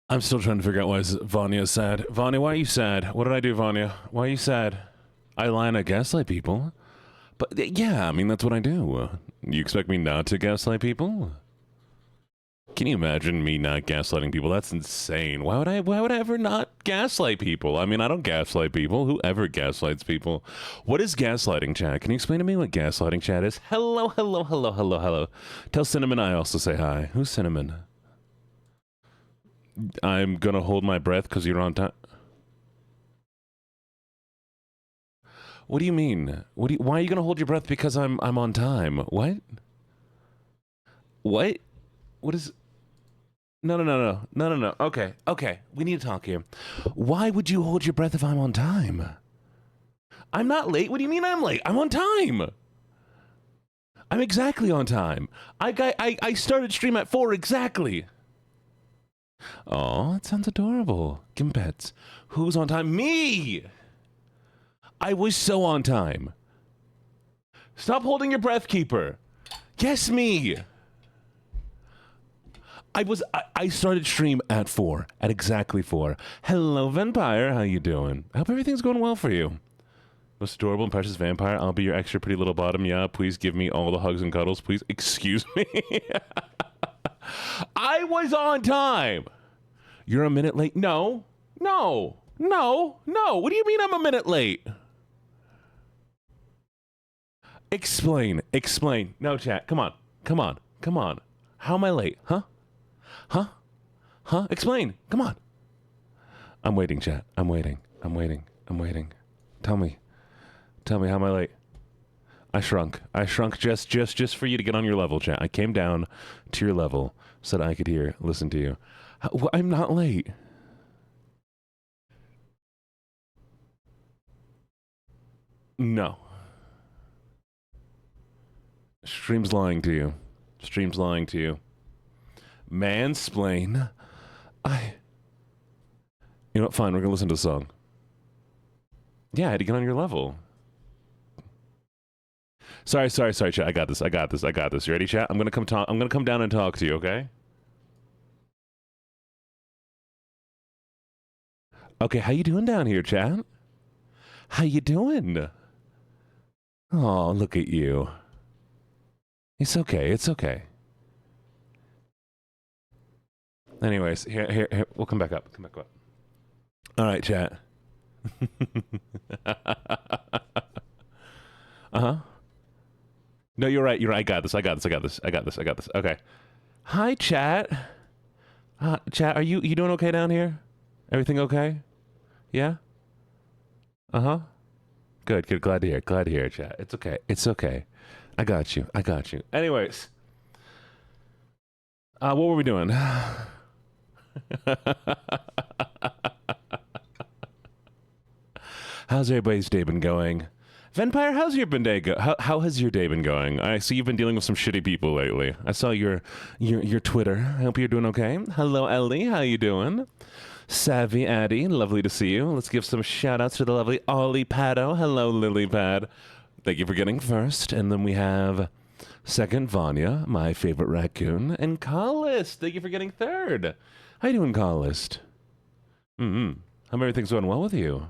I'm still trying to figure out why Vanya's sad. Vanya, why are you sad? What did I do, Vanya? Why are you sad? I lie and I gaslight people. But yeah, I mean, that's what I do. You expect me not to gaslight people? Can you imagine me not gaslighting people? That's insane. Why would I ever not gaslight people? I mean, I don't gaslight people. Who ever gaslights people? What is gaslighting, chat? Can you explain to me what gaslighting, chat is? Hello, hello, hello, hello, hello. Tell Cinnamon I also say hi. Who's Cinnamon? I'm gonna hold my breath because you're on time. What do you mean? Why are you gonna hold your breath because I'm on time? What? What? What is... No. Okay. We need to talk here. Why would you hold your breath if I'm on time? I'm not late. What do you mean I'm late? I'm on time. I'm exactly on time. I started stream at 4 exactly. Oh, that sounds adorable. Give me pets. Who's on time? Me! I was so on time. Stop holding your breath, Keeper. Yes, me. I started stream at 4, at exactly 4. Hello, Vampire. How you doing? I hope everything's going well for you. Most adorable and precious vampire. I'll be your extra pretty little bottom. Yeah, please give me all the hugs and cuddles, please. Excuse me. I was on time. You're a minute late? No. What do you mean I'm a minute late? Explain. No, chat. Come on. How am I late? Huh? Explain. Come on. I'm waiting, chat. I'm waiting. Tell me, how am I late? I shrunk just for you to get on your level, chat. I came down to your level so that I could listen to you. I'm not late. No. Stream's lying to you. Mansplain. You know what? Fine, we're gonna listen to the song. Yeah, I had to get on your level. Sorry, chat. I got this. You ready, chat? I'm gonna come down and talk to you, okay? Okay, how you doing down here, chat? How you doing? Oh, look at you. It's okay. Anyways, here, we'll come back up. All right, chat. No, you're right. I got this. Okay. Hi, chat. Chat, are you doing okay down here? Everything okay? Yeah? Good. Glad to hear, chat. It's okay. I got you. Anyways. What were we doing? How's everybody's day been going? Vampire, how's your day how has your day been going? I see you've been dealing with some shitty people lately. I saw your Twitter. I hope you're doing okay. Hello, Ellie. How you doing? Savvy Addy, lovely to see you. Let's give some shout-outs to the lovely Ollie Pado. Hello, Lily Pad. Thank you for getting first. And then we have second, Vanya, my favorite raccoon. And Collist, thank you for getting third. How you doing, Collist? Hope everything's going well with you.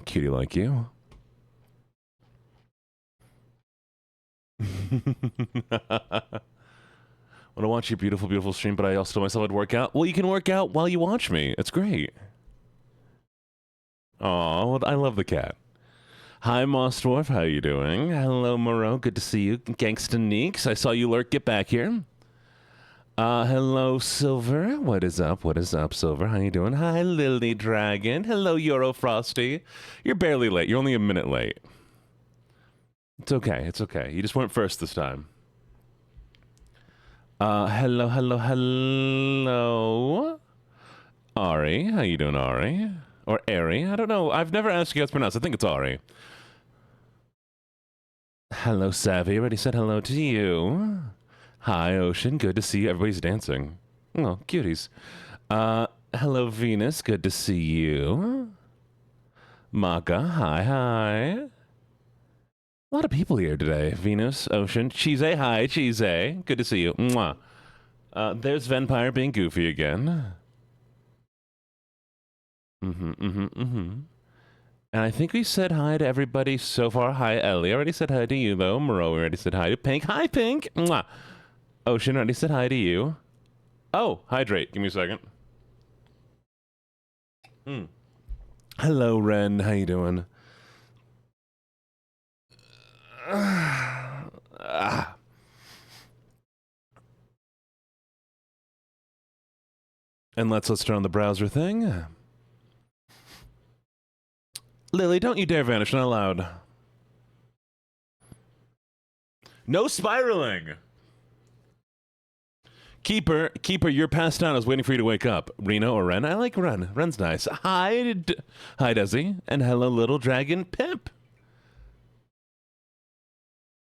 Cutie like you. Want to watch your beautiful stream, but I also told myself I'd work out. Well, you can work out while you watch me. It's great. Aw, I love the cat. Hi, Moss Dwarf. How you doing? Hello, Moreau. Good to see you. Gangsta Neeks. I saw you lurk. Get back here. Hello, Silver. What is up, Silver? How you doing? Hi, Lily Dragon. Hello, Euro Frosty. You're barely late. You're only a minute late. It's okay. You just weren't first this time. Hello. Ari. How you doing, Ari? Or Ari? I don't know. I've never asked you how it's pronounced. I think it's Ari. Hello, Savvy. Already said hello to you. Hi, Ocean. Good to see you. Everybody's dancing. Oh, cuties. Hello, Venus. Good to see you. Maka. Hi. A lot of people here today. Venus, Ocean, Cheese. Hi, Cheese. Good to see you. Mwah. There's Vampire being goofy again. And I think we said hi to everybody so far. Hi, Ellie. I already said hi to you, though. Moreau already said hi to Pink. Hi, Pink. Mwah. Ocean already said hi to you. Oh, hydrate. Give me a second. Hello, Ren. How you doing? And let's turn on the browser thing. Lily, don't you dare vanish. Not allowed. No spiraling. Keeper, you're passed out. I was waiting for you to wake up. Reno or Ren? I like Ren. Ren's nice. Hi, Desi. And hello, little dragon pimp.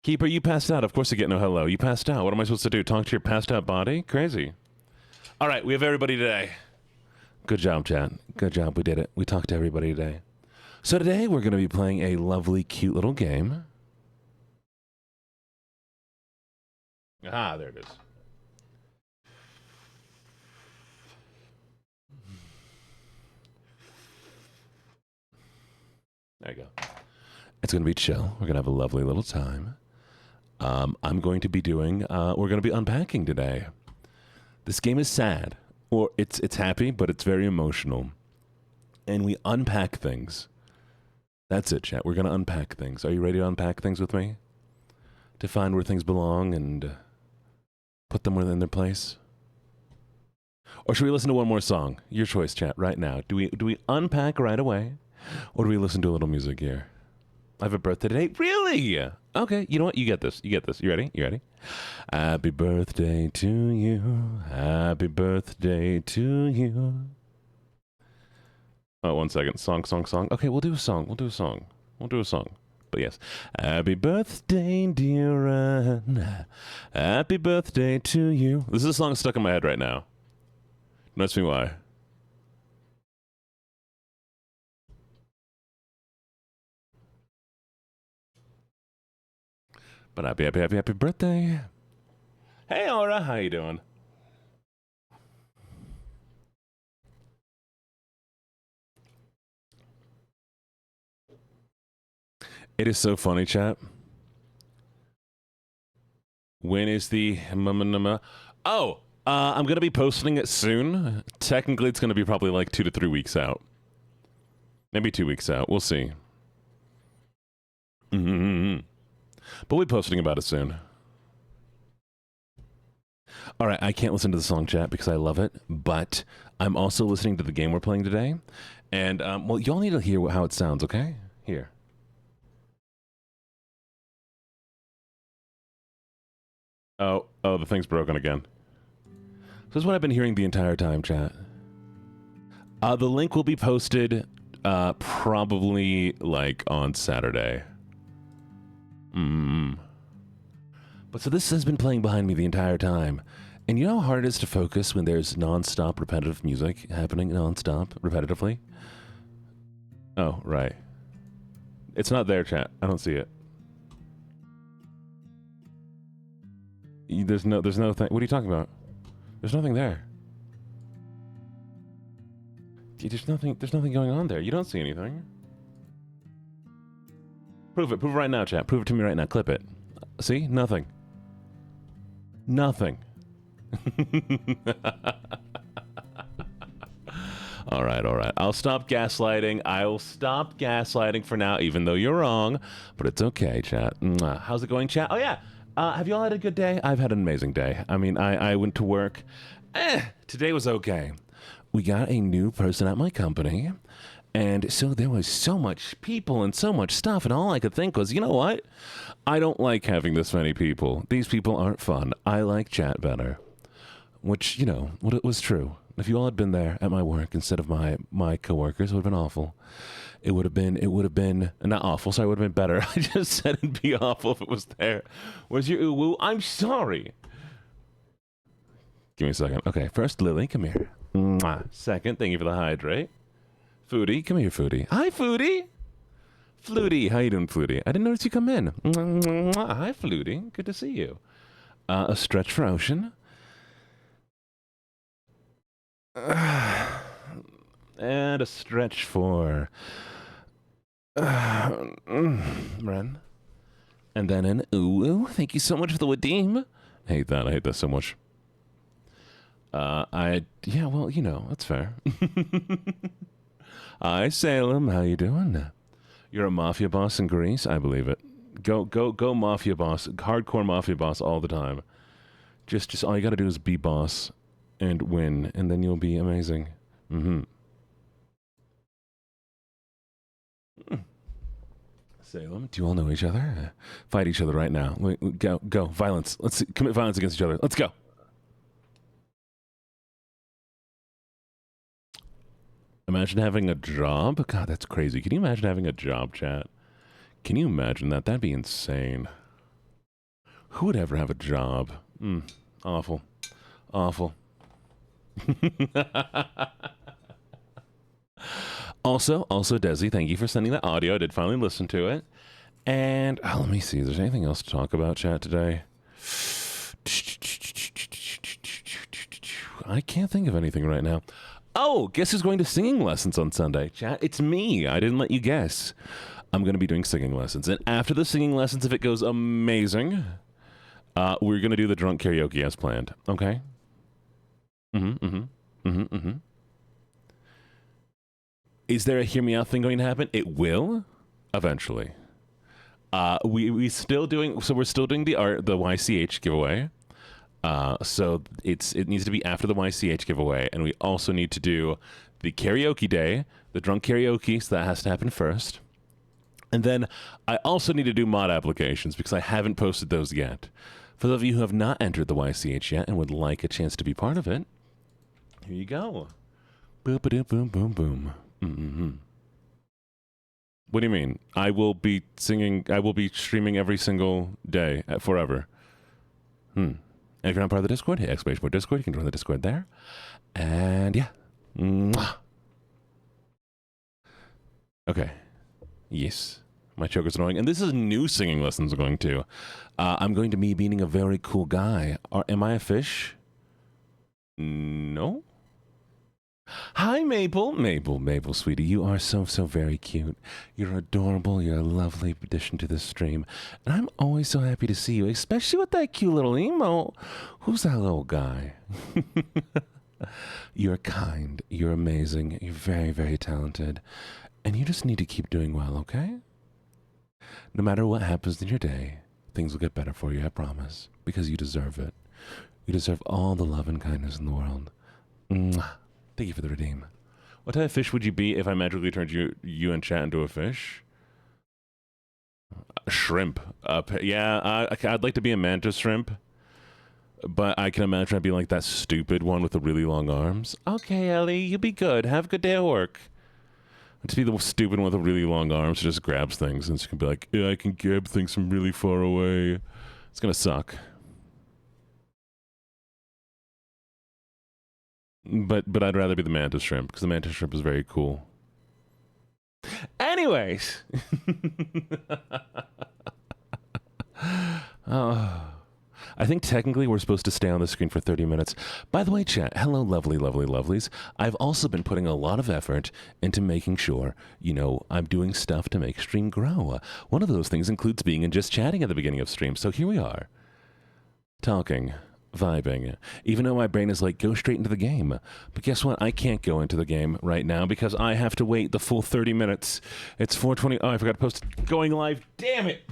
Keeper, you passed out. Of course you get no hello. You passed out. What am I supposed to do? Talk to your passed out body? Crazy. All right, we have everybody today. Good job, chat. Good job. We did it. We talked to everybody today. So today we're going to be playing a lovely, cute little game. Ah, there it is. There you go. It's going to be chill. We're going to have a lovely little time. I'm going to be doing, we're going to be unpacking today. This game is sad. Or it's happy, but it's very emotional. And we unpack things. That's it, chat. We're going to unpack things. Are you ready to unpack things with me? To find where things belong and put them within their place? Or should we listen to one more song? Your choice, chat, right now. Do we unpack right away? Or do we listen to a little music here? I have a birthday today. Really? Okay, you know what? You get this. You get this. You ready? You ready? Happy birthday to you. Happy birthday to you. Oh, 1 second. Song. Okay, we'll do a song. We'll do a song. But yes. Happy birthday, dear Anne. Happy birthday to you. This is a song stuck in my head right now. Don't ask me why. But happy birthday. Hey, Aura, how you doing? It is so funny, chat. When is the... Oh, I'm going to be posting it soon. Technically, it's going to be probably like 2 to 3 weeks out. Maybe 2 weeks out. We'll see. But we'll be posting about it soon. All right, I can't listen to the song, chat, because I love it, but I'm also listening to the game we're playing today. And, well, y'all need to hear how it sounds, okay? Here. Oh, the thing's broken again. This is what I've been hearing the entire time, chat. The link will be posted probably, like, on Saturday. But so this has been playing behind me the entire time. And you know how hard it is to focus when there's non-stop repetitive music happening non-stop, repetitively? Oh, right. It's not there, chat. I don't see it. There's no thing. What are you talking about? There's nothing there. There's nothing going on there. You don't see anything. Prove it right now, chat. Prove it to me right now. Clip it. See? Nothing. Nothing. All right. I'll stop gaslighting. I'll stop gaslighting for now, even though you're wrong. But it's okay, chat. How's it going, chat? Oh, yeah. Have you all had a good day? I've had an amazing day. I mean, I went to work. Today was okay. We got a new person at my company. And so there was so much people and so much stuff, and all I could think was, you know what? I don't like having this many people. These people aren't fun. I like chat better. Which, you know, what it was true. If you all had been there at my work instead of my coworkers, it would have been awful. It would have been, not awful, sorry, it would have been better. I just said it'd be awful if it was there. Where's your uwu? I'm sorry. Give me a second. Okay, first, Lily, come here. Mwah. Second, thank you for the hydrate. Foodie, come here, Foodie. Hi, Foodie. Flutie, how you doing, Flutie? I didn't notice you come in. Hi, Flutie. Good to see you. A stretch for Ocean. And a stretch for Ren. And then an ooh. Thank you so much for the Wadim. I hate that so much. Yeah, well, you know, that's fair. Hi, Salem. How you doing? You're a mafia boss in Greece? I believe it. Go, mafia boss. Hardcore mafia boss all the time. Just all you gotta do is be boss and win, and then you'll be amazing. Salem, do you all know each other? Fight each other right now. Go. Violence. Let's commit violence against each other. Let's go. Imagine having a job? God, that's crazy. Can you imagine having a job, chat? Can you imagine that? That'd be insane. Who would ever have a job? Awful. Awful. Also, Desi, thank you for sending that audio. I did finally listen to it. And let me see. Is there anything else to talk about, chat, today? I can't think of anything right now. Oh, guess who's going to singing lessons on Sunday? Chat, it's me. I didn't let you guess. I'm going to be doing singing lessons. And after the singing lessons, if it goes amazing, we're going to do the drunk karaoke as planned. Okay? Is there a hear me out thing going to happen? It will, eventually. We're still doing the YCH giveaway. So it needs to be after the YCH giveaway, and we also need to do the karaoke day, the drunk karaoke, so that has to happen first. And then I also need to do mod applications because I haven't posted those yet. For those of you who have not entered the YCH yet and would like a chance to be part of it, here you go. Boop-a-doop, boom, boom, boom. What do you mean? I will be streaming every single day forever. And if you're not part of the Discord, hit !Discord. You can join the Discord there. And yeah. Mwah. Okay. Yes. My choker's annoying. And this is new singing lessons I'm going to. I'm going to be being a very cool guy. Am I a fish? No? Hi, Maple, sweetie. You are so very cute. You're adorable. You're a lovely addition to this stream. And I'm always so happy to see you, especially with that cute little emo. Who's that little guy? You're kind. You're amazing. You're very, very talented. And you just need to keep doing well, okay? No matter what happens in your day, things will get better for you, I promise. Because you deserve it. You deserve all the love and kindness in the world. Mwah. Thank you for the redeem. What type of fish would you be if I magically turned you and chat into a fish? A shrimp. Yeah, I'd like to be a mantis shrimp. But I can imagine I'd be like that stupid one with the really long arms. Okay, Ellie, you'll be good. Have a good day at work. To be the stupid one with the really long arms who just grabs things and she can be like, yeah, I can grab things from really far away. It's gonna suck. But I'd rather be the mantis shrimp because the mantis shrimp is very cool. Anyways. I think technically we're supposed to stay on the screen for 30 minutes. By the way, chat, hello, lovely, lovely, lovelies. I've also been putting a lot of effort into making sure, I'm doing stuff to make stream grow. One of those things includes being and just chatting at the beginning of stream. So here we are. Talking. Vibing. Even though my brain is like, go straight into the game. But guess what? I can't go into the game right now because I have to wait the full 30 minutes. It's 4:20. Oh, I forgot to post going live. Damn it.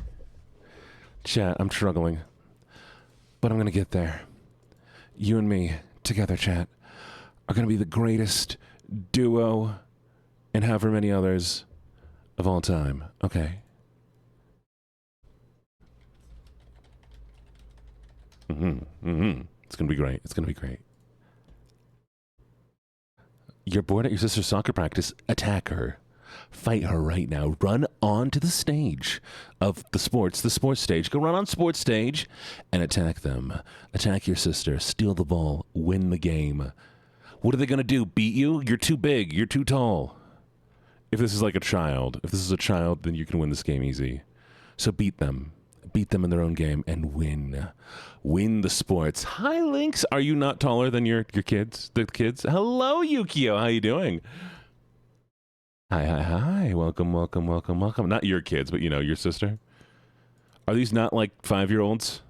Chat, I'm struggling. But I'm going to get there. You and me, together, chat, are going to be the greatest duo and however many others of all time. Okay? It's going to be great. It's going to be great. You're bored at your sister's soccer practice. Attack her. Fight her right now. Run onto the stage of the sports stage. Go run on sports stage and attack them. Attack your sister. Steal the ball. Win the game. What are they going to do? Beat you? You're too big. You're too tall. If this is like a child, then you can win this game easy. So beat them. Beat them in their own game and win. Win the sports. Hi, Lynx. Are you not taller than your kids? The kids? Hello, Yukio. How you doing? Hi, hi, hi. Welcome, welcome, welcome, welcome. Not your kids, but, your sister. Are these not like 5-year-olds?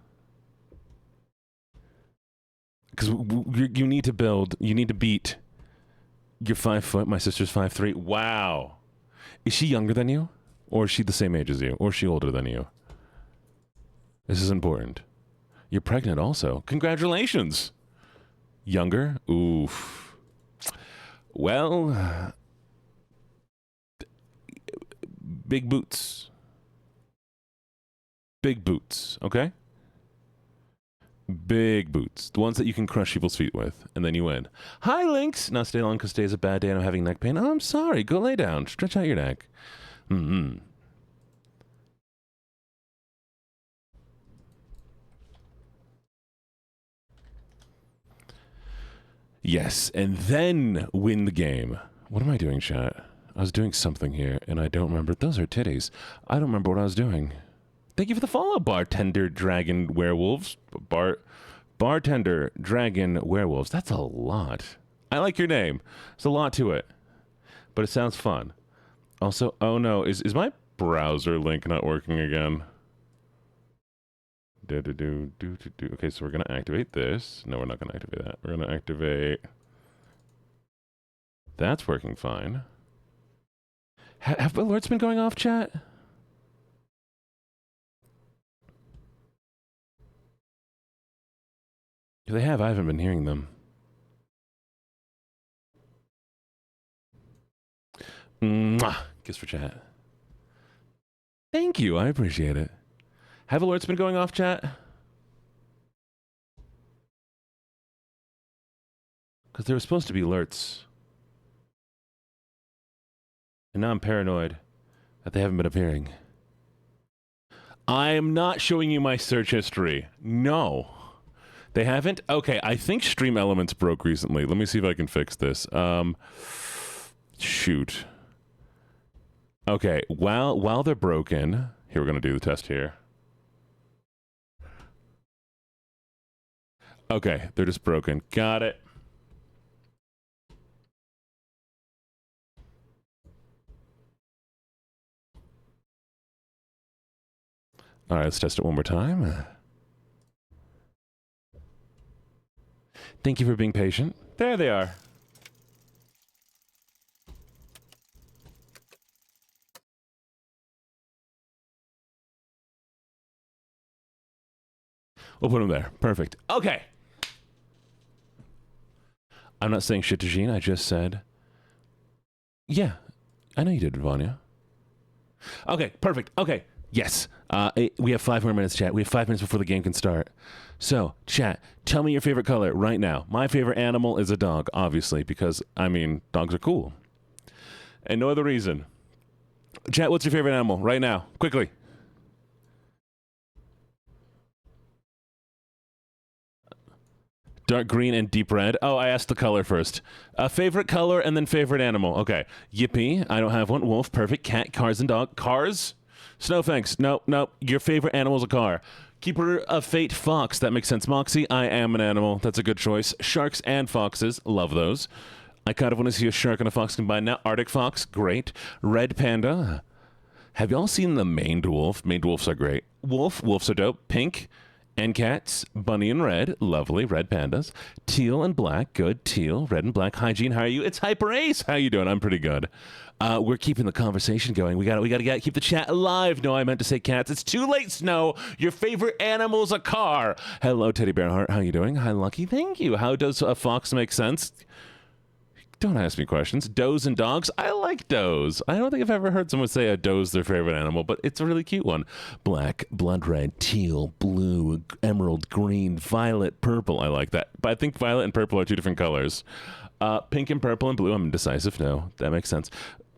Because you need to beat your 5 foot. My sister's 5'3". Wow. Is she younger than you? Or is she the same age as you? Or is she older than you? This is important. You're pregnant also. Congratulations. Younger? Oof. Well, big boots. Big boots, okay? Big boots. The ones that you can crush people's feet with, and then you win. Hi, Lynx. Now stay long because today's a bad day and I'm having neck pain. Oh, I'm sorry. Go lay down. Stretch out your neck. Mm-hmm. Yes, and then win the game. What am I doing, chat? I was doing something here, and I don't remember. Those are titties. I don't remember what I was doing. Thank you for the follow, Bartender Dragon Werewolves. Bartender Dragon Werewolves. That's a lot. I like your name. There's a lot to it, but it sounds fun. Also, oh no, is my browser link not working again? Okay, so we're going to activate this. No, we're not going to activate that. We're going to activate... That's working fine. Have alerts been going off, chat? If they have, I haven't been hearing them. Mwah! Kiss for chat. Thank you, I appreciate it. Have alerts been going off, chat? Because there were supposed to be alerts. And now I'm paranoid that they haven't been appearing. I am not showing you my search history. No. They haven't? Okay, I think Stream Elements broke recently. Let me see if I can fix this. Shoot. Okay, while they're broken... Here, we're going to do the test here. Okay, they're just broken. Got it. All right, let's test it one more time. Thank you for being patient. There they are. We'll put them there. Perfect. Okay. I'm not saying shit to Jean. I just said... Yeah. I know you did, Vanya. Okay, perfect. Okay. Yes. We have 5 more minutes, chat. We have 5 minutes before the game can start. So, chat, tell me your favorite color right now. My favorite animal is a dog, obviously, because, dogs are cool. And no other reason. Chat, what's your favorite animal right now? Quickly. Dark green and deep red. Oh, I asked the color first. Favorite color and then favorite animal. Okay. Yippee. I don't have one. Wolf. Perfect. Cat. Cars and dog. Cars? Snowfangs. No. Your favorite animal is a car. Keeper of Fate. Fox. That makes sense. Moxie. I am an animal. That's a good choice. Sharks and foxes. Love those. I kind of want to see a shark and a fox combined now. Arctic fox. Great. Red panda. Have y'all seen the maned wolf? Maned wolves are great. Wolves are dope. Pink. And cats, bunny and red, lovely, red pandas. Teal and black, good, teal, red and black. Hygiene, how are you? It's Hyper Ace. How you doing? I'm pretty good. We're keeping the conversation going. We got to keep the chat alive. No, I meant to say cats. It's too late, Snow. Your favorite animal's a car. Hello, Teddy Bear Heart. How you doing? Hi, Lucky. Thank you. How does a fox make sense? Don't ask me questions. Does and dogs? I like does. I don't think I've ever heard someone say a doe's their favorite animal, but it's a really cute one. Black, blood red, teal, blue, emerald, green, violet, purple. I like that. But I think violet and purple are 2 different colors. Pink and purple and blue. I'm indecisive. No, that makes sense.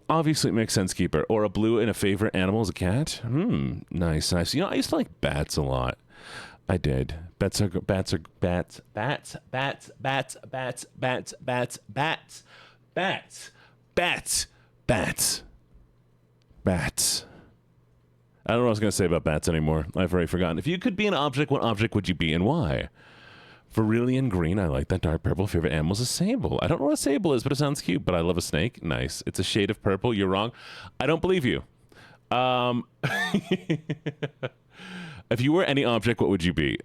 Obviously, it makes sense, Keeper. Or a blue and a favorite animal is a cat. Nice. You know, I used to like bats a lot. I did. Bats. I don't know what I was going to say about bats anymore. I've already forgotten. If you could be an object, what object would you be and why? Verillion green. I like that. Dark purple. Favorite animal is a sable. I don't know what a sable is, but it sounds cute. But I love a snake. Nice. It's a shade of purple. You're wrong. I don't believe you. If you were any object, what would you be?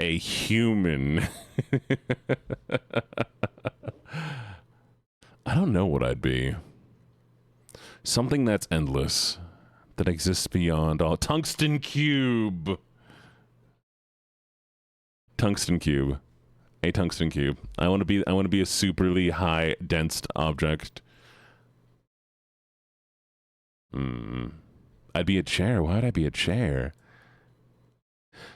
A human. I don't know what I'd be. Something that's endless, that exists beyond all. Tungsten cube. Tungsten cube. A tungsten cube. I want to be a superly high dense object. I'd be a chair. Why would I be a chair?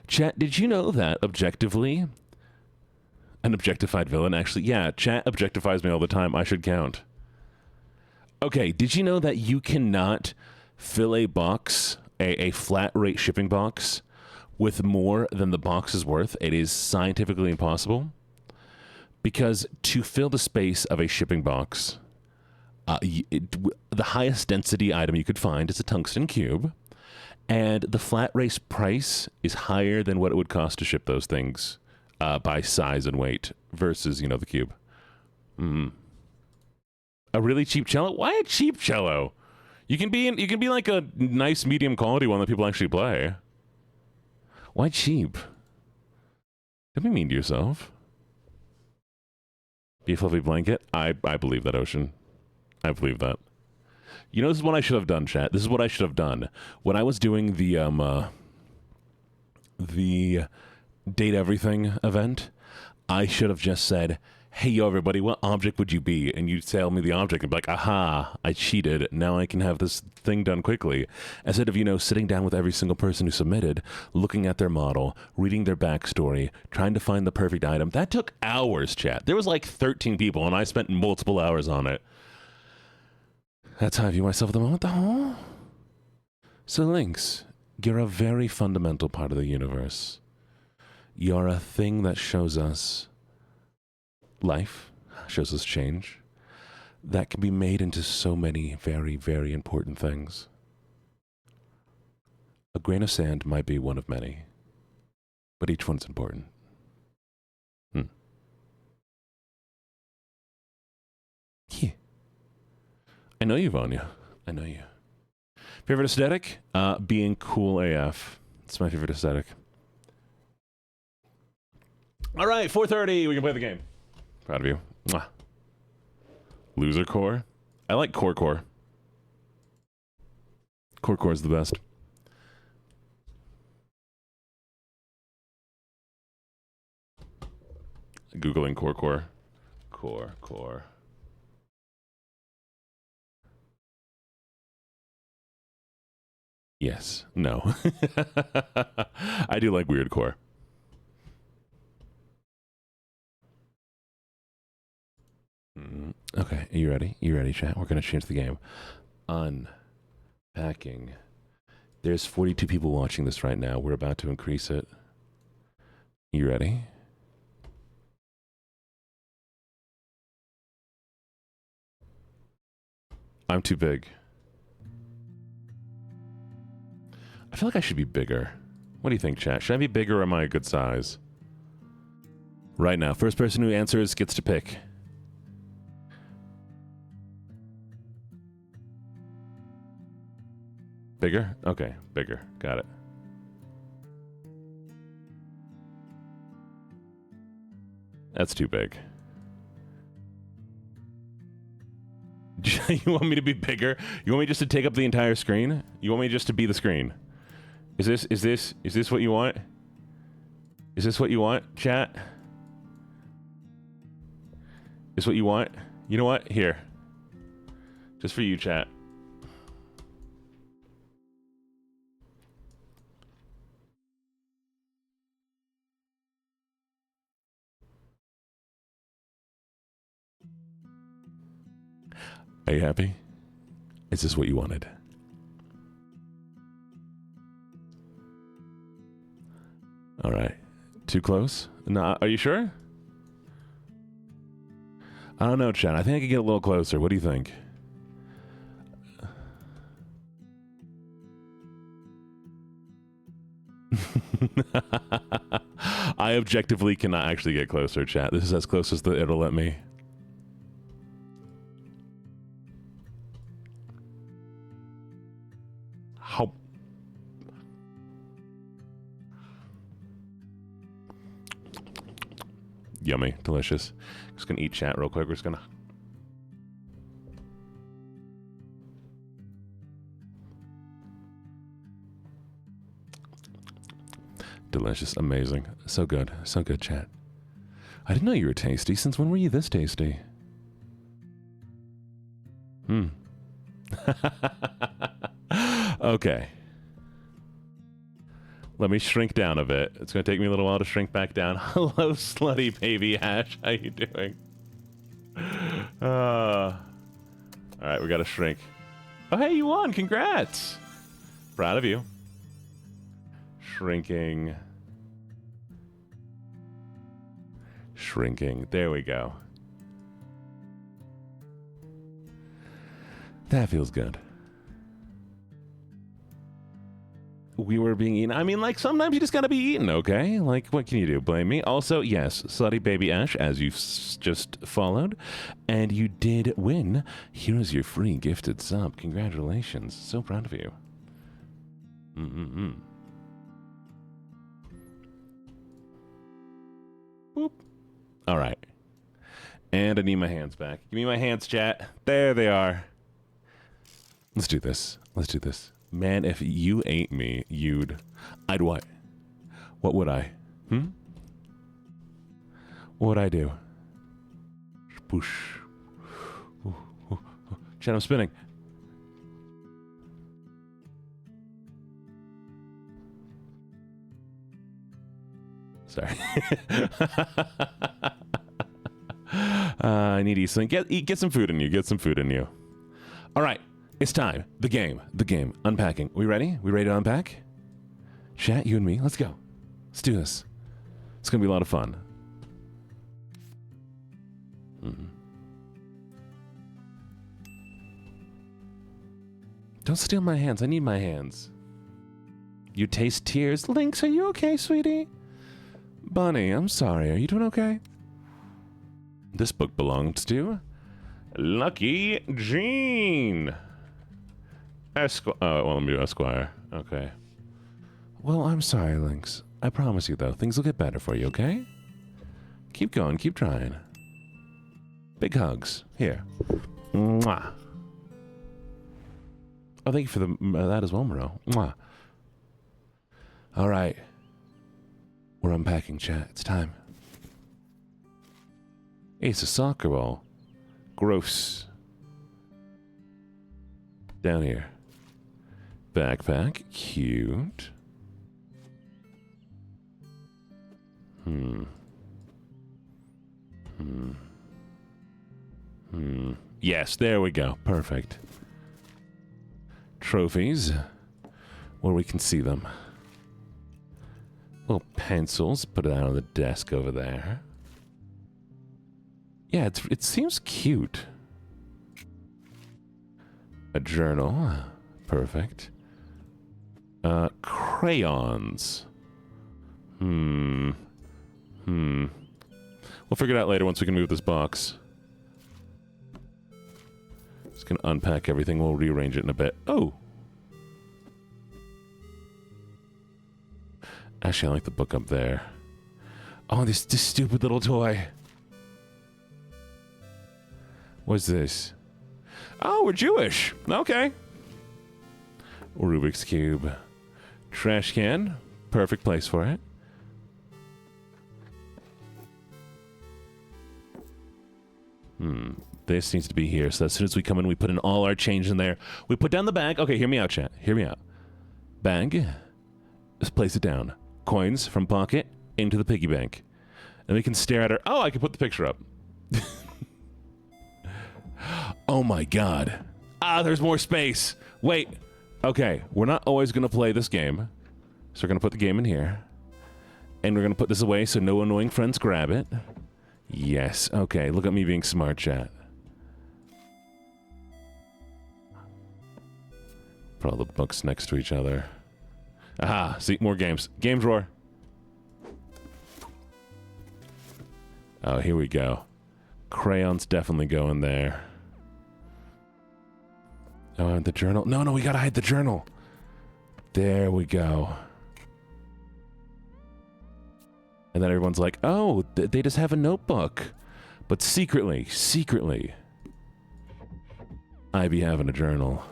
Chat, did you know that objectively, an objectified villain, actually, yeah, chat objectifies me all the time. I should count. Okay, did you know that you cannot fill a box, a flat rate shipping box, with more than the box is worth? It is scientifically impossible. Because to fill the space of a shipping box, the highest density item you could find is a tungsten cube, and the flat rate price is higher than what it would cost to ship those things by size and weight versus, you know, the cube. A really cheap cello? Why a cheap cello? You can be like a nice medium quality one that people actually play. Why cheap? Don't be mean to yourself. Be a fluffy blanket? I believe that, Ocean. I believe that. You know, this is what I should have done, chat. This is what I should have done. When I was doing the Date Everything event, I should have just said, hey, yo, everybody, what object would you be? And you'd tell me the object and be like, aha, I cheated. Now I can have this thing done quickly. Instead of, you know, sitting down with every single person who submitted, looking at their model, reading their backstory, trying to find the perfect item. That took hours, chat. There was like 13 people, and I spent multiple hours on it. That's how I view myself at the moment. Oh. So, Lynx, you're a very fundamental part of the universe. You're a thing that shows us life, shows us change, that can be made into so many very, very important things. A grain of sand might be one of many, but each one's important. Yeah. I know you, Vanya. I know you. Favorite aesthetic? Being cool AF. It's my favorite aesthetic. All right, 4:30. We can play the game. Proud of you. Mwah. Loser core. I like core. Core is the best. Googling core. Core. Yes. No. I do like weird core. Okay, are you ready? You ready, chat? We're going to change the game. Unpacking. There's 42 people watching this right now. We're about to increase it. You ready? I'm too big. I feel like I should be bigger. What do you think, chat? Should I be bigger or am I a good size? Right now, first person who answers gets to pick. Bigger? Okay, bigger. Got it. That's too big. You want me to be bigger? You want me just to take up the entire screen? You want me just to be the screen? Is this what you want? Is this what you want, chat? Is what you want? You know what? Here. Just for you, chat. Are you happy? Is this what you wanted? All right. Too close? No, are you sure? I don't know, chat. I think I could get a little closer. What do you think? I objectively cannot actually get closer, chat. This is as close as it'll let me. How? Yummy, delicious. Just gonna eat chat real quick. We're just gonna. Delicious, amazing, so good, chat. I didn't know you were tasty. Since when were you this tasty? Okay. Let me shrink down a bit. It's gonna take me a little while to shrink back down. Hello, slutty baby Ash. How you doing? All right, we gotta shrink. Oh, hey, you won! Congrats! Proud of you. Shrinking. Shrinking. There we go. That feels good. We were being eaten. I mean, like, sometimes you just gotta be eaten, okay? Like, what can you do? Blame me? Also, yes, slutty baby Ash, as you've just followed, and you did win. Here's your free gifted sub. Congratulations. So proud of you. Boop. All right. And I need my hands back. Give me my hands, chat. There they are. Let's do this. Let's do this. Man, if you ate me, I'd what? What would I? What would I do? Push. Chat, I'm spinning. Sorry. I need to eat something. Get some food in you. Get some food in you. All right. It's time. The game. Unpacking. We ready? We ready to unpack? Chat, you and me. Let's go. Let's do this. It's going to be a lot of fun. Don't steal my hands. I need my hands. You taste tears. Lynx, are you okay, sweetie? Bunny, I'm sorry. Are you doing okay? This book belongs to LuckyJene. Oh, well, let me do Esquire. Okay. Well, I'm sorry, Lynx. I promise you, though, things will get better for you, okay? Keep going. Keep trying. Big hugs. Here. Mwah. Oh, thank you for that as well, Moreau. Mwah. All right. We're unpacking, chat. It's time. Hey, it's a soccer ball. Gross. Down here. Backpack. Cute. Yes, there we go. Perfect. Trophies. Where we can see them. Little pencils. Put it out on the desk over there. Yeah, it seems cute. A journal. Perfect. Crayons. We'll figure it out later once we can move this box. Just gonna unpack everything. We'll rearrange it in a bit. Oh! Actually, I like the book up there. Oh, this stupid little toy. What's this? Oh, we're Jewish. Okay. Rubik's Cube. Trash can. Perfect place for it. This needs to be here. So as soon as we come in, we put in all our change in there. We put down the bag. Okay, hear me out, chat. Hear me out. Bag. Just place it down. Coins from pocket into the piggy bank. And we can stare at her. Oh, I can put the picture up. Oh my god. Ah, there's more space. Wait. Okay, we're not always going to play this game. So we're going to put the game in here. And we're going to put this away so no annoying friends grab it. Yes. Okay, look at me being smart, chat. Put all the books next to each other. Aha, see, more games. Game drawer. Oh, here we go. Crayons definitely go in there. Oh, the journal. No, we gotta hide the journal. There we go. And then everyone's like, oh, they just have a notebook. But secretly, I be having a journal.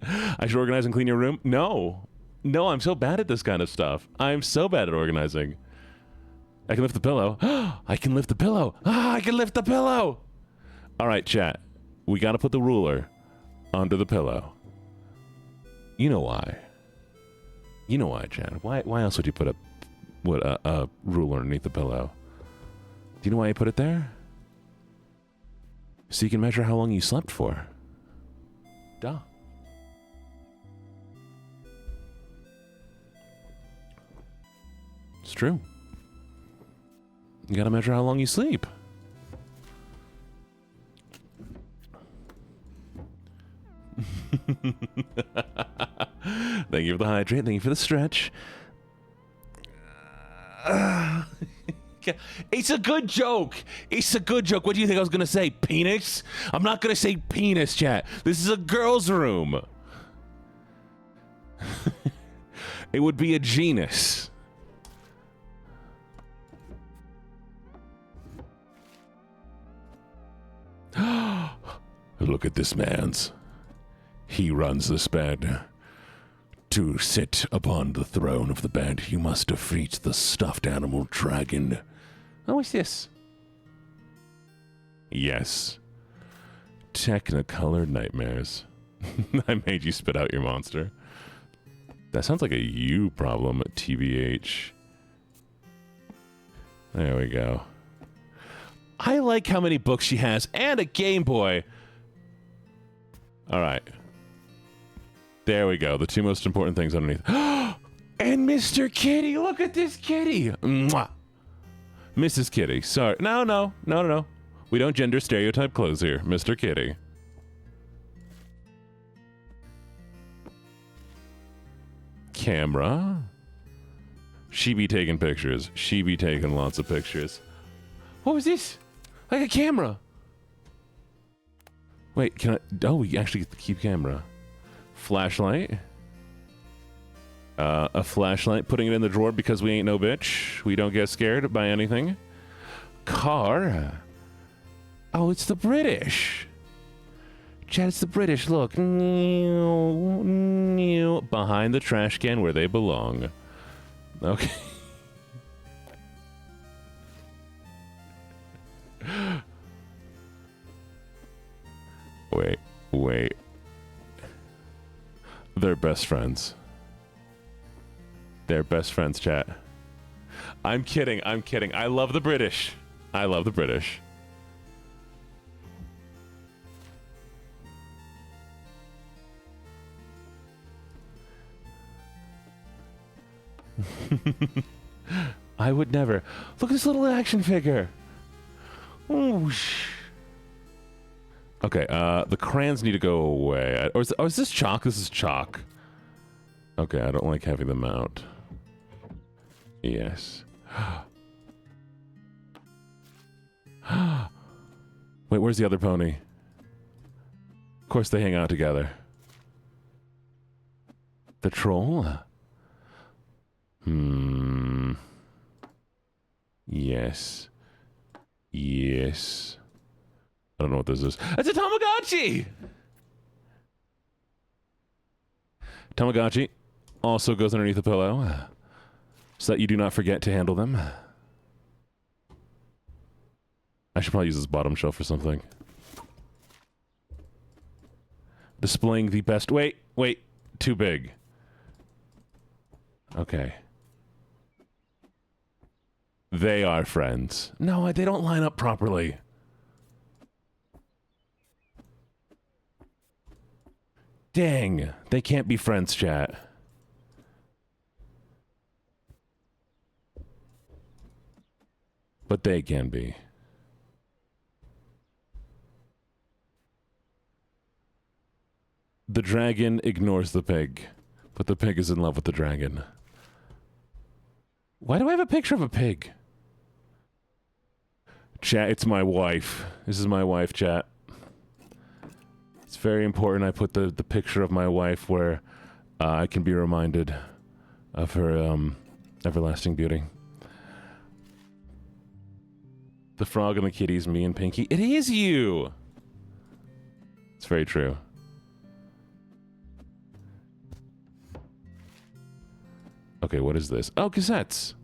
I should organize and clean your room? No, I'm so bad at this kind of stuff. I'm so bad at organizing. I can lift the pillow. I can lift the pillow. I can lift the pillow. All right, chat. We got to put the ruler under the pillow. You know why? You know why, chat? Why else would you put a ruler underneath the pillow? Do you know why you put it there? So you can measure how long you slept for. Duh. It's true. You gotta measure how long you sleep. Thank you for the hydrate. Thank you for the stretch. It's a good joke. It's a good joke. What do you think I was gonna say? Penis? I'm not gonna say penis, chat. This is a girl's room. It would be a genus. Look at this man's. He runs this bed. To sit upon the throne of the bed, you must defeat the stuffed animal dragon. Oh, what's this? Yes. Technicolor nightmares. I made you spit out your monster. That sounds like a you problem, TBH. There we go. I like how many books she has, and a Game Boy. All right. There we go. The two most important things underneath. And Mr. Kitty. Look at this kitty. Mwah. Mrs. Kitty. Sorry. No. We don't gender stereotype clothes here. Mr. Kitty. Camera. She be taking pictures. She be taking lots of pictures. What was this? Like a camera. Wait, can I? Oh, we actually get to keep camera. Flashlight. A flashlight. Putting it in the drawer because we ain't no bitch. We don't get scared by anything. Car. Oh, it's the British. Chad, it's the British. Look. Behind the trash can where they belong. Okay. Wait. They're best friends. They're best friends, chat. I'm kidding. I love the British. I would never. Look at this little action figure. Whoosh. Okay, the crayons need to go away. Is this chalk? This is chalk. Okay, I don't like having them out. Yes. Wait, where's the other pony? Of course they hang out together. The troll? Yes. I don't know what this is. It's a Tamagotchi! Tamagotchi also goes underneath the pillow so that you do not forget to handle them. I should probably use this bottom shelf for something. Displaying the best... Wait. Too big. Okay. They are friends. No, they don't line up properly. Dang, they can't be friends, chat. But they can be. The dragon ignores the pig, but the pig is in love with the dragon. Why do I have a picture of a pig? Chat, it's my wife. This is my wife, chat. It's very important I put the picture of my wife where I can be reminded of her everlasting beauty. The frog and the kitty's me and Pinky. It is you! It's very true. Okay, what is this? Oh, cassettes!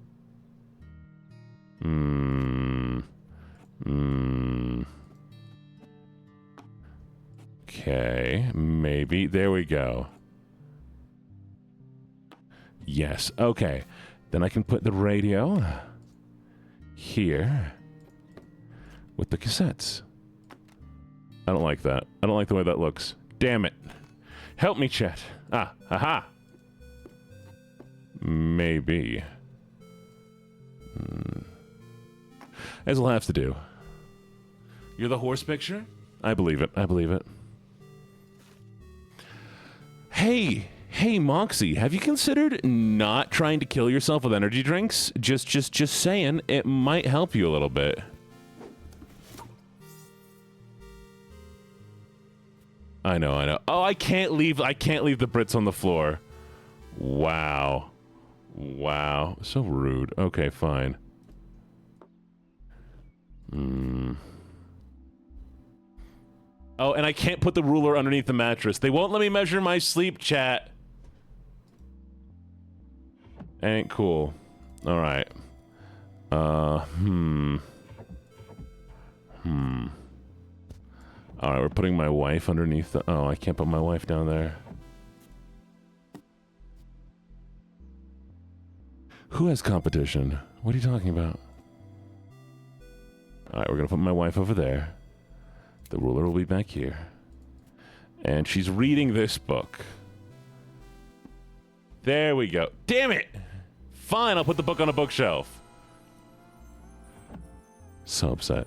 Okay, maybe. There we go. Yes, okay. Then I can put the radio here with the cassettes. I don't like that. I don't like the way that looks. Damn it. Help me, chat. Ah, haha. Maybe. As we'll have to do. You're the horse picture? I believe it. I believe it. Hey, Moxie, have you considered not trying to kill yourself with energy drinks? Just saying, it might help you a little bit. I know. Oh, I can't leave the Brits on the floor. Wow. So rude. Okay, fine. Oh, and I can't put the ruler underneath the mattress. They won't let me measure my sleep, chat. Ain't cool. All right. All right, we're putting my wife underneath the... Oh, I can't put my wife down there. Who has competition? What are you talking about? All right, we're going to put my wife over there. The ruler will be back here. And she's reading this book. There we go. Damn it! Fine, I'll put the book on a bookshelf. So upset.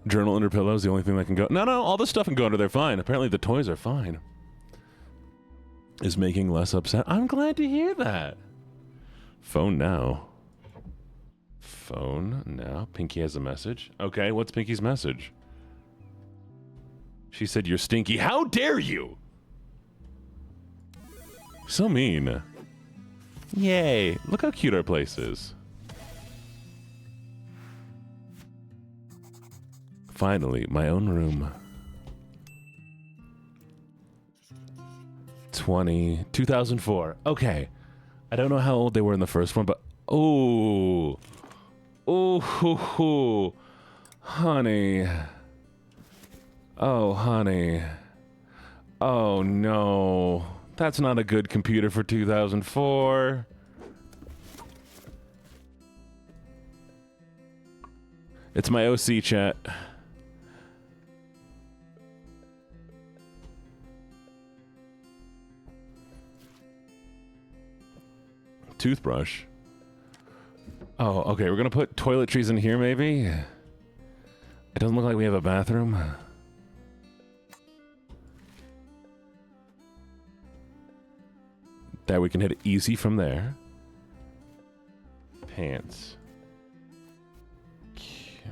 Journal under pillow is the only thing that can go... No, all this stuff can go under there fine. Apparently the toys are fine. Is making less upset. I'm glad to hear that. Phone now. Phone now. Pinky has a message. Okay, what's Pinky's message? She said you're stinky. How dare you? So mean. Yay. Look how cute our place is. Finally, my own room. 2004. Okay. I don't know how old they were in the first one, but... Oh. Oh, honey. Oh, honey. Oh, no. That's not a good computer for 2004. It's my OC, chat. Toothbrush. Oh, okay. We're gonna put toiletries in here, maybe? It doesn't look like we have a bathroom. That we can hit easy from there. Pants.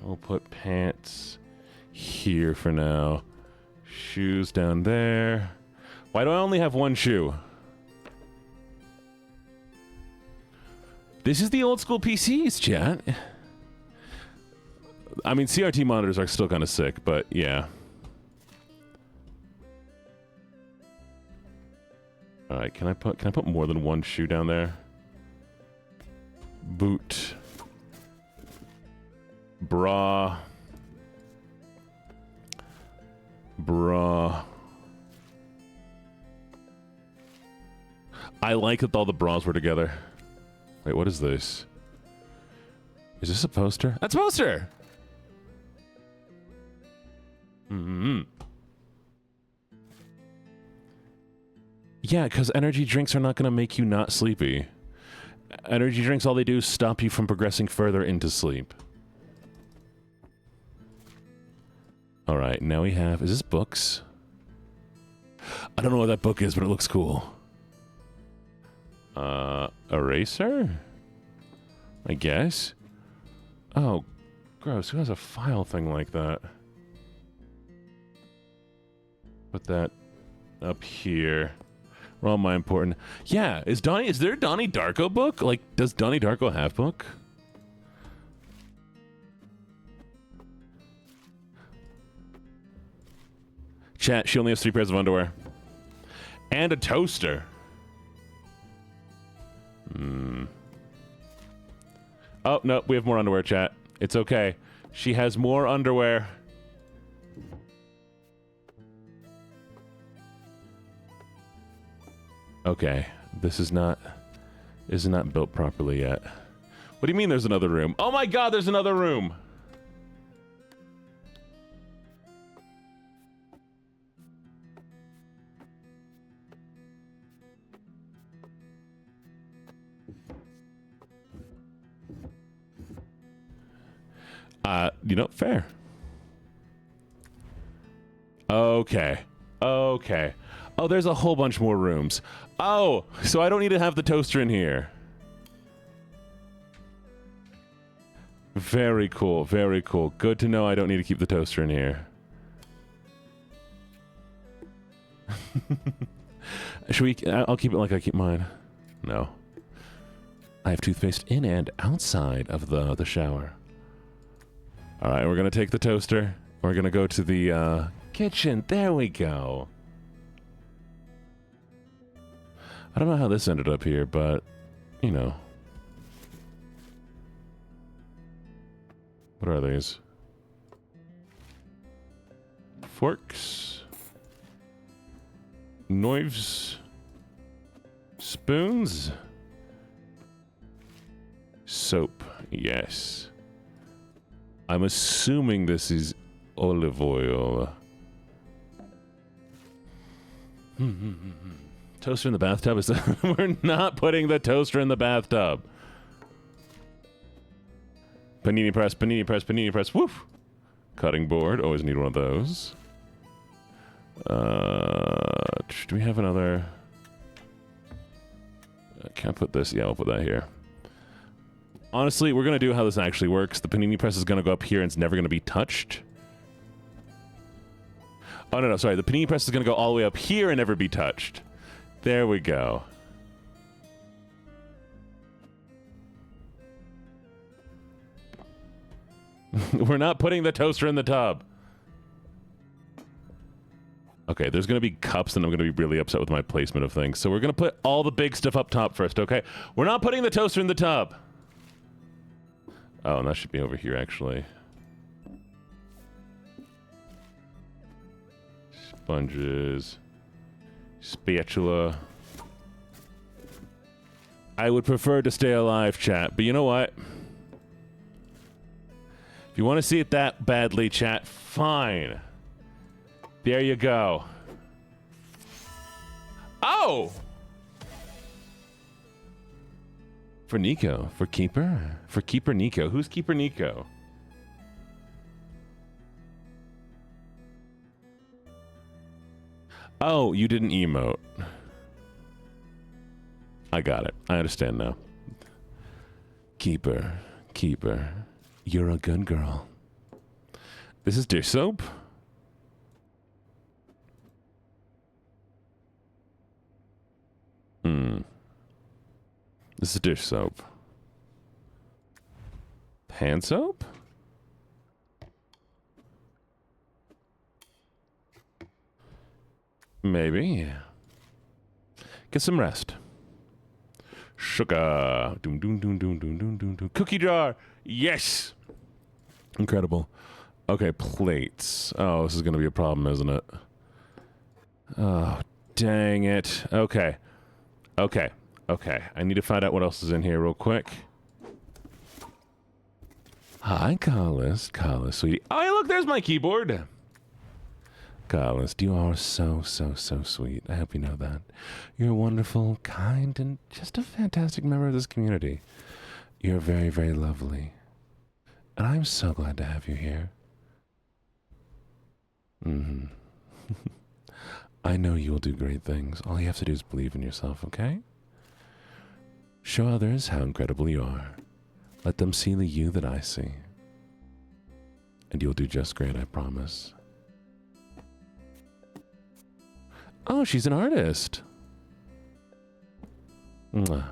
We'll put pants here for now. Shoes down there. Why do I only have one shoe? This is the old school PCs, chat. I mean, CRT monitors are still kind of sick, but yeah. All right, can I put more than one shoe down there? Boot. Bra. I like that all the bras were together. Wait, what is this? Is this a poster? That's a poster! Yeah, because energy drinks are not going to make you not sleepy. Energy drinks, all they do is stop you from progressing further into sleep. Alright, now we have... Is this books? I don't know what that book is, but it looks cool. Eraser? I guess? Oh, gross. Who has a file thing like that? Put that up here. Where all my important... Yeah, is there a Donnie Darko book? Like, does Donnie Darko have book? Chat, she only has 3 pairs of underwear. And a toaster. Oh, no, we have more underwear, chat. It's okay. She has more underwear. Okay, this is not built properly yet. What do you mean there's another room? Oh my god, there's another room! You know, fair. Okay. Okay. Oh, there's a whole bunch more rooms. Oh, so I don't need to have the toaster in here. Very cool, very cool. Good to know I don't need to keep the toaster in here. Should we... I'll keep it like I keep mine. No. I have toothpaste in and outside of the shower. Alright, we're gonna take the toaster. We're gonna go to the kitchen. There we go. I don't know how this ended up here, but, you know. What are these? Forks. Knives. Spoons. Soap. Yes. I'm assuming this is olive oil. Toaster in the bathtub? Is we're not putting the toaster in the bathtub. Panini press, panini press, panini press. Woof! Cutting board. Always need one of those. Do we have another? Can't put this. Yeah, I'll put that here. Honestly, we're going to do how this actually works. The panini press is going to go up here and it's never going to be touched. Oh, no, sorry. The panini press is going to go all the way up here and never be touched. There we go. We're not putting the toaster in the tub. Okay, there's going to be cups and I'm going to be really upset with my placement of things. So we're going to put all the big stuff up top first, okay? We're not putting the toaster in the tub. Oh, and that should be over here, actually. Sponges. Spatula. I would prefer to stay alive, chat, but you know what? If you want to see it that badly, chat, fine. There you go. Oh! For Nico. For Keeper? For Keeper Nico. Who's Keeper Nico? Oh, you didn't emote. I got it. I understand now. Keeper. Keeper. You're a good girl. This is dish soap? This is dish soap. Hand soap? Maybe. Get some rest. Sugar. Doom, doom, doom, doom, doom, doom, doom, doom. Cookie jar. Yes. Incredible. Okay, plates. Oh, this is going to be a problem, isn't it? Oh, dang it. Okay. Okay. Okay. I need to find out what else is in here real quick. Hi, Carlos. Carlos, sweetie. Oh, hey, look, there's my keyboard. Carlos, you are so, so, so sweet. I hope you know that. You're wonderful, kind, and just a fantastic member of this community. You're very, very lovely. And I'm so glad to have you here. I know you will do great things. All you have to do is believe in yourself, okay? Show others how incredible you are. Let them see the you that I see. And you'll do just great, I promise. Oh, she's an artist. Mwah.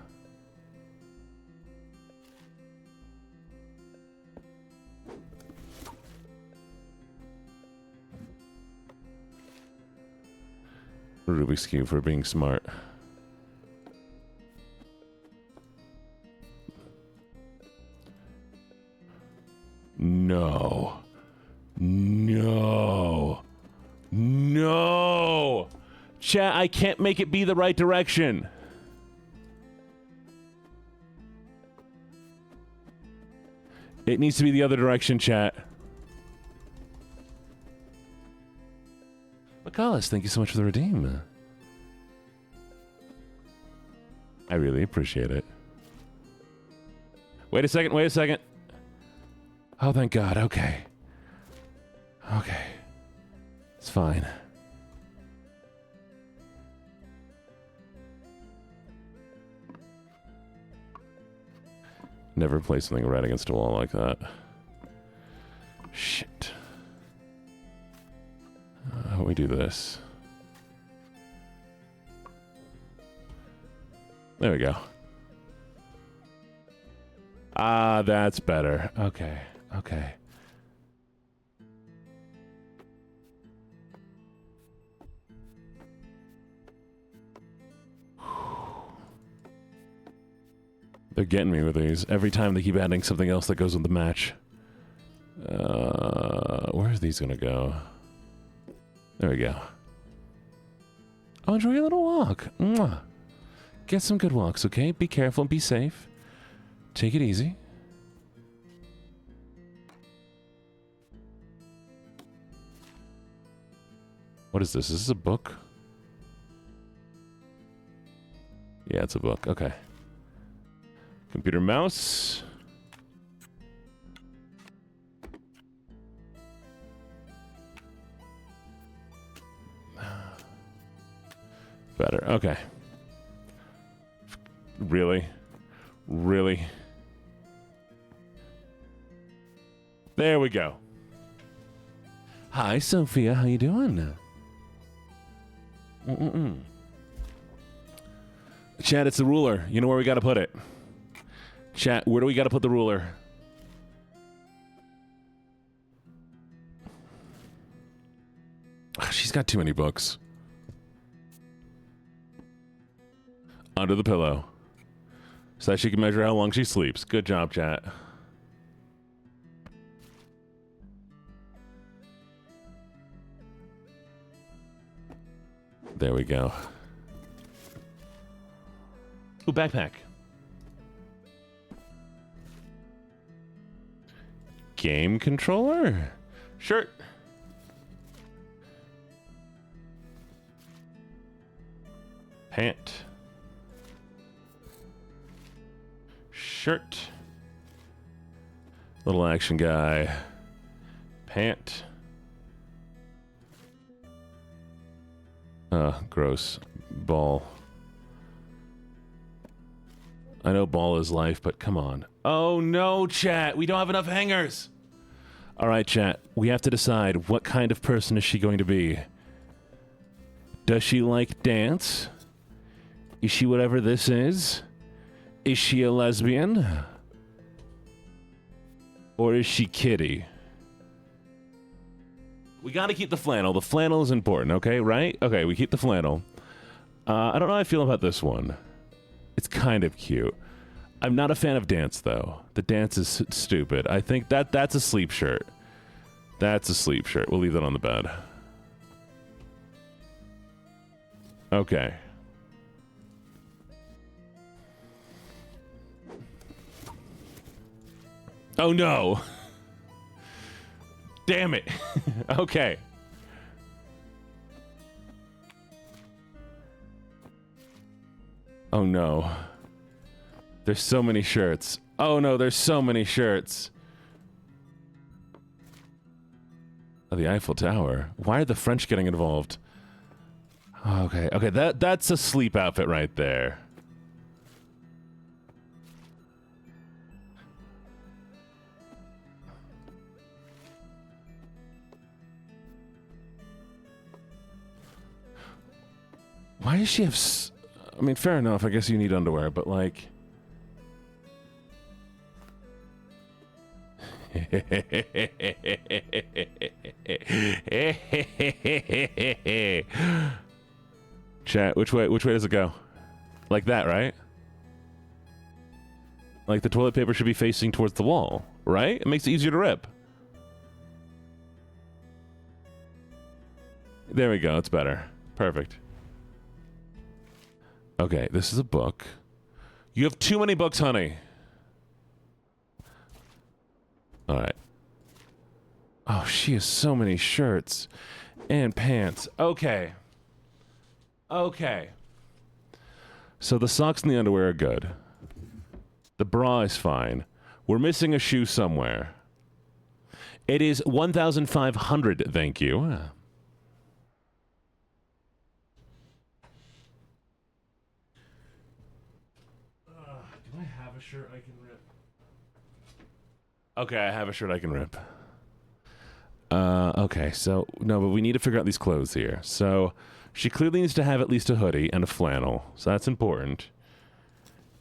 Rubik's Cube for being smart. No. No. No. Chat, I can't make it be the right direction. It needs to be the other direction, chat. McCullis, thank you so much for the redeem. I really appreciate it. Wait a second, wait a second. Oh, thank God, okay. Okay. It's fine. Never play something right against a wall like that. Shit. How do we do this? There we go. Ah, that's better. Okay, okay. They're getting me with these. Every time they keep adding something else that goes with the match. Where are these gonna go? There we go. Oh, enjoy your little walk. Mwah. Get some good walks, okay? Be careful and be safe. Take it easy. What is this? Is this a book? Yeah, it's a book. Okay. Computer mouse. Better. Okay. Really? Really? There we go. Hi, Sophia. How you doing? Chat, it's the ruler. You know where we got to put it. Chat, where do we got to put the ruler? Ugh, she's got too many books. Under the pillow. So that she can measure how long she sleeps. Good job, chat. There we go. Ooh, backpack. Game controller? Shirt. Pant. Shirt. Little action guy. Pant. Gross. Ball. I know ball is life, but come on. Oh no, chat. We don't have enough hangers. All right, chat. We have to decide what kind of person is she going to be. Does she like dance? Is she whatever this is? Is she a lesbian? Or is she kitty? We gotta keep the flannel. The flannel is important, okay? Right? Okay, we keep the flannel. I don't know how I feel about this one. It's kind of cute. I'm not a fan of dance, though. The dance is stupid. I think that's a sleep shirt. That's a sleep shirt. We'll leave that on the bed. Okay. Oh, no. Damn it. Okay. Oh, no. There's so many shirts. Oh, no, there's so many shirts. Oh, the Eiffel Tower. Why are the French getting involved? Okay, okay, that's a sleep outfit right there. Why does she have I mean, fair enough, I guess you need underwear, but like... Chat, which way does it go? Like that, right? Like the toilet paper should be facing towards the wall, right? It makes it easier to rip. There we go, it's better. Perfect. Okay, this is a book. You have too many books, honey. Alright. Oh, she has so many shirts and pants. Okay. Okay. So the socks and the underwear are good. The bra is fine. We're missing a shoe somewhere. It is 1,500, thank you. Do I have a shirt I can rip? Okay, I have a shirt I can rip. Okay, so, no, but we need to figure out these clothes here. So, she clearly needs to have at least a hoodie and a flannel, so that's important.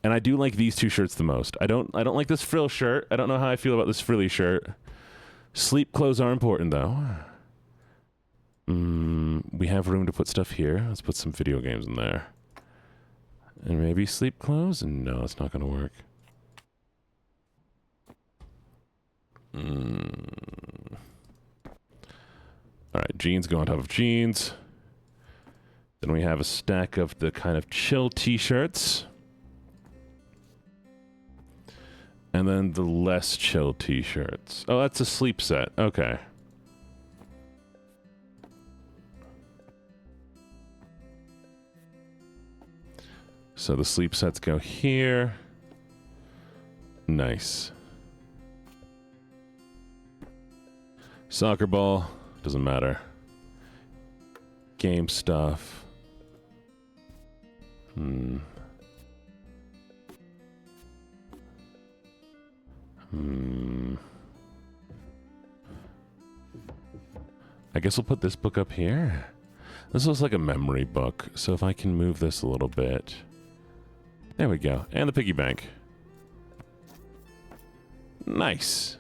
And I do like these two shirts the most. I don't like this frill shirt. I don't know how I feel about this frilly shirt. Sleep clothes are important, though. We have room to put stuff here. Let's put some video games in there. And maybe sleep clothes? No, it's not going to work. Alright, jeans go on top of jeans. Then we have a stack of the kind of chill t-shirts. And then the less chill t-shirts. Oh, that's a sleep set. Okay. So the sleep sets go here. Nice. Soccer ball. Doesn't matter. Game stuff. I guess we'll put this book up here. This looks like a memory book, so if I can move this a little bit. There we go. And the piggy bank. Nice.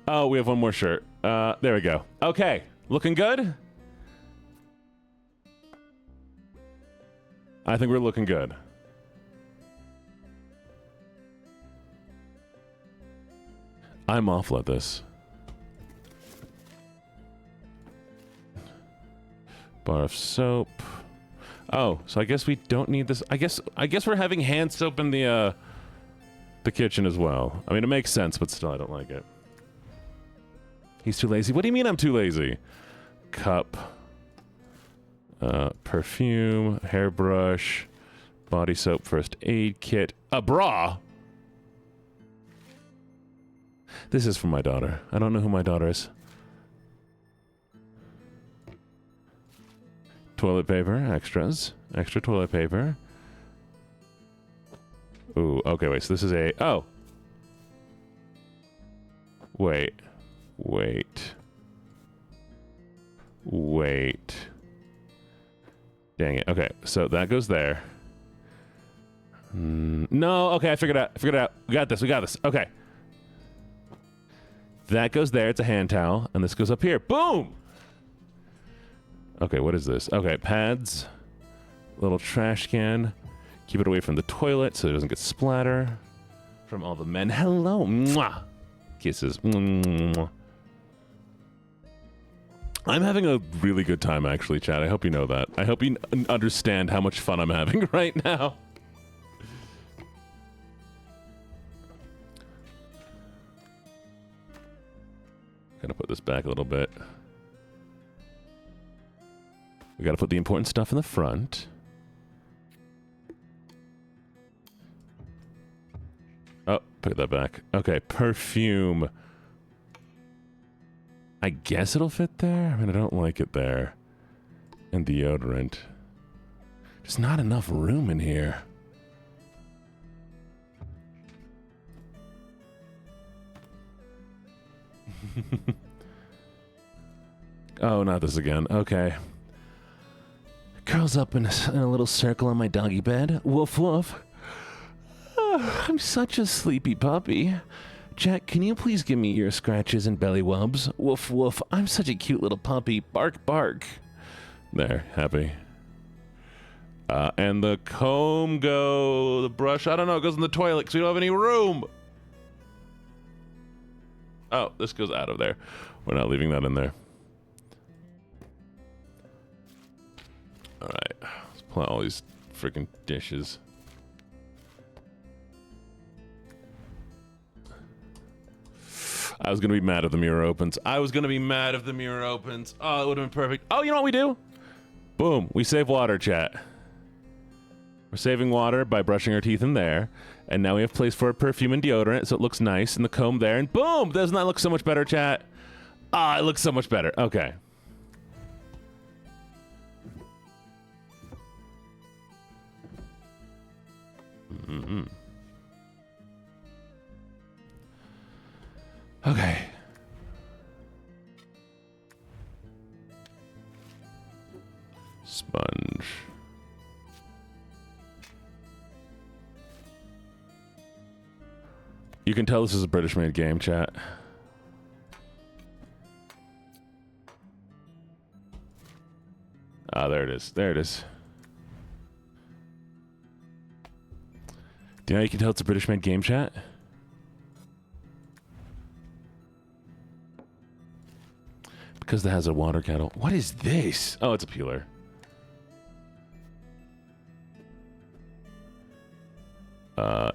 Oh, we have one more shirt. There we go. Okay. Looking good? I think we're looking good. I'm awful at this. Bar of soap. Oh, so I guess we don't need this. I guess we're having hand soap in the kitchen as well. I mean, it makes sense, but still, I don't like it. He's too lazy. What do you mean I'm too lazy? Cup. Perfume. Hairbrush. Body soap. First aid kit. A bra? This is for my daughter. I don't know who my daughter is. Toilet paper. Extras. Extra toilet paper. Ooh, okay, wait, so this is a... Oh! Wait. Dang it. Okay, so that goes there. No, okay, I figured it out. We got this. Okay. That goes there. It's a hand towel. And this goes up here. Boom! Okay, what is this? Okay, pads. Little trash can. Keep it away from the toilet so it doesn't get splatter. From all the men. Hello. Mwah. Kisses. Mwah. I'm having a really good time, actually, Chad. I hope you know that. I hope you understand how much fun I'm having right now. Gotta put this back a little bit. We gotta put the important stuff in the front. Oh, put that back. Okay, perfume. I guess it'll fit there. I mean, I don't like it there. And deodorant. There's not enough room in here. Oh, not this again. Okay. Curls up in a little circle on my doggy bed. Woof woof. Oh, I'm such a sleepy puppy. Jack, can you please give me your scratches and belly wubs? Woof woof. I'm such a cute little puppy. Bark bark. There, happy. And the comb the brush, I don't know, it goes in the toilet because we don't have any room. Oh, this goes out of there. We're not leaving that in there. All right, let's pull out all these freaking dishes. I was gonna be mad if the mirror opens. Oh, it would have been perfect. Oh, you know what we do? Boom, we save water, chat. We're saving water by brushing our teeth in there. And now we have place for a perfume and deodorant, so it looks nice. And the comb there, and boom! Doesn't that look so much better, chat? Ah, it looks so much better. Okay. Mm-hmm. Okay. Sponge. You can tell this is a British-made game, chat. Ah, there it is. There it is. Do you know how you can tell it's a British-made game, chat? Because it has a water kettle. What is this? Oh, it's a peeler.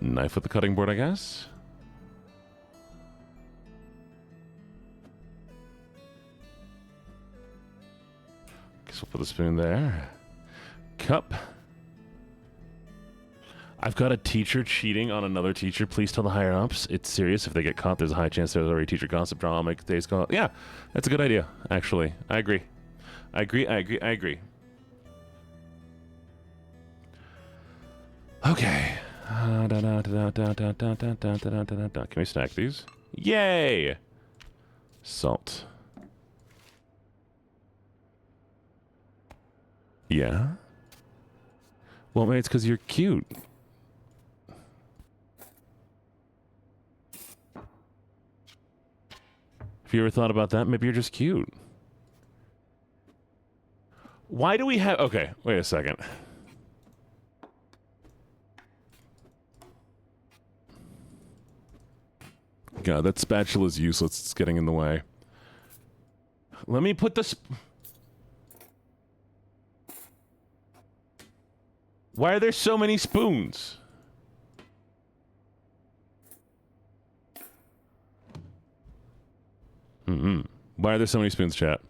Knife with the cutting board, I guess. Guess we'll put the spoon there. Cup. I've got a teacher cheating on another teacher. Please tell the higher ups. It's serious. If they get caught, there's a high chance there's already teacher gossip drama. Make today's call. Yeah, that's a good idea, actually. I agree. I agree. Okay. Can we stack these? Yay! Salt. Yeah? Well, maybe it's because you're cute. Have you ever thought about that? Maybe you're just cute. Why do we have... Okay, wait a second. God, that spatula is useless. It's getting in the way. Let me put this... Why are there so many spoons? Why are there so many spoons, chat?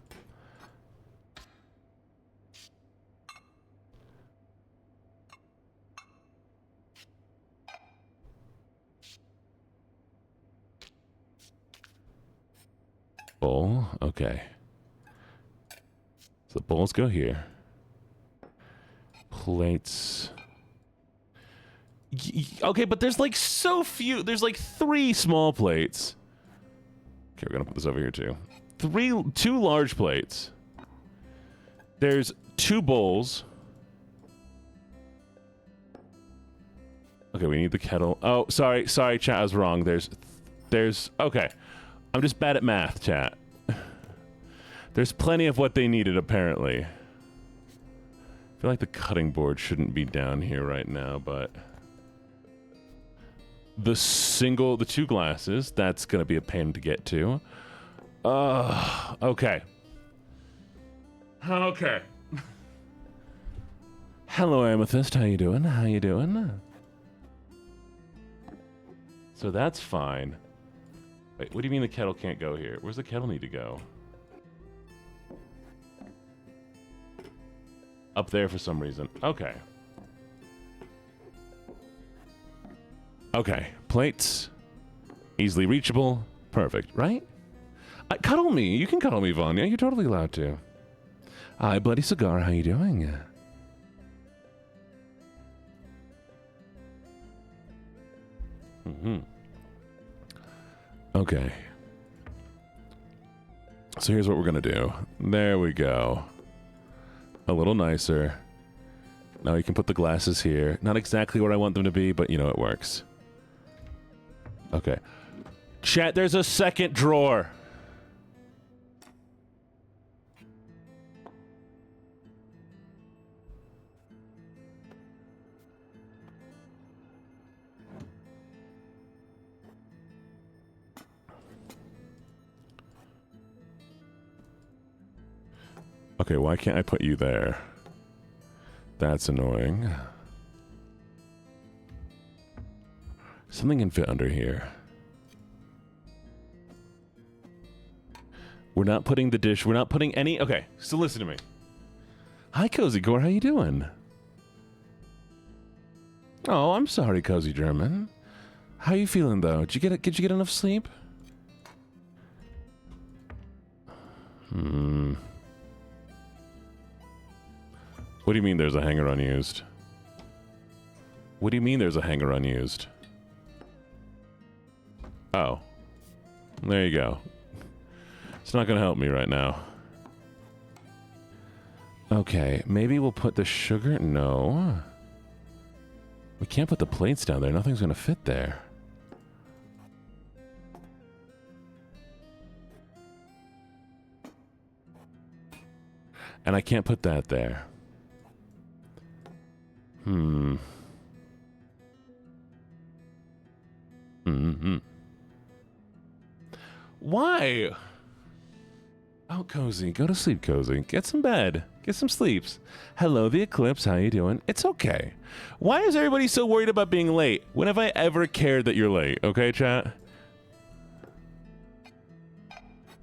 Bowl? Okay. So the bowls go here. Plates. Okay, but there's like so few. There's like 3 small plates. Okay, we're gonna put this over here too. 2 large plates. There's 2 bowls. Okay, we need the kettle. Oh, sorry, chat, I was wrong. There's, okay. I'm just bad at math, chat. There's plenty of what they needed, apparently. I feel like the cutting board shouldn't be down here right now, but... The 2 glasses, that's gonna be a pain to get to. Okay. Okay. Hello, Amethyst. How you doing? How you doing? So that's fine. Wait, what do you mean the kettle can't go here? Where's the kettle need to go? Up there for some reason. Okay. Okay. Plates. Easily reachable. Perfect, right? Cuddle me. You can cuddle me, Vanya. You're totally allowed to. Hi, Bloody Cigar. How you doing? Okay. So here's what we're going to do. There we go. A little nicer. Now you can put the glasses here. Not exactly where I want them to be, but you know it works. Okay. Chat, there's a second drawer. Okay, why can't I put you there? That's annoying. Something can fit under here. We're not putting the dish. We're not putting any... Okay, so listen to me. Hi, Cozy Gore. How you doing? Oh, I'm sorry, Cozy German. How you feeling, though? Did you get enough sleep? What do you mean there's a hanger unused? What do you mean there's a hanger unused? Oh. There you go. It's not gonna help me right now. Okay, maybe we'll put the sugar... No. We can't put the plates down there. Nothing's gonna fit there. And I can't put that there. Why? Oh, Cozy. Go to sleep, Cozy. Get some bed. Get some sleeps. Hello, the Eclipse. How you doing? It's okay. Why is everybody so worried about being late? When have I ever cared that you're late? Okay, chat?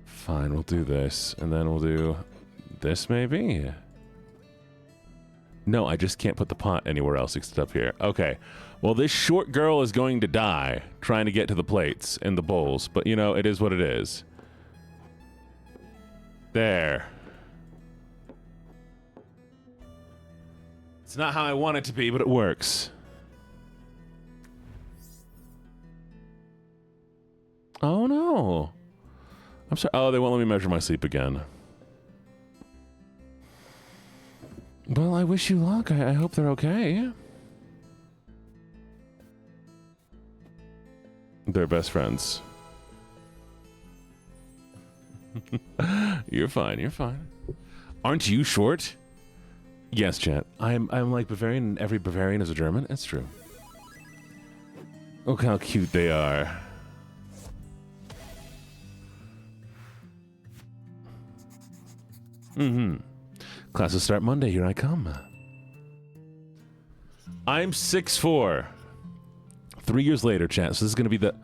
Fine, we'll do this. And then we'll do this, maybe? No, I just can't put the pot anywhere else except up here. Okay. Well, this short girl is going to die trying to get to the plates and the bowls. But, you know, it is what it is. There. It's not how I want it to be, but it works. Oh, no. I'm sorry. Oh, they won't let me measure my sleep again. Well, I wish you luck. I hope they're okay. They're best friends. You're fine. You're fine. Aren't you short? Yes, chat. I'm like Bavarian. Every Bavarian is a German. It's true. Look how cute they are. Classes start Monday. Here I come. I'm 6'4". 3 years later, chat. So this is going to be the...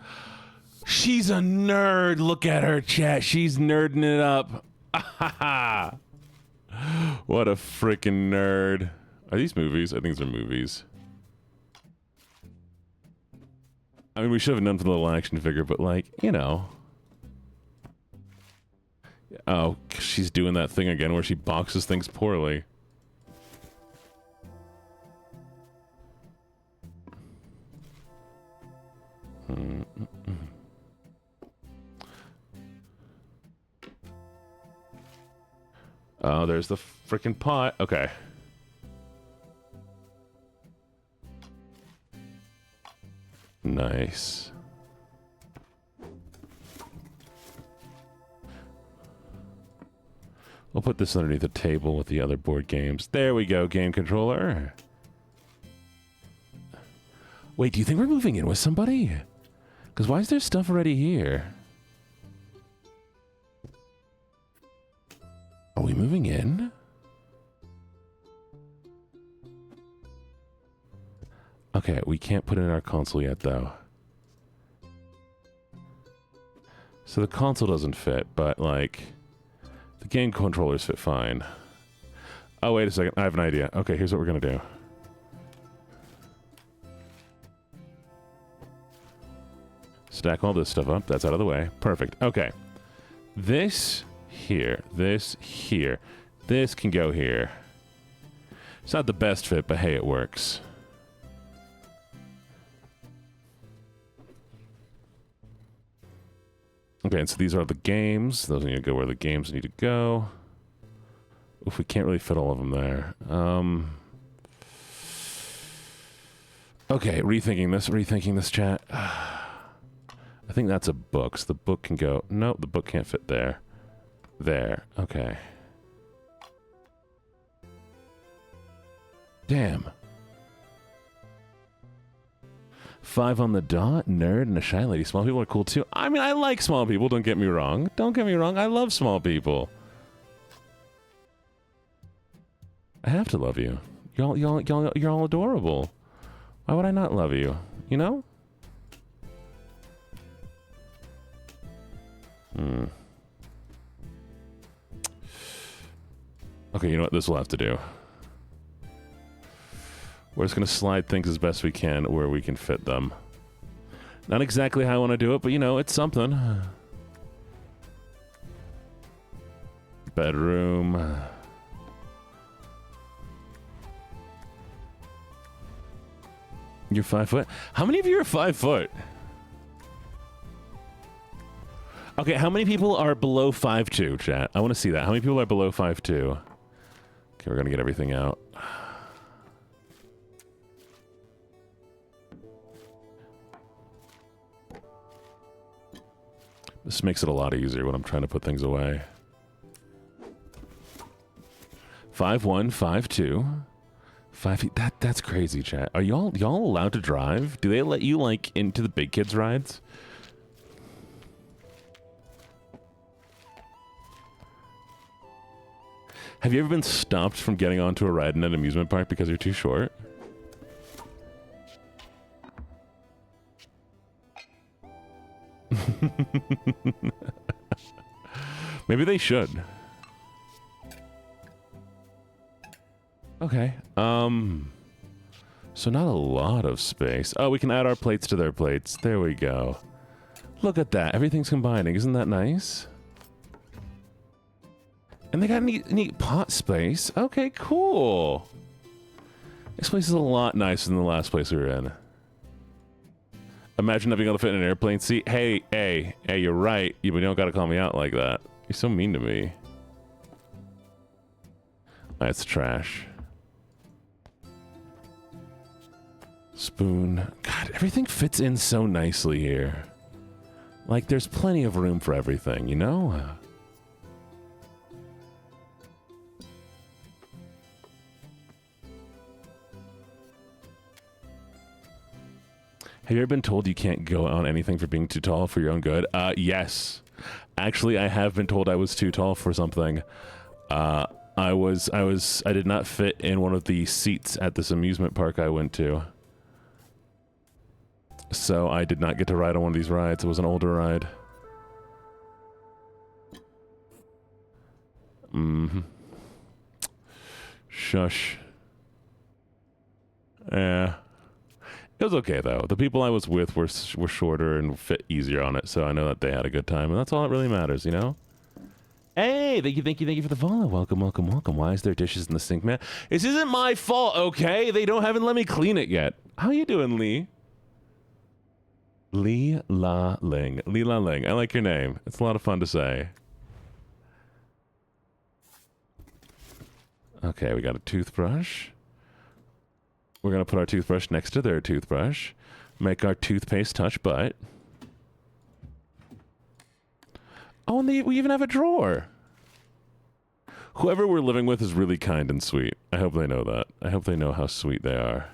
She's a nerd. Look at her, chat. She's nerding it up. What a freaking nerd. Are these movies? I think these are movies. I mean, we should have known for the little action figure, but like, you know... Oh, she's doing that thing again where she boxes things poorly. Oh, there's the freaking pot. Okay. Nice. We'll put this underneath the table with the other board games. There we go, game controller. Wait, do you think we're moving in with somebody? Because why is there stuff already here? Are we moving in? Okay, we can't put it in our console yet, though. So the console doesn't fit, but, like... The game controllers fit fine. Oh, wait a second. I have an idea. Okay, here's what we're going to do. Stack all this stuff up. That's out of the way. Perfect. Okay. This here. This here. This can go here. It's not the best fit, but hey, it works. Okay, and so these are the games. Those need to go where the games need to go. Oof, we can't really fit all of them there. Okay, rethinking this chat. I think that's a book, so the book can go... Nope, the book can't fit there. There, okay. Damn. 5 on the dot, nerd, and a shy lady. Small people are cool too. I mean, I like small people, don't get me wrong. Don't get me wrong, I love small people. I have to love you. You're all adorable. Why would I not love you? You know? Okay, you know what? This will have to do. We're just going to slide things as best we can where we can fit them. Not exactly how I want to do it, but you know, it's something. Bedroom. You're 5 foot? How many of you are 5 foot? Okay, how many people are below 5'2", chat? I want to see that. How many people are below 5'2"? Okay, we're going to get everything out. This makes it a lot easier when I'm trying to put things away. 5'1", 5'2". 5 feet. That's crazy, chat. Are y'all allowed to drive? Do they let you like into the big kids rides? Have you ever been stopped from getting onto a ride in an amusement park because you're too short? Maybe they should. Okay. So not a lot of space. Oh, we can add our plates to their plates. There we go. Look at that. Everything's combining. Isn't that nice? And they got neat pot space. Okay, cool. This place is a lot nicer than the last place we were in. Imagine not being able to fit in an airplane seat. Hey, you're right. You don't gotta call me out like that. You're so mean to me. That's trash. Spoon. God, everything fits in so nicely here. Like, there's plenty of room for everything, you know? Have you ever been told you can't go on anything for being too tall for your own good? Yes. Actually, I have been told I was too tall for something. I did not fit in one of the seats at this amusement park I went to. So I did not get to ride on one of these rides. It was an older ride. Shush. Yeah. It was okay, though. The people I was with were shorter and fit easier on it, so I know that they had a good time, and that's all that really matters, you know? Hey, thank you for the follow. Welcome. Why is there dishes in the sink, man? This isn't my fault, okay? They haven't let me clean it yet. How you doing, Lee? Lee La Ling. Lee La Ling. I like your name. It's a lot of fun to say. Okay, we got a toothbrush. We're going to put our toothbrush next to their toothbrush. Make our toothpaste touch butt. Oh, and we even have a drawer. Whoever we're living with is really kind and sweet. I hope they know that. I hope they know how sweet they are.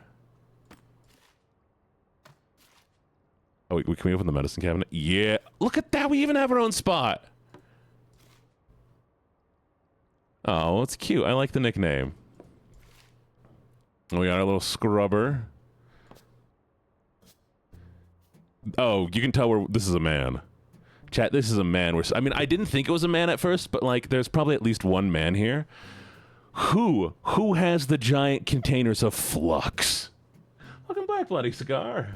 Oh, can we open the medicine cabinet? Yeah. Look at that. We even have our own spot. Oh, it's cute. I like the nickname. We got our little scrubber. Oh, you can tell this is a man. Chat, this is a man. I mean, I didn't think it was a man at first, but like, there's probably at least one man here. Who has the giant containers of flux? Welcome back, Bloody Cigar.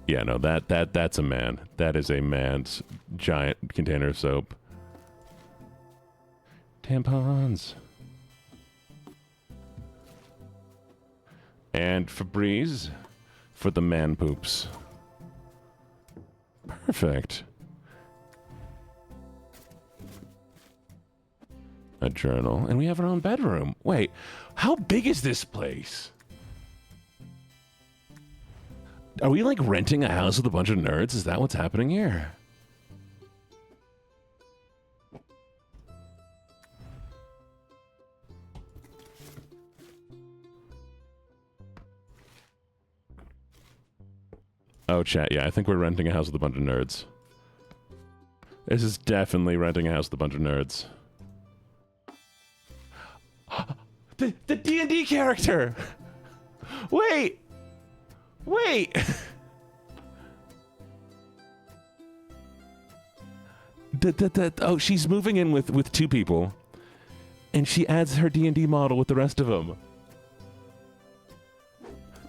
Yeah, no, that's a man. That is a man's giant container of soap. Tampons. And Febreze for the man poops. Perfect. A journal. And we have our own bedroom. Wait, how big is this place? Are we like renting a house with a bunch of nerds? Is that what's happening here? Oh, chat, yeah, I think we're renting a house with a bunch of nerds. This is definitely renting a house with a bunch of nerds. The D&D character! Wait! Wait! Oh, she's moving in with two people. And she adds her D&D model with the rest of them.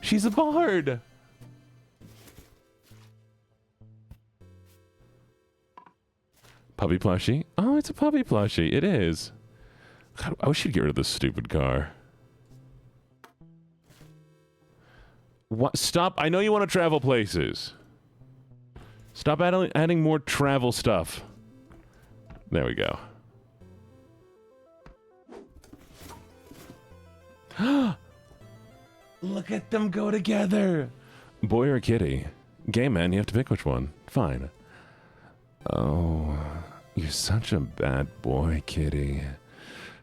She's a bard! Puppy plushie? Oh, it's a puppy plushie. It is. God, I wish you'd get rid of this stupid car. What? Stop. I know you want to travel places. Stop adding more travel stuff. There we go. Look at them go together. Boy or kitty? Gay man, you have to pick which one. Fine. Oh, you're such a bad boy, kitty.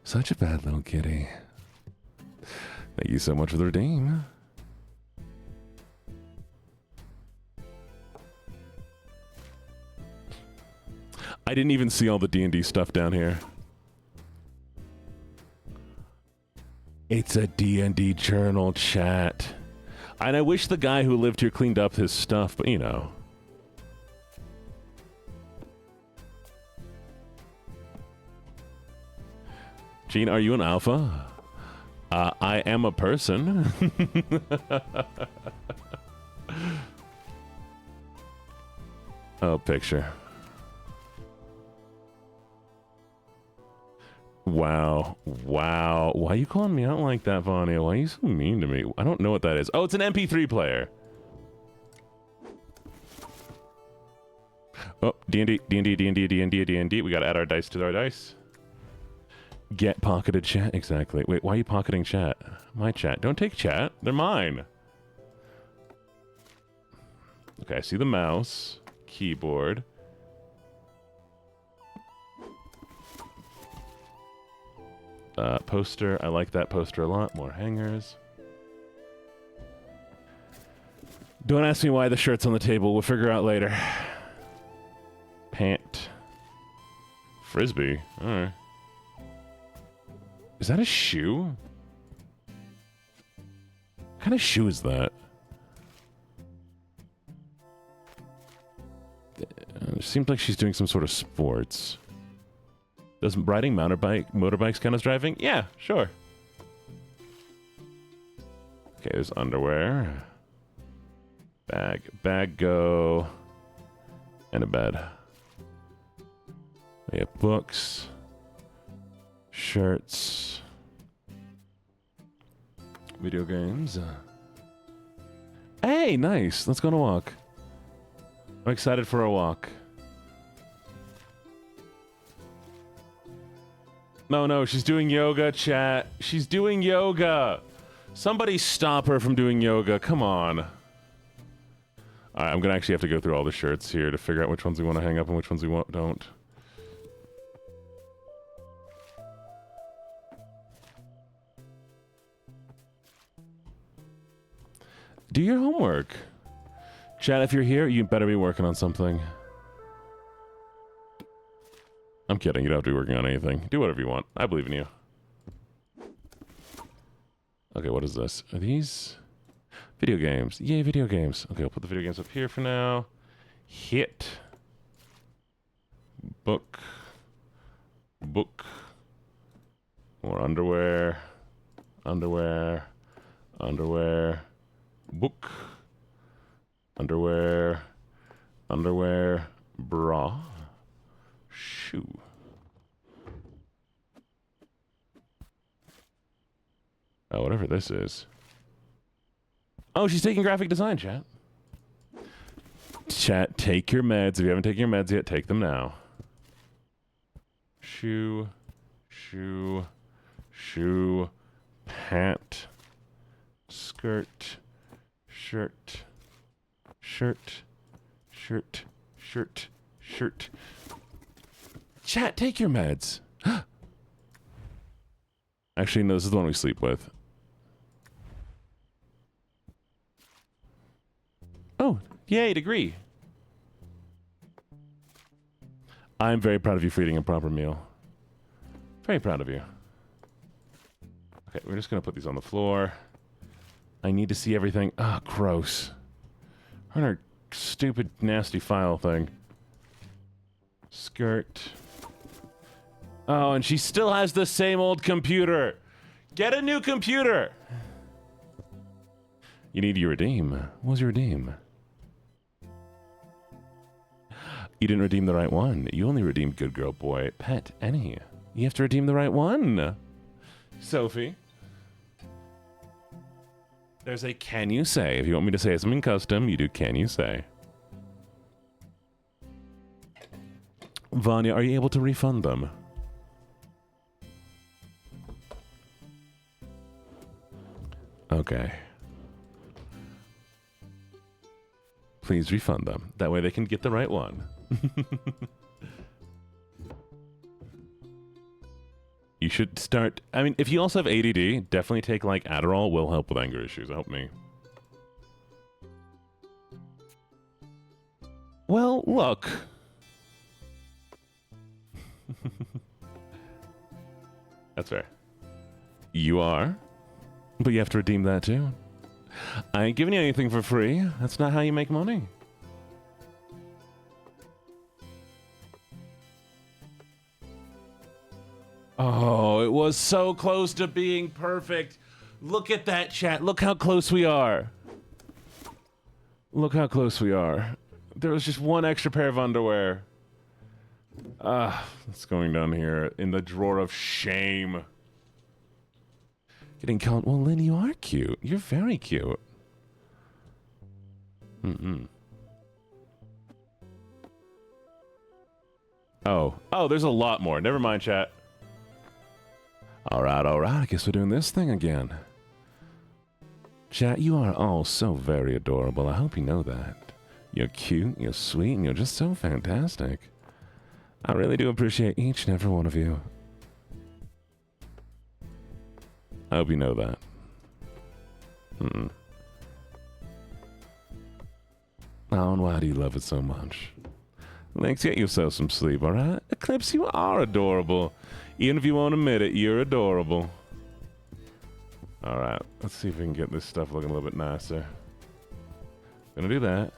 Such a bad little kitty. Thank you so much for the redeem. I didn't even see all the D&D stuff down here. It's a D&D journal, chat. And I wish the guy who lived here cleaned up his stuff, but you know. Gene, are you an alpha? I am a person. Oh, picture. Wow. Wow. Why are you calling me out like that, Vanya? Why are you so mean to me? I don't know what that is. Oh, it's an MP3 player. Oh, D&D, D&D, D&D, D&D, D&D. We gotta add our dice to our dice. Get pocketed chat. Exactly. Wait, why are you pocketing chat? My chat. Don't take chat. They're mine. Okay, I see the mouse. Keyboard. Poster. I like that poster a lot. More hangers. Don't ask me why the shirt's on the table. We'll figure out later. Pant. Frisbee. Alright. Is that a shoe? What kind of shoe is that? It seems like she's doing some sort of sports. Does riding motorbikes count as driving? Yeah, sure. Okay, there's underwear. Bag go. And a bed. We have books. Shirts. Video games. Hey, nice. Let's go on a walk. I'm excited for a walk. No, she's doing yoga, chat. She's doing yoga. Somebody stop her from doing yoga. Come on. All right, I'm gonna actually have to go through all the shirts here to figure out which ones we want to hang up and which ones we don't. Do your homework. Chat, if you're here, you better be working on something. I'm kidding. You don't have to be working on anything. Do whatever you want. I believe in you. Okay, what is this? Are these video games? Yay, video games. Okay, I'll put the video games up here for now. Hit. Book. Book. More underwear. Underwear. Underwear. Book. Underwear. Underwear. Bra. Shoe. Oh, whatever this is. Oh, she's taking graphic design, chat. Chat, take your meds. If you haven't taken your meds yet, take them now. Shoe. Shoe. Shoe. Pant. Skirt. Shirt. Shirt. Shirt. Shirt. Shirt. Chat, take your meds. Actually, no, this is the one we sleep with. Oh, yay, degree. I'm very proud of you for eating a proper meal. Very proud of you. Okay, we're just going to put these on the floor. I need to see everything. Ah, oh, gross. On our stupid, nasty file thing. Skirt. Oh, and she still has the same old computer. Get a new computer. You need your redeem. What was your redeem? You didn't redeem the right one. You only redeemed good girl, boy, pet, any. You have to redeem the right one. Sophie. There's a can you say. If you want me to say something custom, you do can you say. Vanya, are you able to refund them? Okay. Please refund them. That way they can get the right one. You should start... I mean, if you also have ADD, definitely take, like, Adderall. Will help with anger issues. Help me. Well, look. That's fair. You are. But you have to redeem that, too. I ain't giving you anything for free. That's not how you make money. Oh, it was so close to being perfect. Look at that, chat. Look how close we are. Look how close we are. There was just one extra pair of underwear. It's going down here in the drawer of shame. Getting called. Well, Lynn, you are cute. You're very cute. Oh, there's a lot more. Never mind, chat. All right. I guess we're doing this thing again. Chat, you are all so very adorable. I hope you know that. You're cute, you're sweet, and you're just so fantastic. I really do appreciate each and every one of you. I hope you know that. Oh, and why do you love it so much? Lynx, get yourself some sleep, alright? Eclipse, you are adorable. Even if you won't admit it, you're adorable. Alright, let's see if we can get this stuff looking a little bit nicer. Gonna do that.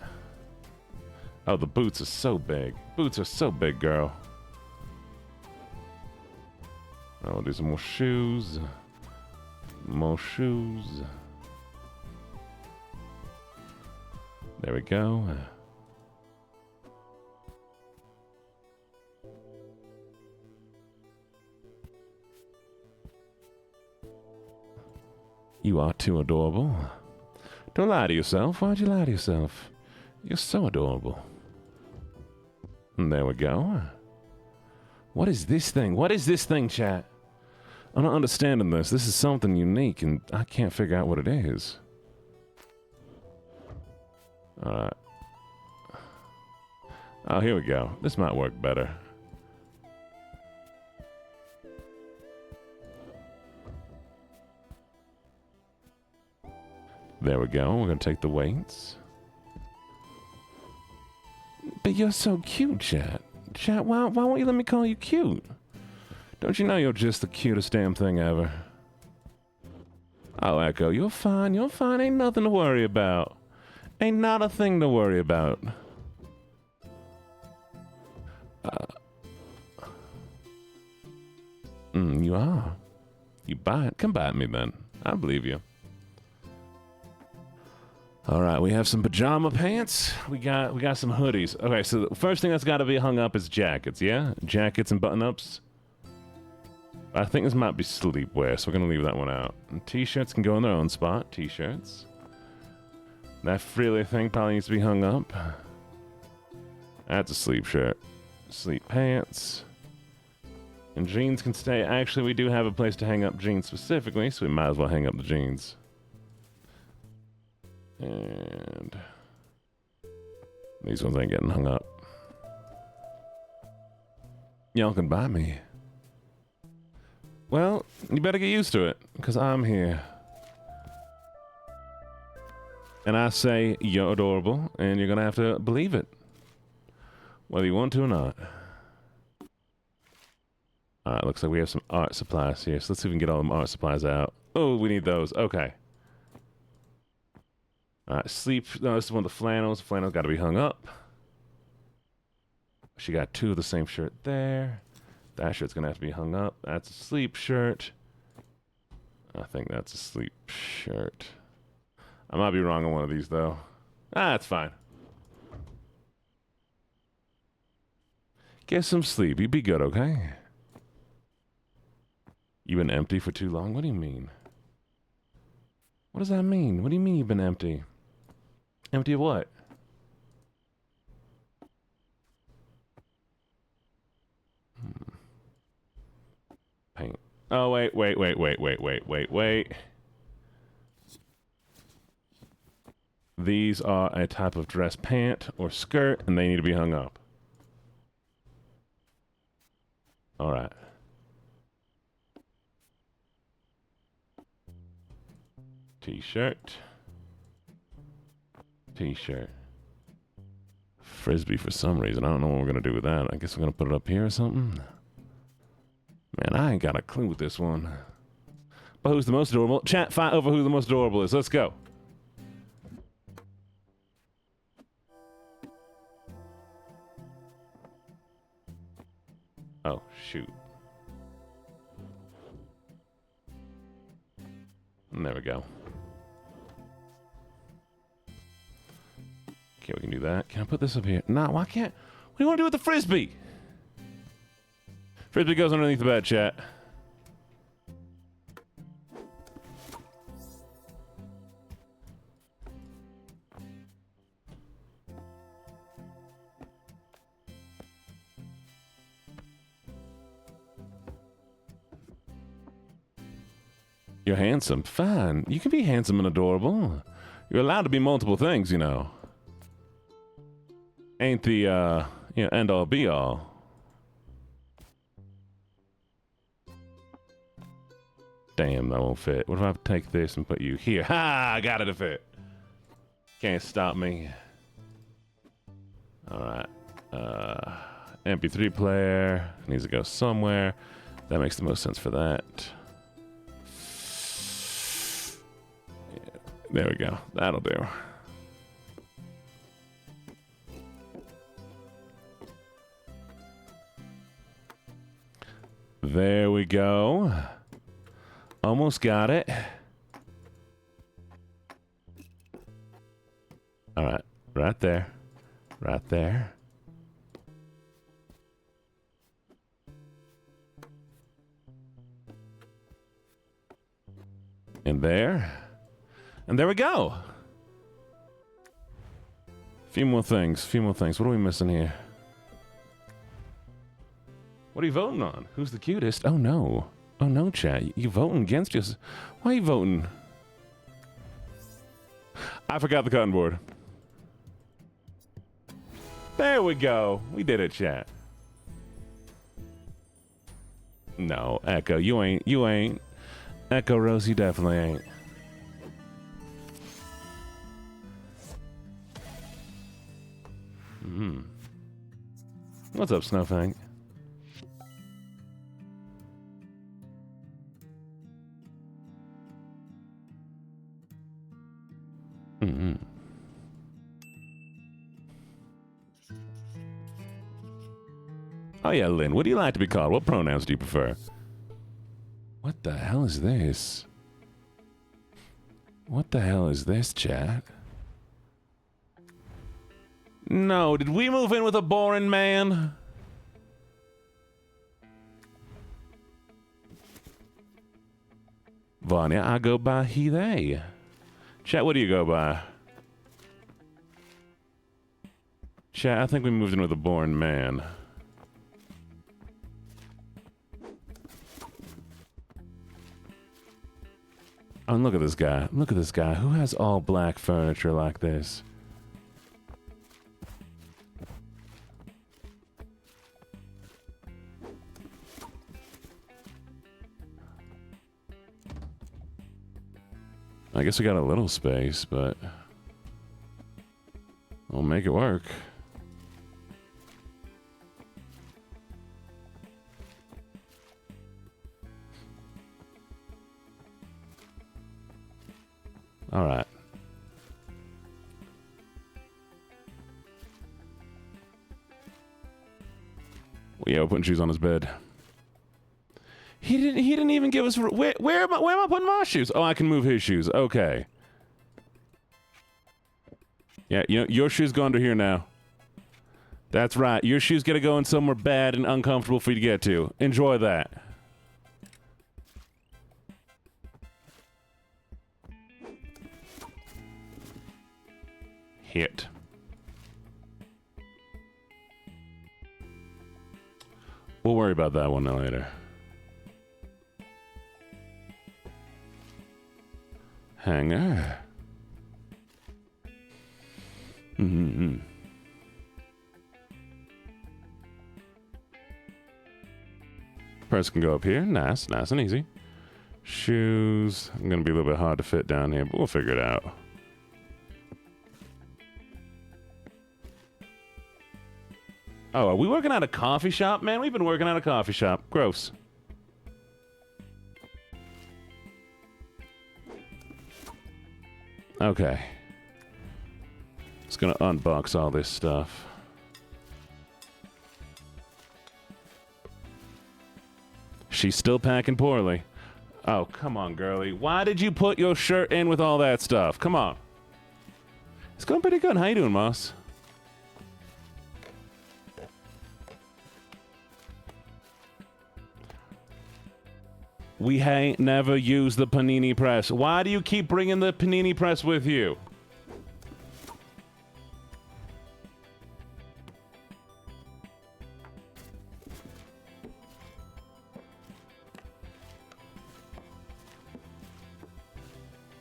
Oh, the boots are so big. Boots are so big, girl. I'll do some more shoes. More shoes. There we go. You are too adorable. Don't lie to yourself. Why'd you lie to yourself? You're so adorable. And there we go. What is this thing? What is this thing, chat? I'm not understanding this. This is something unique, and I can't figure out what it is. Alright. Oh, here we go. This might work better. There we go. We're going to take the weights. But you're so cute, chat. Chat, why won't you let me call you cute? Don't you know you're just the cutest damn thing ever? Oh, Echo, you're fine. You're fine. Ain't nothing to worry about. Ain't not a thing to worry about. You are. You buy it. Come buy me then. I believe you. All right, we have some pajama pants. We got some hoodies. Okay, so the first thing that's got to be hung up is jackets. Yeah, jackets and button-ups. I think this might be sleepwear, so we're gonna leave that one out. And t-shirts can go in their own spot. T-shirts. That frilly thing probably needs to be hung up. That's a sleep shirt. Sleep pants. And jeans can stay. Actually, we do have a place to hang up jeans specifically, so we might as well hang up the jeans. And these ones ain't getting hung up. Y'all can buy me. Well, you better get used to it, because I'm here. And I say you're adorable, and you're going to have to believe it. Whether you want to or not. Alright, looks like we have some art supplies here, so let's see if we can get all them art supplies out. Oh, we need those. Okay. Alright, sleep. No, this is one of the flannels. The flannel's got to be hung up. She got two of the same shirt there. That shirt's going to have to be hung up. That's a sleep shirt. I think that's a sleep shirt. I might be wrong on one of these, though. That's fine. Get some sleep. You be good, okay? You been empty for too long? What do you mean? What does that mean? What do you mean you've been empty? Empty of what? Paint. Oh, wait. These are a type of dress pant or skirt, and they need to be hung up. All right. T-shirt. T-shirt. Frisbee for some reason. I don't know what we're going to do with that. I guess we're going to put it up here or something. Man, I ain't got a clue with this one. But who's the most adorable? Chat, fight over who the most adorable is. Let's go. Oh, shoot. There we go. Okay, we can do that. Can I put this up here? Nah, why can't... What do you want to do with the Frisbee? Frisbee goes underneath the bed, chat. You're handsome. Fine. You can be handsome and adorable. You're allowed to be multiple things, you know. Ain't the, end all be all. Damn, that won't fit. What if I take this and put you here? Ha! I got it to fit. Can't stop me. Alright. MP3 player. Needs to go somewhere. That makes the most sense for that. Yeah, there we go. That'll do. There we go. Almost got it. All right, right there. Right there. And there. And there we go. Few more things. What are we missing here? What are you voting on? Who's the cutest? Oh, no. Oh, no, chat. You voting against us? Why are you voting? I forgot the cutting board. There we go. We did it, chat. No, Echo, you ain't. Echo Rose, you definitely ain't. What's up, Snowfang? Oh yeah, Lynn, what do you like to be called? What pronouns do you prefer? What the hell is this? What the hell is this, chat? No, did we move in with a boring man? Vanya, I go by he, they. Chat, what do you go by? Chat, I think we moved in with a boring man. Oh, and look at this guy. Look at this guy. Who has all black furniture like this? I guess we got a little space, but we'll make it work. All right. Yeah, we're putting shoes on his bed. He didn't even give us where am I putting my shoes? Oh, I can move his shoes. Okay. Yeah, you know, your shoes go under here now. That's right. Your shoes gotta go in somewhere bad and uncomfortable for you to get to. Enjoy that. Hit. We'll worry about that one later. Hanger. Mm-hmm. Purse can go up here. Nice, nice and easy. Shoes. I'm gonna be a little bit hard to fit down here, but we'll figure it out. Oh, are we working at a coffee shop? Man, we've been working at a coffee shop. Gross. Okay. Just gonna unbox all this stuff. She's still packing poorly. Oh, come on, girlie. Why did you put your shirt in with all that stuff? Come on. It's going pretty good. How you doing, Moss? We ain't never used the panini press. Why do you keep bringing the panini press with you?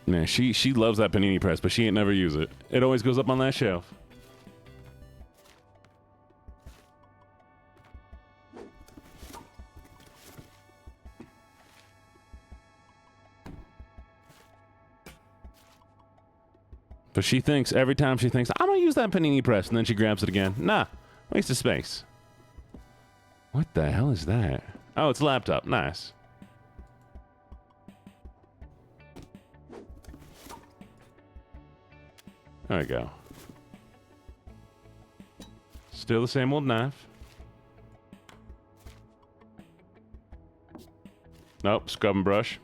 Man, she loves that panini press, but she ain't never use it. It always goes up on that shelf. But she thinks, every time she thinks, I'm gonna use that panini press, and then she grabs it again. Nah, waste of space. What the hell is that? Oh, it's a laptop. Nice. There we go. Still the same old knife. Nope, scrub and brush.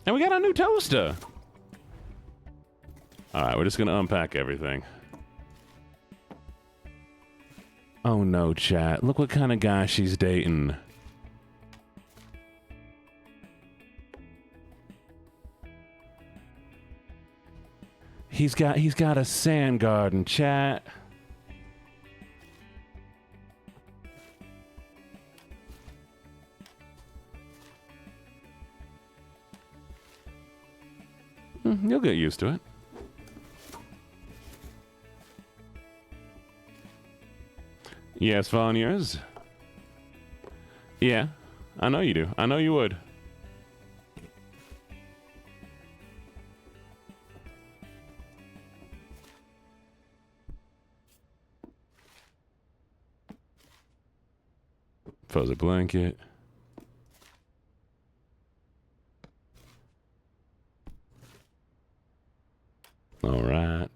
And we got a new toaster. All right, we're just gonna unpack everything. Oh no, chat. Look what kind of guy she's dating. He's got a sand garden, chat. You'll get used to it. Yes, volunteers. Yeah, I know you do. I know you would. Fuzzy blanket. All right.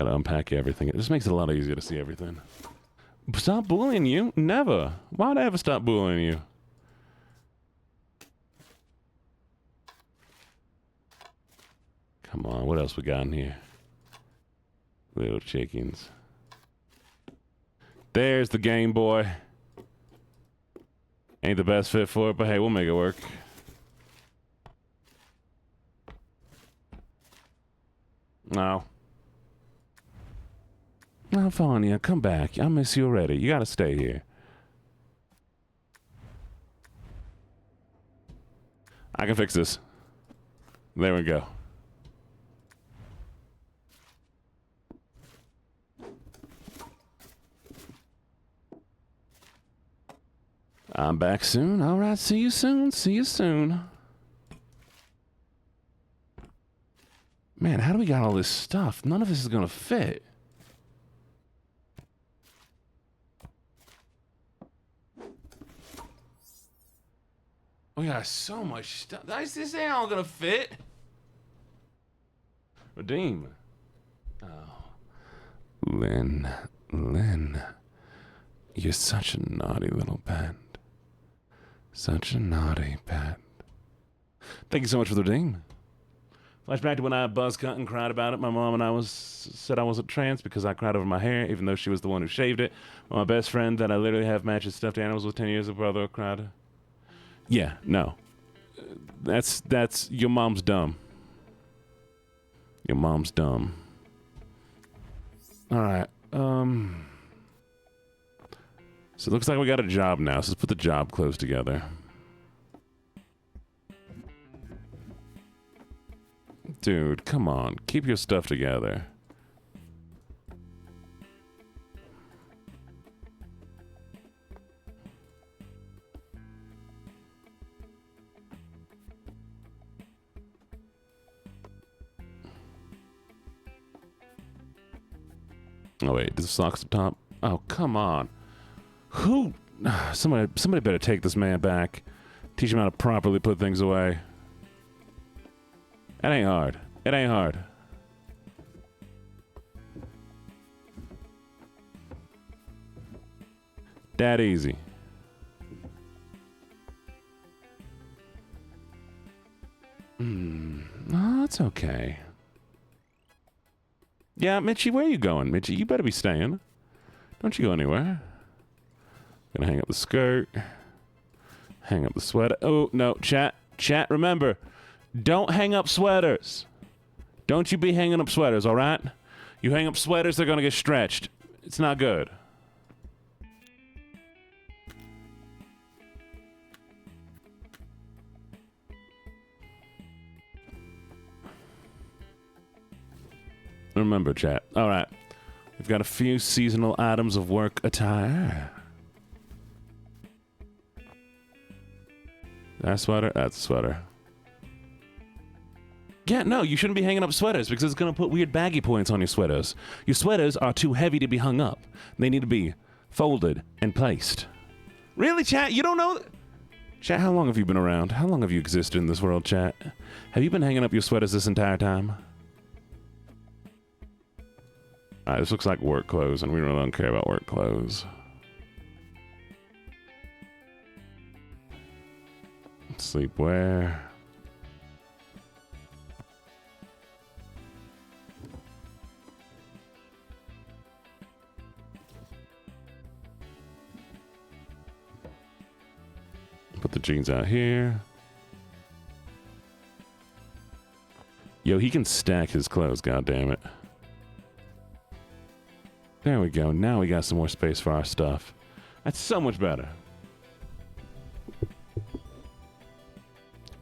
Gotta unpack everything. It just makes it a lot easier to see everything. Stop bullying you? Never. Why'd I ever stop bullying you? Come on, what else we got in here? Little chickens. There's the Game Boy. Ain't the best fit for it, but hey, we'll make it work. No. No, Vanya, come back. I miss you already. You gotta stay here. I can fix this. There we go. I'm back soon. All right, see you soon. See you soon. Man, how do we got all this stuff? None of this is gonna fit. We got so much stuff. This ain't all gonna fit. Redeem. Oh. Lynn. You're such a naughty little pet. Such a naughty pet. Thank you so much for the redeem. Flashback to when I buzz cut and cried about it. My mom and I said I wasn't trans because I cried over my hair, even though she was the one who shaved it. My best friend that I literally have matches stuffed animals with 10 years of brother cried. Yeah, no. That's your mom's dumb. Your mom's dumb. All right. So it looks like we got a job now. So let's put the job clothes together. Dude, come on. Keep your stuff together. Oh wait, does the socks up top? Oh, come on. Who? Somebody better take this man back. Teach him how to properly put things away. It ain't hard. It ain't hard. That easy. Oh, it's okay. Yeah, Mitchie, where you going? Mitchie, you better be staying. Don't you go anywhere. Gonna hang up the skirt. Hang up the sweater. Oh, no, chat, remember. Don't hang up sweaters. Don't you be hanging up sweaters, all right? You hang up sweaters, they're gonna get stretched. It's not good. Remember, chat. All right. We've got a few seasonal items of work attire. That sweater? That's a sweater. Yeah, no, you shouldn't be hanging up sweaters because it's going to put weird baggy points on your sweaters. Your sweaters are too heavy to be hung up. They need to be folded and placed. Really, chat? You don't know? Chat, how long have you been around? How long have you existed in this world, chat? Have you been hanging up your sweaters this entire time? Alright, this looks like work clothes, and we really don't care about work clothes. Sleepwear. Put the jeans out here. Yo, he can stack his clothes, goddammit. There we go. Now we got some more space for our stuff. That's so much better.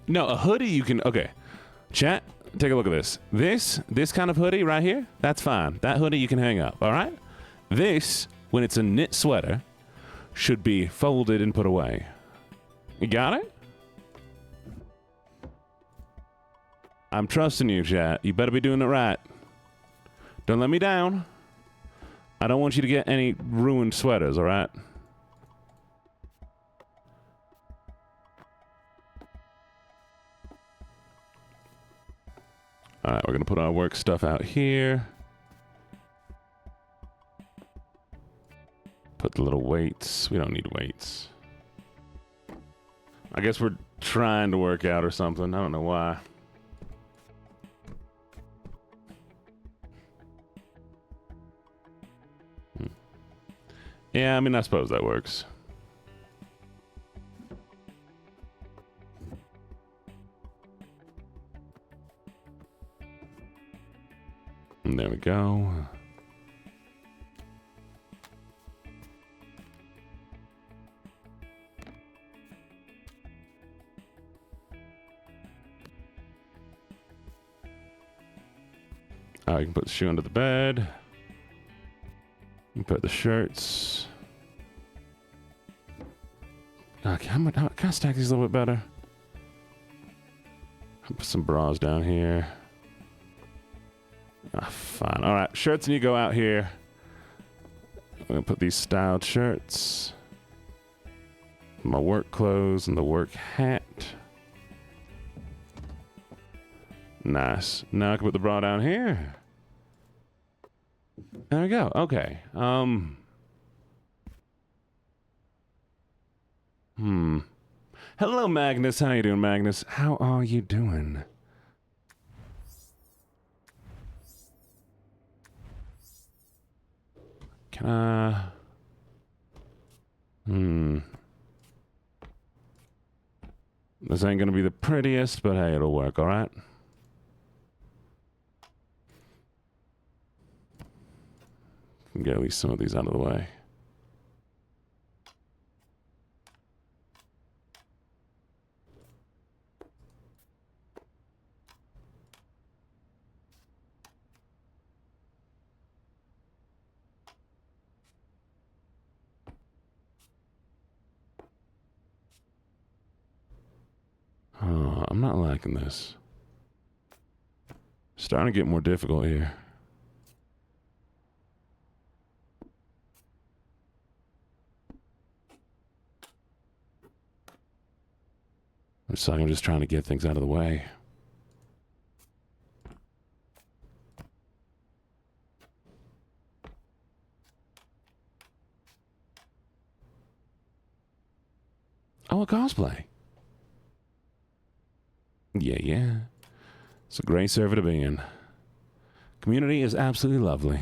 No, a hoodie you can... Okay. Chat, take a look at this. This kind of hoodie right here, that's fine. That hoodie you can hang up, all right? This, when it's a knit sweater, should be folded and put away. You got it? I'm trusting you, chat. You better be doing it right. Don't let me down. I don't want you to get any ruined sweaters, all right? All right, we're going to put our work stuff out here. the little weights. We don't need weights. I guess we're trying to work out or something. I don't know why. Yeah, I mean, I suppose that works. And there we go. You can put the shoe under the bed. You can put the shirts. Okay, can I stack these a little bit better? I'll put some bras down here. Fine. All right, shirts need to go out here. I'm gonna put these styled shirts. My work clothes and the work hat. Nice. Now I can put the bra down here. There we go. Okay. Hello, Magnus. How you doing, Magnus? How are you doing? Can I... This ain't gonna be the prettiest, but hey, it'll work, alright? Get at least some of these out of the way. Oh, I'm not liking this. Starting to get more difficult here. It's like I'm just trying to get things out of the way. Oh, a cosplay. Yeah. It's a great server to be in. Community is absolutely lovely.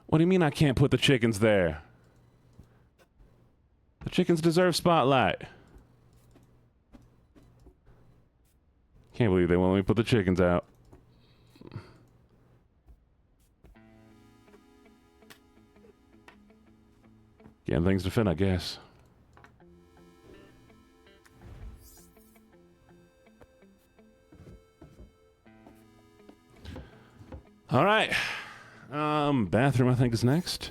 What do you mean I can't put the chickens there? The chickens deserve spotlight. Can't believe they won't let me put the chickens out. Getting things to fit, I guess. All right. Bathroom, I think, is next.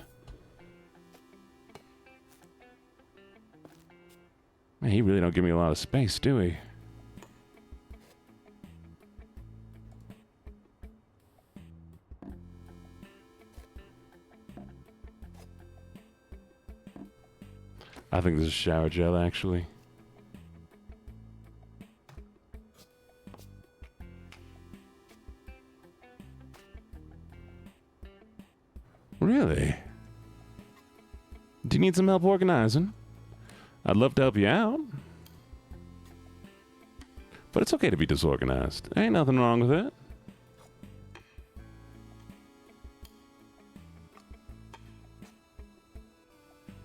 Man, he really don't give me a lot of space, do he? I think this is shower gel, actually. Really? Do you need some help organizing? I'd love to help you out. But it's okay to be disorganized. Ain't nothing wrong with it.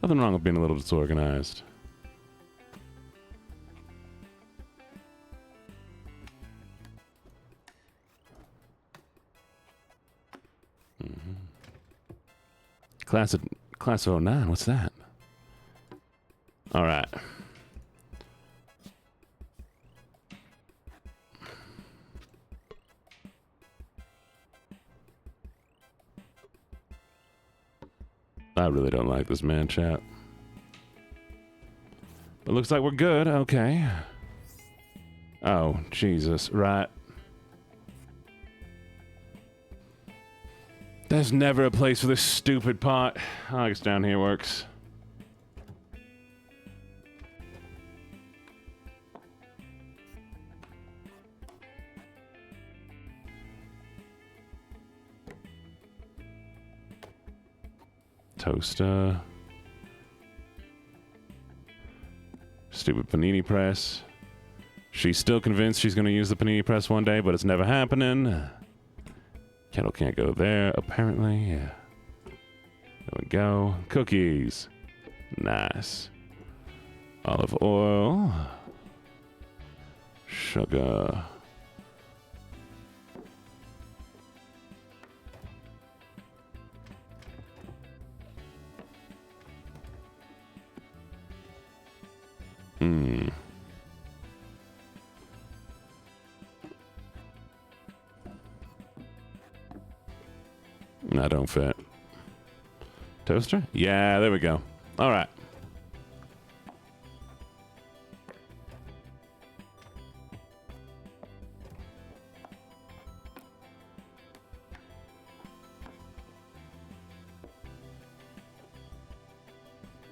Nothing wrong with being a little disorganized. Class of 09, what's that? All right. I really don't like this man chat. But looks like we're good, okay. Oh, Jesus, right. There's never a place for this stupid pot. I guess down here works. toaster. Stupid panini press. She's still convinced she's going to use the panini press one day, but it's never happening. Kettle can't go there, apparently. There we go. Cookies. Nice. Olive oil. Sugar. That don't fit. Toaster? Yeah, there we go. All right.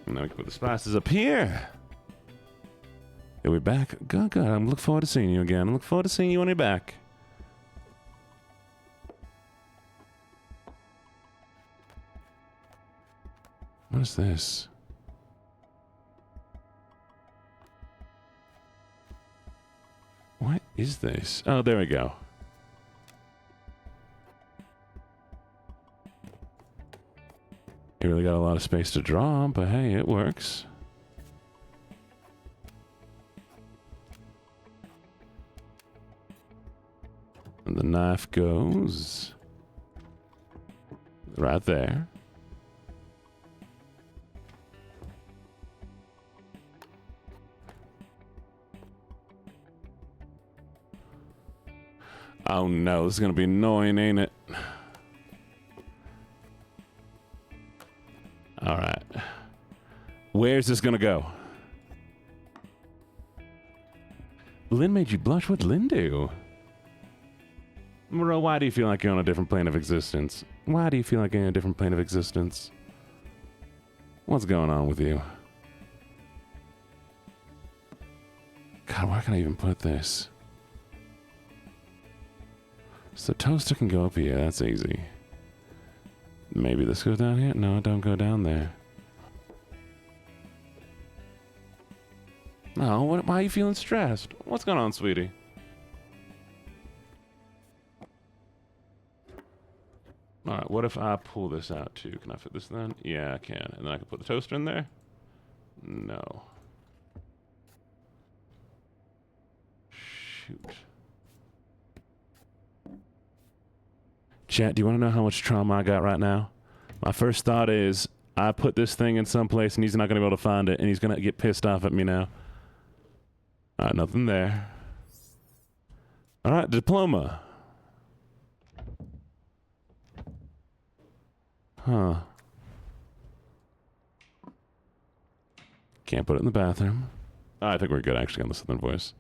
And now we can put the spices up here. Are we back? Good, good. I'm looking forward to seeing you again. I'm looking forward to seeing you when you're back. What is this? What is this? Oh, there we go. You really got a lot of space to draw, but hey, it works. And the knife goes right there. Oh no, this is gonna be annoying, ain't it? Alright. Where's this gonna go? Lynn made you blush? What'd Lynn do? Moreau, why do you feel like you're on a different plane of existence? Why do you feel like you're in a different plane of existence? What's going on with you? God, where can I even put this? So toaster can go up here, that's easy. Maybe this goes down here? No, don't go down there. No, why are you feeling stressed? What's going on, sweetie? Alright, what if I pull this out too? Can I fit this then? Yeah, I can. And then I can put the toaster in there? No. Shoot. Chat, do you want to know how much trauma I got right now? My first thought is, I put this thing in some place and he's not going to be able to find it, and he's going to get pissed off at me now. Alright, nothing there. Alright, diploma. Huh. Can't put it in the bathroom. Oh, I think we're good actually on the Southern Voice.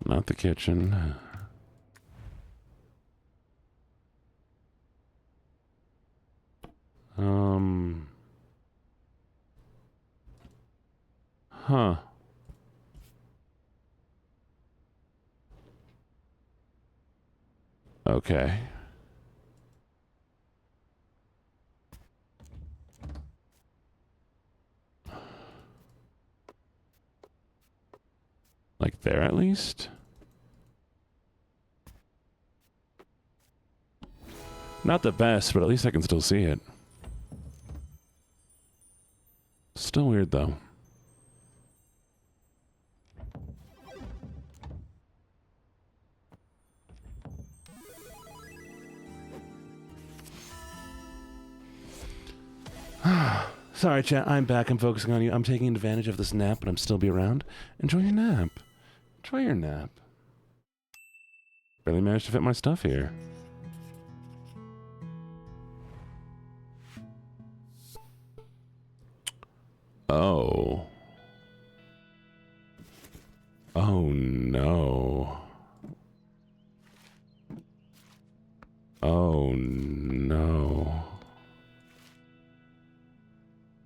Not the kitchen. Huh. Okay. Like there at least? Not the best, but at least I can still see it. Still weird though. Sorry, chat. I'm back. I'm focusing on you. I'm taking advantage of this nap, but I'm still be around. Enjoy your nap. Enjoy your nap. Barely managed to fit my stuff here. Oh. Oh no. Oh no.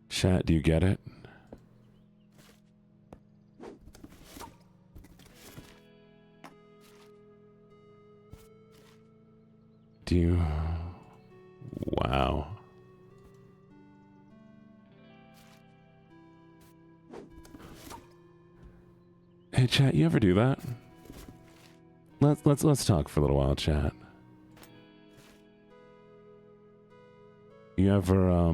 Chat, do you get it? Do you... Wow. Hey, chat, you ever do that? Let's talk for a little while, chat. You ever,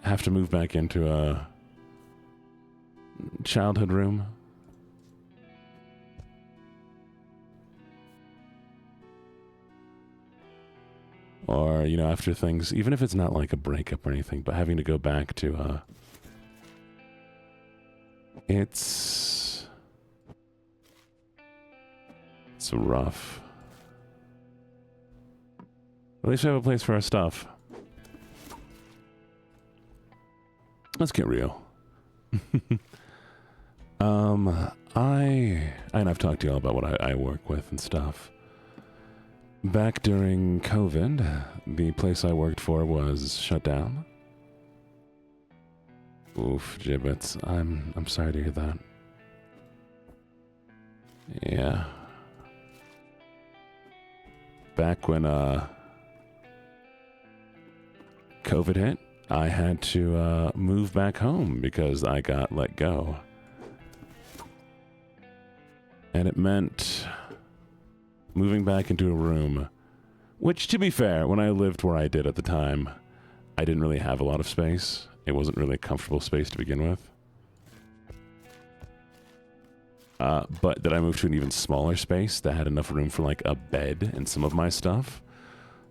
have to move back into a childhood room? Or, you know, after things, even if it's not like a breakup or anything, but having to go back to, it's rough. At least we have a place for our stuff. Let's get real. I've talked to you all about what I work with and stuff. Back during COVID, the place I worked for was shut down. Oof, gibbets. I'm sorry to hear that. Yeah. Back when COVID hit, I had to move back home because I got let go. And it meant moving back into a room, which, to be fair, when I lived where I did at the time, I didn't really have a lot of space. It wasn't really a comfortable space to begin with. But then I moved to an even smaller space that had enough room for like a bed and some of my stuff.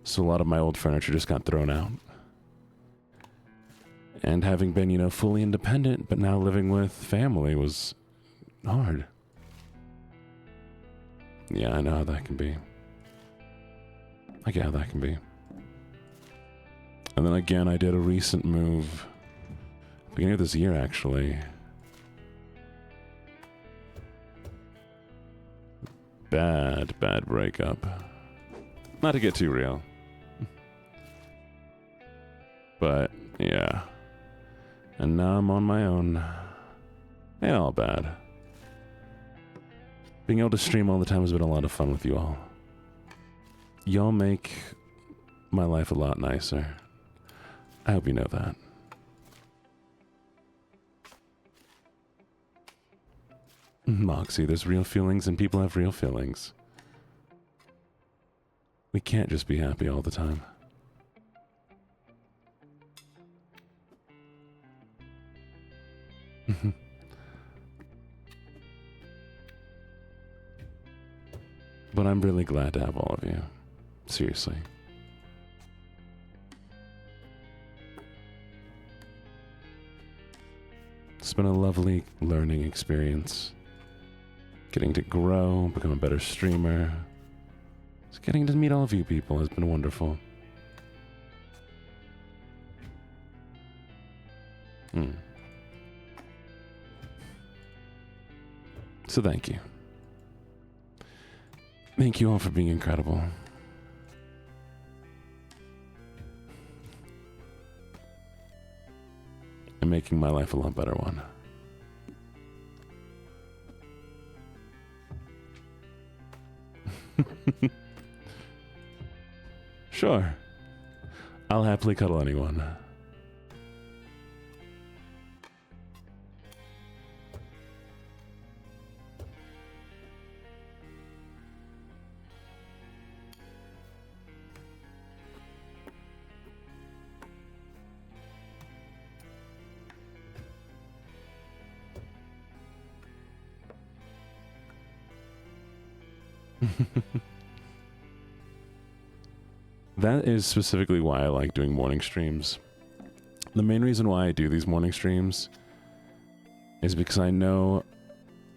So a lot of my old furniture just got thrown out. And having been, you know, fully independent, but now living with family was hard. Yeah, I know how that can be. I get how that can be. And then again, I did a recent move, beginning of this year, actually. Bad breakup. Not to get too real. But, yeah. And now I'm on my own. Ain't all bad. Being able to stream all the time has been a lot of fun with you all. Y'all make my life a lot nicer. I hope you know that. Moxie, there's real feelings and people have real feelings. We can't just be happy all the time. But I'm really glad to have all of you. Seriously. It's been a lovely learning experience. Getting to grow, become a better streamer. Just getting to meet all of you people has been wonderful. So thank you. Thank you all for being incredible. And making my life a lot better one. Sure. I'll happily cuddle anyone. That is specifically why I like doing morning streams. The main reason why I do these morning streams is because I know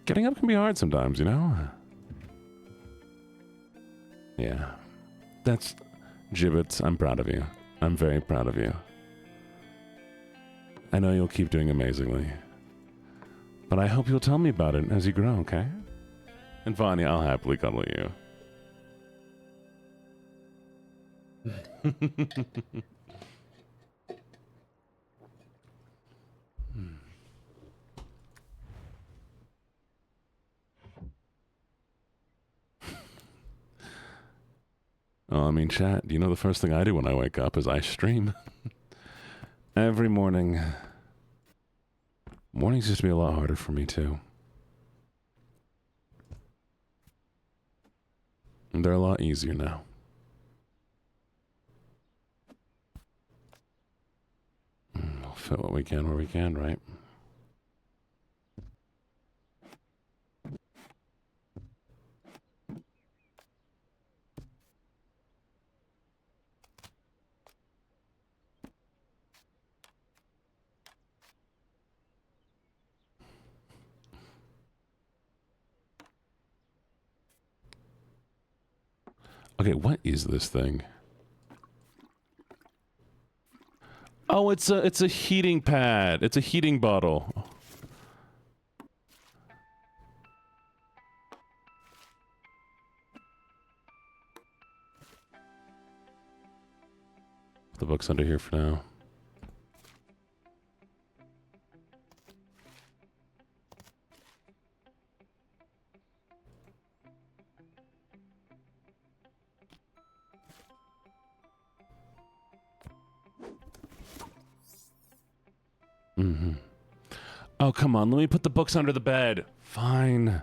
getting up can be hard sometimes, you know? Yeah. That's Gibbets. I'm proud of you. I'm very proud of you. I know you'll keep doing amazingly. But I hope you'll tell me about it as you grow, okay? And Vanya, I'll happily cuddle you. Oh, I mean, chat, you know the first thing I do when I wake up is I stream. Every morning, Mornings used to be a lot harder for me, too. And they're a lot easier now. We'll fit what we can where we can, right? Okay, what is this thing? Oh, it's a heating pad. It's a heating bottle. The book's under here for now. Mm-hmm. Oh, come on. Let me put the books under the bed. Fine.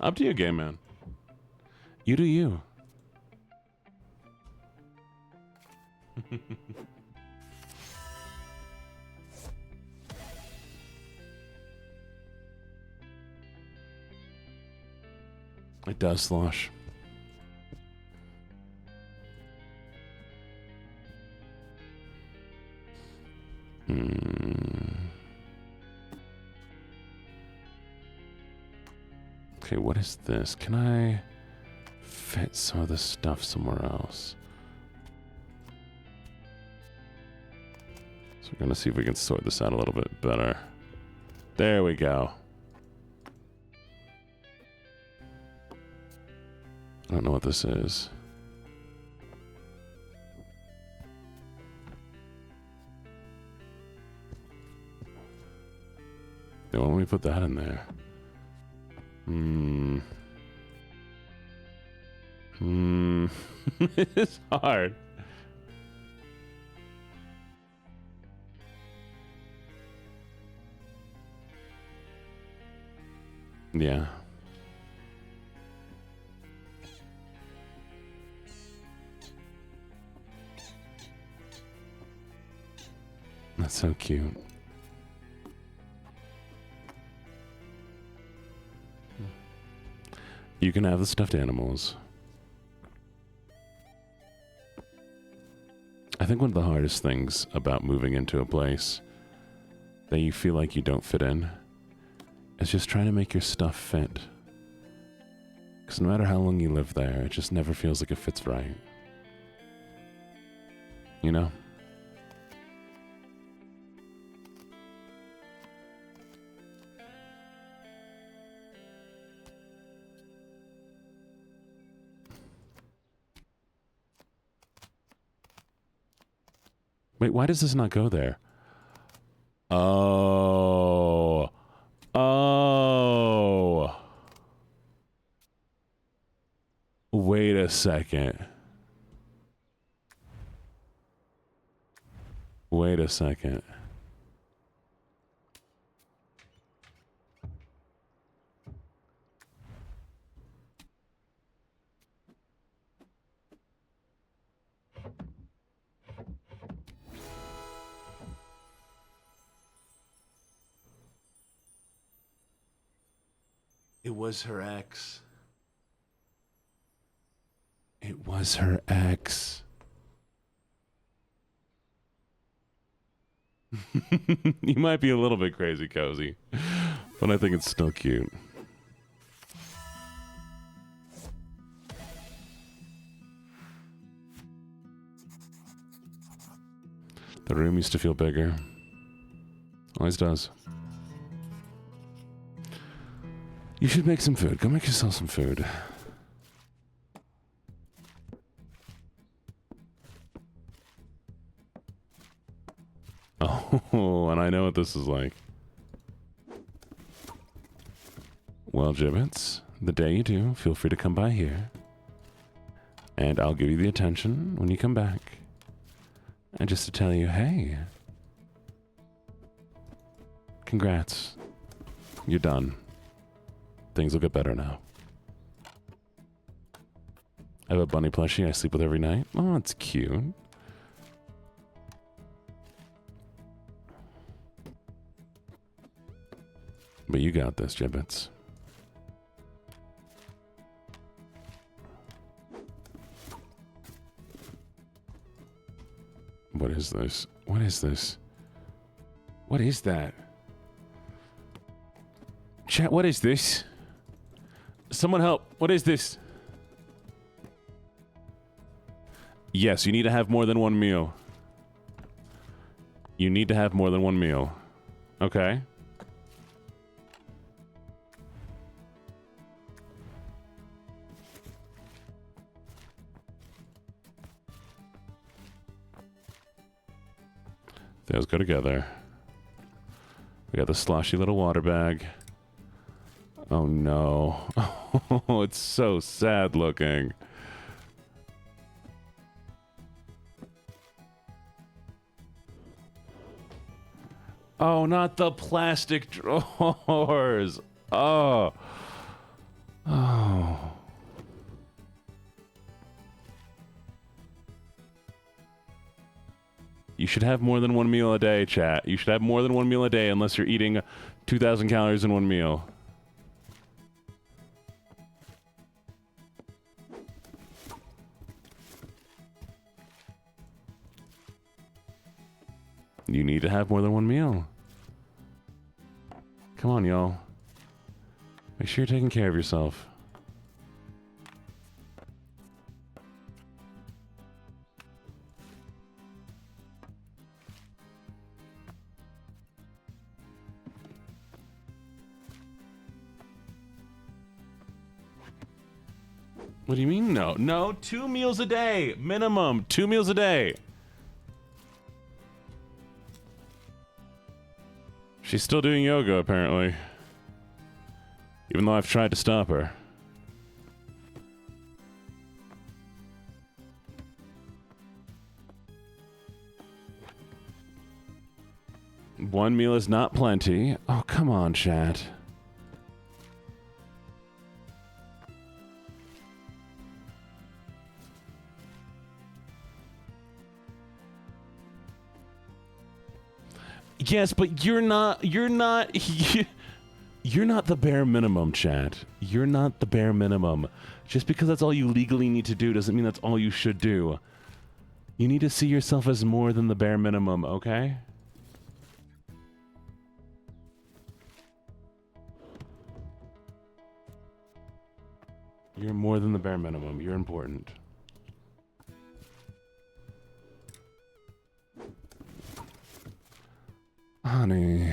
Up to you, game man. You do you. It does slosh. Okay, what is this? Can I fit some of this stuff somewhere else? So we're gonna see if we can sort this out a little bit better. There we go. I don't know what this is. Yeah, well, let me put that in there. It's hard. Yeah. That's so cute. You can have the stuffed animals. I think one of the hardest things about moving into a place that you feel like you don't fit in is just trying to make your stuff fit. Because no matter how long you live there, it just never feels like it fits right. You know? Wait, why does this not go there? Oh. Oh. Wait a second. Wait a second. It was her ex. It was her ex. You might be a little bit crazy, Cozy, but I think it's still cute. The room used to feel bigger. Always does. You should make some food. Go make yourself some food. Oh, and I know what this is like. Well, Gibbets, the day you do, feel free to come by here. And I'll give you the attention when you come back. And just to tell you, hey, congrats. You're done. Things will get better now. I have a bunny plushie I sleep with every night. Oh, that's cute. But you got this, Gibbets. What is this? What is this? What is that? Chat, what is this? Someone help. What is this? Yes, you need to have more than one meal. You need to have more than one meal. Okay. Those go together. We got the sloshy little water bag. Oh no. Oh, it's so sad looking. Oh, not the plastic drawers. Oh. Oh. You should have more than one meal a day, chat. You should have more than one meal a day unless you're eating 2,000 calories in one meal. You need to have more than one meal. Come on, y'all. Make sure you're taking care of yourself. What do you mean no? No, 2 meals a day. Minimum. 2 meals a day. She's still doing yoga, apparently. Even though I've tried to stop her. One meal is not plenty. Oh, come on, chat. Yes, but you're not you're not the bare minimum, chat. You're not the bare minimum. Just because that's all you legally need to do doesn't mean that's all you should do. You need to see yourself as more than the bare minimum, okay? You're more than the bare minimum. You're important. Honey.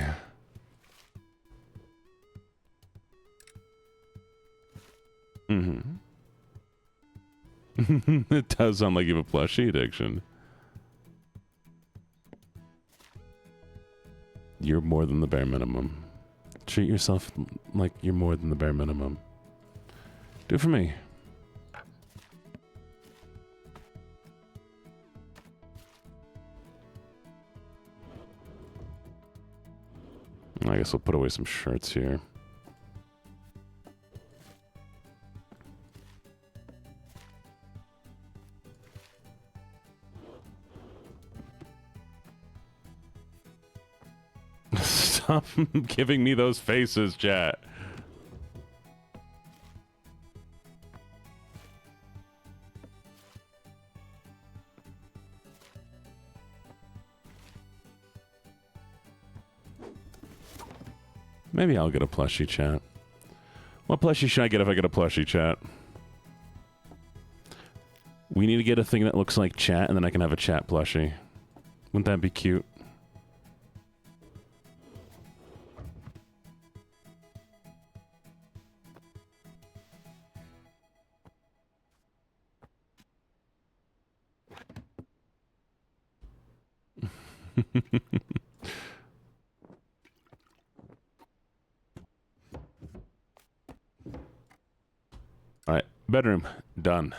Mm-hmm. It does sound like you have a plushie addiction. You're more than the bare minimum. Treat yourself like you're more than the bare minimum. Do it for me. I guess we'll put away some shirts here. Stop giving me those faces, chat. Maybe I'll get a plushie, chat. What plushie should I get if I get a plushie, chat? We need to get a thing that looks like chat, and then I can have a chat plushie. Wouldn't that be cute? All right, bedroom done.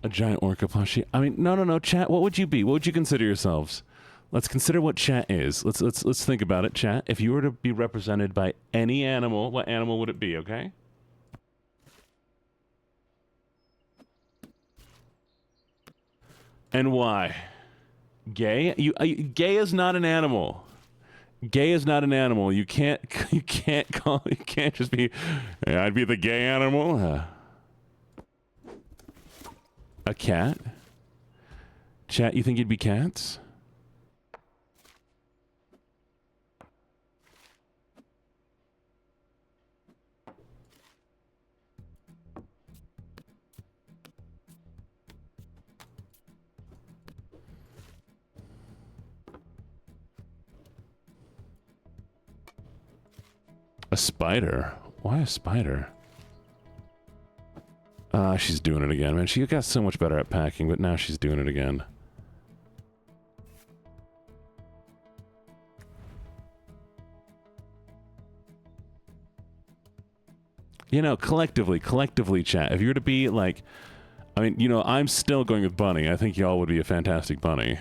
A giant orca plushie. I mean, no, chat. What would you be? What would you consider yourselves? Let's consider what chat is. Let's think about it, chat. If you were to be represented by any animal, what animal would it be? Okay. And why? Gay? Gay is not an animal. Gay is not an animal. You can't just be. I'd be the gay animal. A cat? Chat, you think you'd be cats? A spider? Why a spider? She's doing it again, man. She got so much better at packing, but now she's doing it again. You know, collectively, chat. If you were to be like, I mean, you know, I'm still going with bunny. I think y'all would be a fantastic bunny.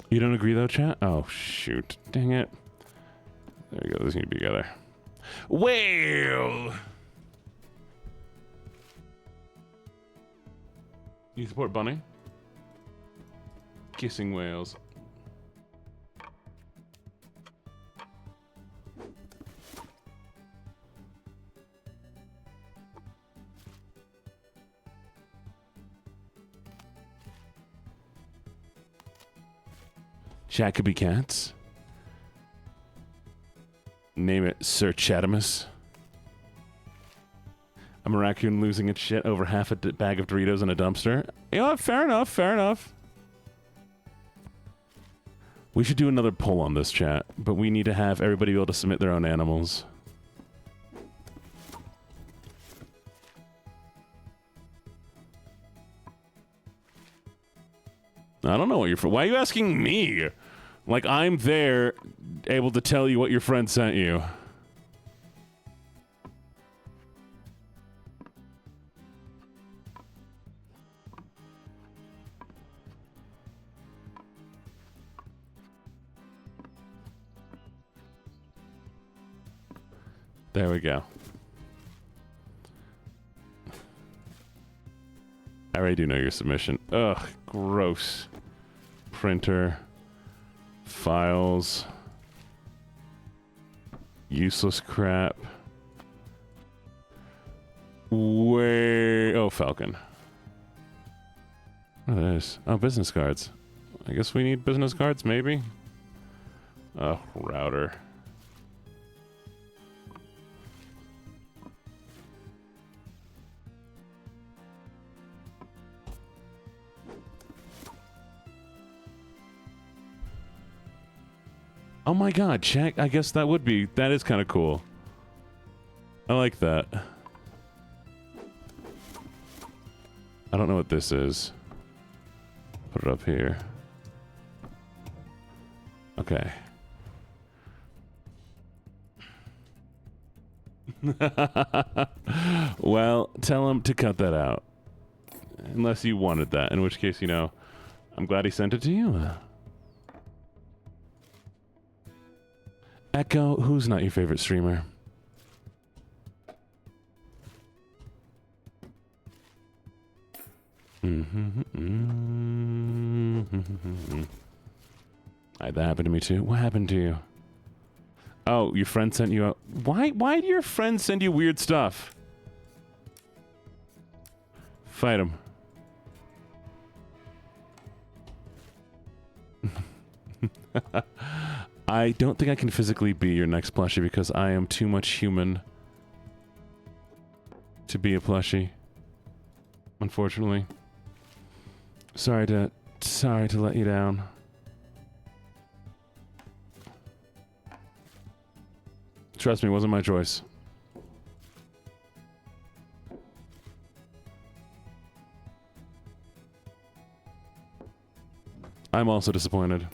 You don't agree though, chat? Oh, shoot. Dang it. There we go. These need to be together. Well! You support bunny? Kissing whales. Chat could be cats. Name it Sir Chatimus. I'm a raccoon losing its shit over half a bag of Doritos in a dumpster. Yeah, fair enough, fair enough. We should do another poll on this, chat, but we need to have everybody be able to submit their own animals. I don't know what you're... Why are you asking me? Like, I'm there, able to tell you what your friend sent you. There we go. I already do know your submission. Ugh, gross. Printer. Files. Useless crap. Where? Oh, Falcon. What is? Oh, business cards. I guess we need business cards, maybe? Oh, router. Oh my god, check. I guess that would be... That is kind of cool. I like that. I don't know what this is. Put it up here. Okay. Well, tell him to cut that out. Unless you wanted that. In which case, you know, I'm glad he sent it to you. Echo, who's not your favorite streamer? That happened to me too. What happened to you? Oh, your friend sent you out. Why do your friends send you weird stuff? Fight him. I don't think I can physically be your next plushie because I am too much human to be a plushie. Unfortunately. Sorry to let you down. Trust me, it wasn't my choice. I'm also disappointed.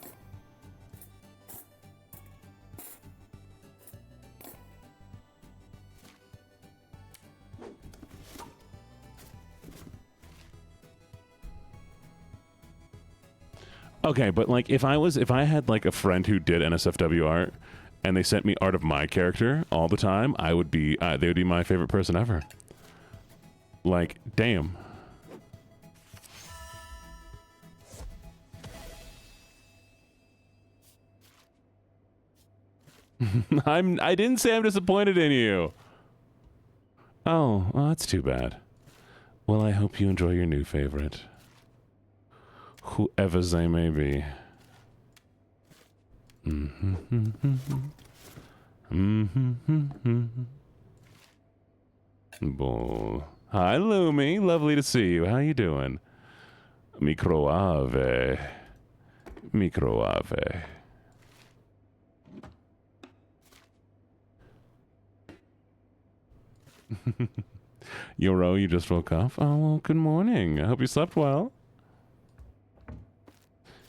Okay, but like if I had like a friend who did NSFW art and they sent me art of my character all the time, I would be they would be my favorite person ever. Like, damn. I didn't say I'm disappointed in you. Oh, well, that's too bad. Well, I hope you enjoy your new favorite. Whoever they may be. Bull. Hi, Lumi. Lovely to see you. How you doing? Microave. Microave. Yoro, you just woke up? Oh, well, good morning. I hope you slept well.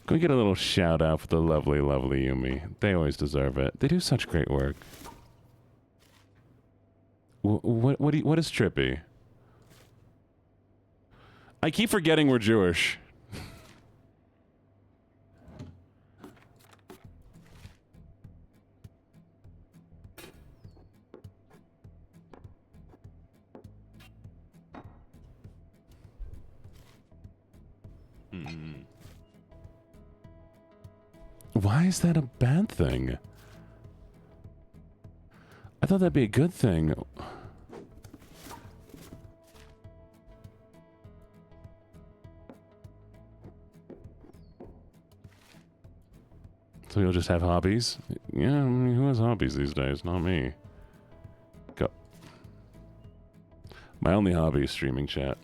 Can we get a little shout out for the lovely, lovely Yumi? They always deserve it. They do such great work. What is trippy? I keep forgetting we're Jewish. Why is that a bad thing? I thought that'd be a good thing. So you'll just have hobbies? Yeah, I mean, who has hobbies these days? Not me. Go. My only hobby is streaming chat.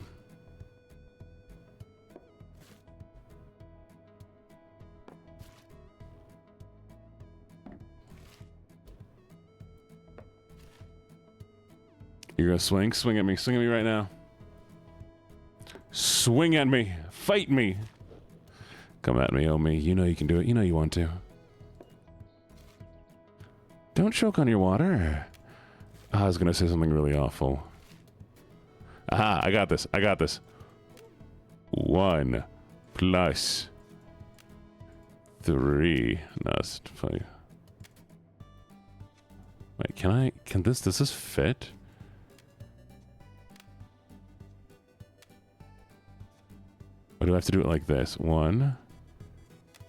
You're gonna swing? Swing at me. Swing at me right now. Swing at me. Fight me. Come at me, oh me. You know you can do it. You know you want to. Don't choke on your water. I was gonna say something really awful. Aha, I got this. I got this. 1 plus 3. No, it's funny. Wait, can does this fit? Or do I have to do it like this? 1,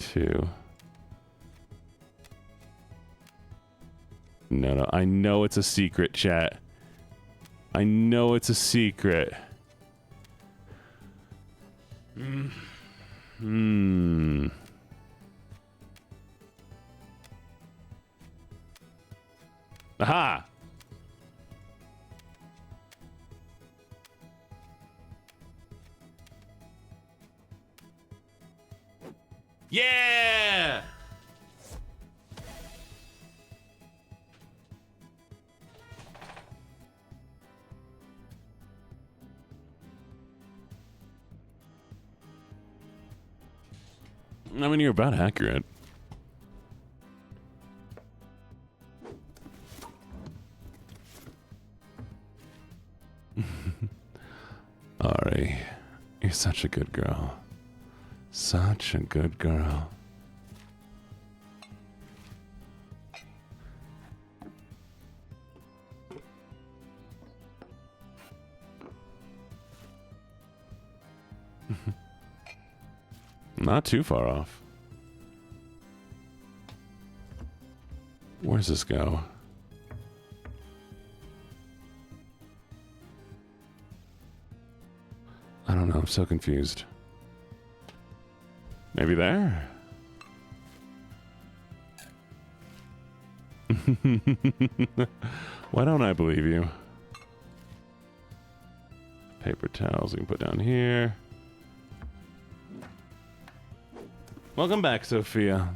2. No, I know it's a secret, chat. I know it's a secret. Aha! Yeah! I mean, you're about accurate. Ari, you're such a good girl. Such a good girl. Not too far off. Where's this go? I don't know. I'm so confused. Maybe there? Why don't I believe you? Paper towels we can put down here. Welcome back, Sophia.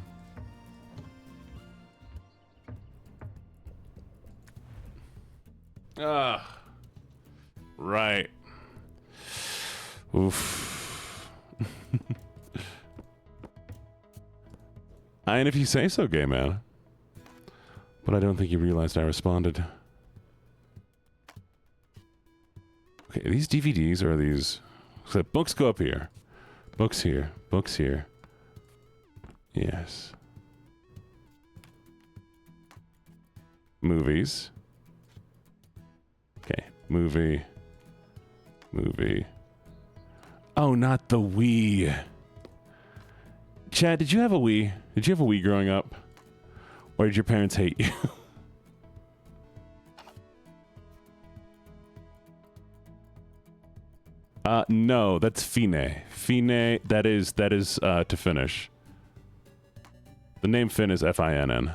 Ugh. Right. Oof. And if you say so, gay man. But I don't think you realized I responded. Okay, are these DVDs or are these... So books go up here. Books here. Books here. Yes. Movies. Okay, movie. Movie. Oh, not the Wii. Chad, did you have a Wii? Did you have a Wii growing up? Or did your parents hate you? No, that's fine. Fine, that is to finish. The name Finn is F-I-N-N.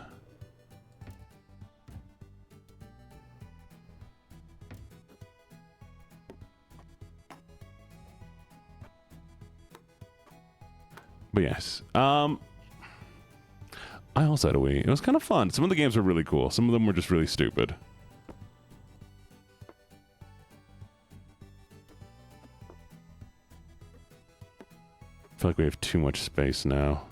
But yes, I also had a Wii. It was kind of fun. Some of the games were really cool. Some of them were just really stupid. I feel like we have too much space now.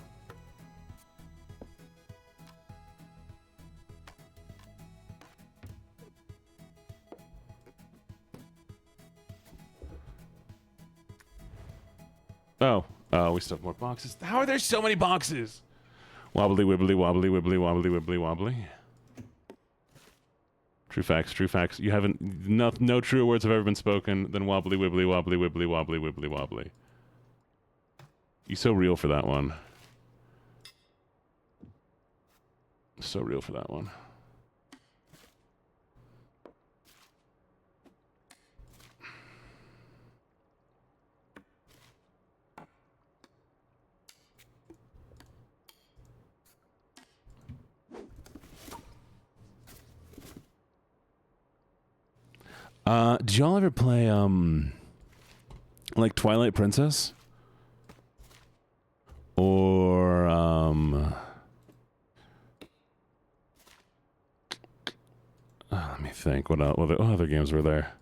Oh, we still have more boxes. How are there so many boxes? Wobbly, wibbly, wobbly, wibbly, wobbly, wibbly, wobbly. True facts, true facts. You haven't... No truer words have ever been spoken than wobbly, wibbly, wobbly, wibbly, wobbly, wibbly, wobbly. You're so real for that one. So real for that one. Did y'all ever play, like Twilight Princess? Or, let me think. What other games were there?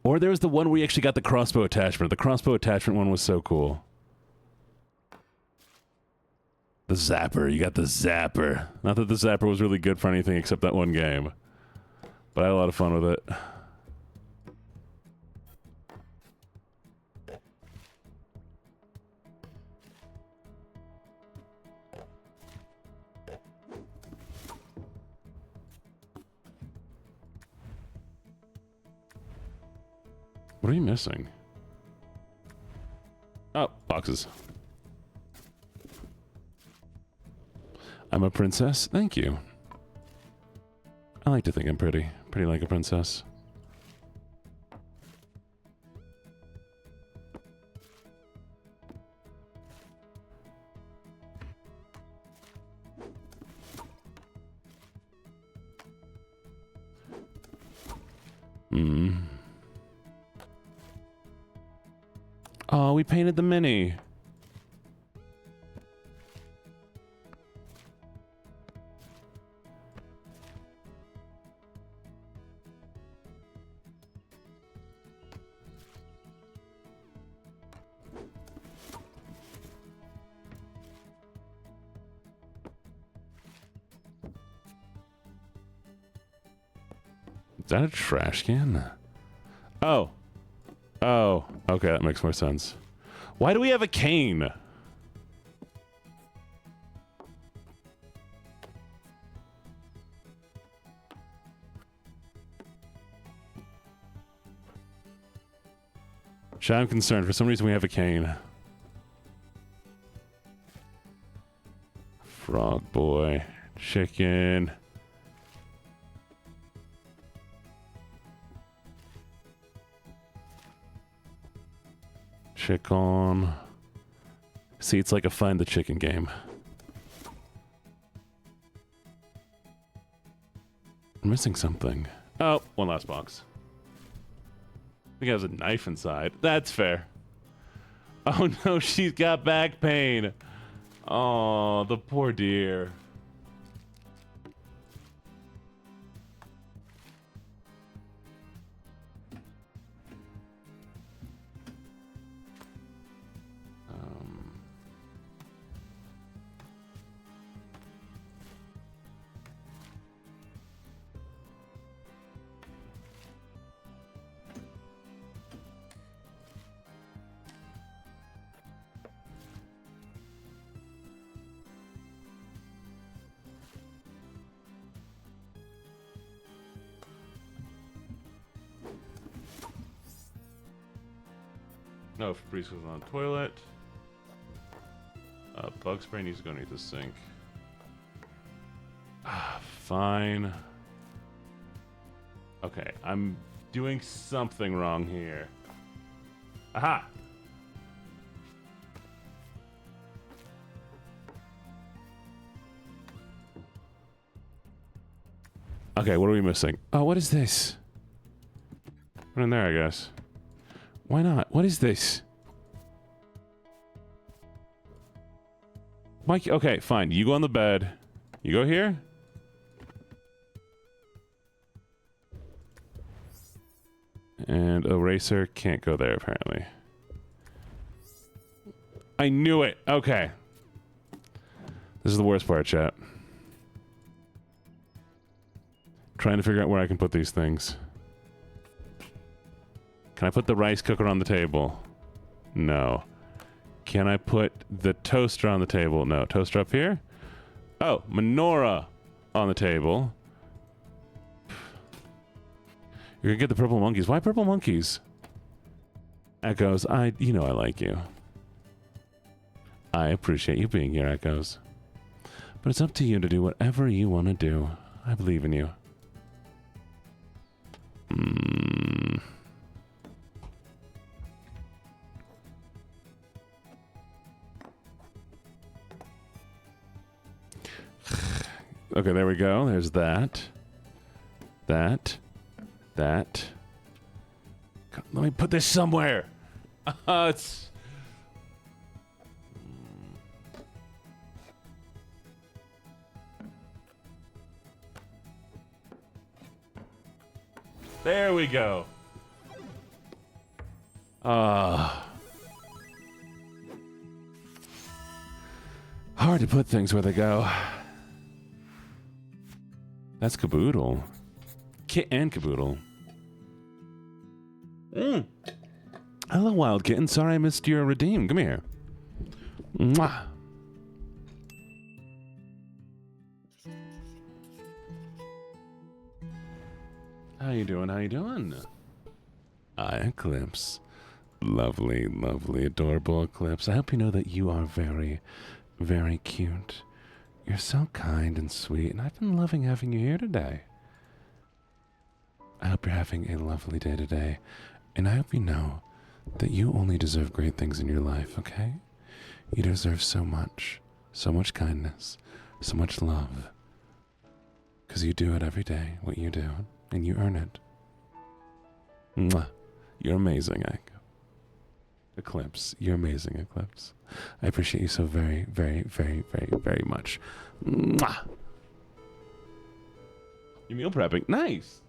Or there was the one where you actually got the crossbow attachment. The crossbow attachment one was so cool. The Zapper. You got the Zapper. Not that the Zapper was really good for anything except that one game. But I had a lot of fun with it. What are you missing? Oh, boxes. I'm a princess. Thank you. I like to think I'm pretty. Pretty like a princess. Oh, we painted the mini. Is that a trash can? Oh. Oh. Okay, that makes more sense. Why do we have a cane? I'm concerned. For some reason we have a cane. Frog boy. Chicken. Chicken. See, it's like a find the chicken game. I'm missing something. Oh, one last box. I think it has a knife inside. That's fair. Oh no, she's got back pain. Oh, the poor dear. No, Febreze goes on the toilet. Bug spray needs to go underneath the sink. Fine. Okay, I'm doing something wrong here. Aha! Okay, what are we missing? Oh, what is this? Put in there, I guess. Why not? What is this? Mike, okay, fine. You go on the bed. You go here? And eraser can't go there, apparently. I knew it! Okay. This is the worst part, chat. Trying to figure out where I can put these things. Can I put the rice cooker on the table? No. Can I put the toaster on the table? No. Toaster up here? Oh, menorah on the table. You're gonna get the purple monkeys. Why purple monkeys? Echoes, you know I like you. I appreciate you being here, Echoes. But it's up to you to do whatever you want to do. I believe in you. Okay, there we go. There's that. That. Let me put this somewhere. It's... There we go. Hard to put things where they go. That's Caboodle. Kit and Caboodle. Hello, Wild Kitten. Sorry I missed your redeem. Come here. Mwah. How you doing? How you doing? Hi, Eclipse. Lovely, lovely, adorable Eclipse. I hope you know that you are very, very cute. You're so kind and sweet, and I've been loving having you here today. I hope you're having a lovely day today, and I hope you know that you only deserve great things in your life, okay? You deserve so much kindness, so much love, because you do it every day, what you do, and you earn it. Mwah. You're amazing, Eclipse. You're amazing, Eclipse. I appreciate you so very, very, very, very, very much. Mwah. You meal prepping? Nice.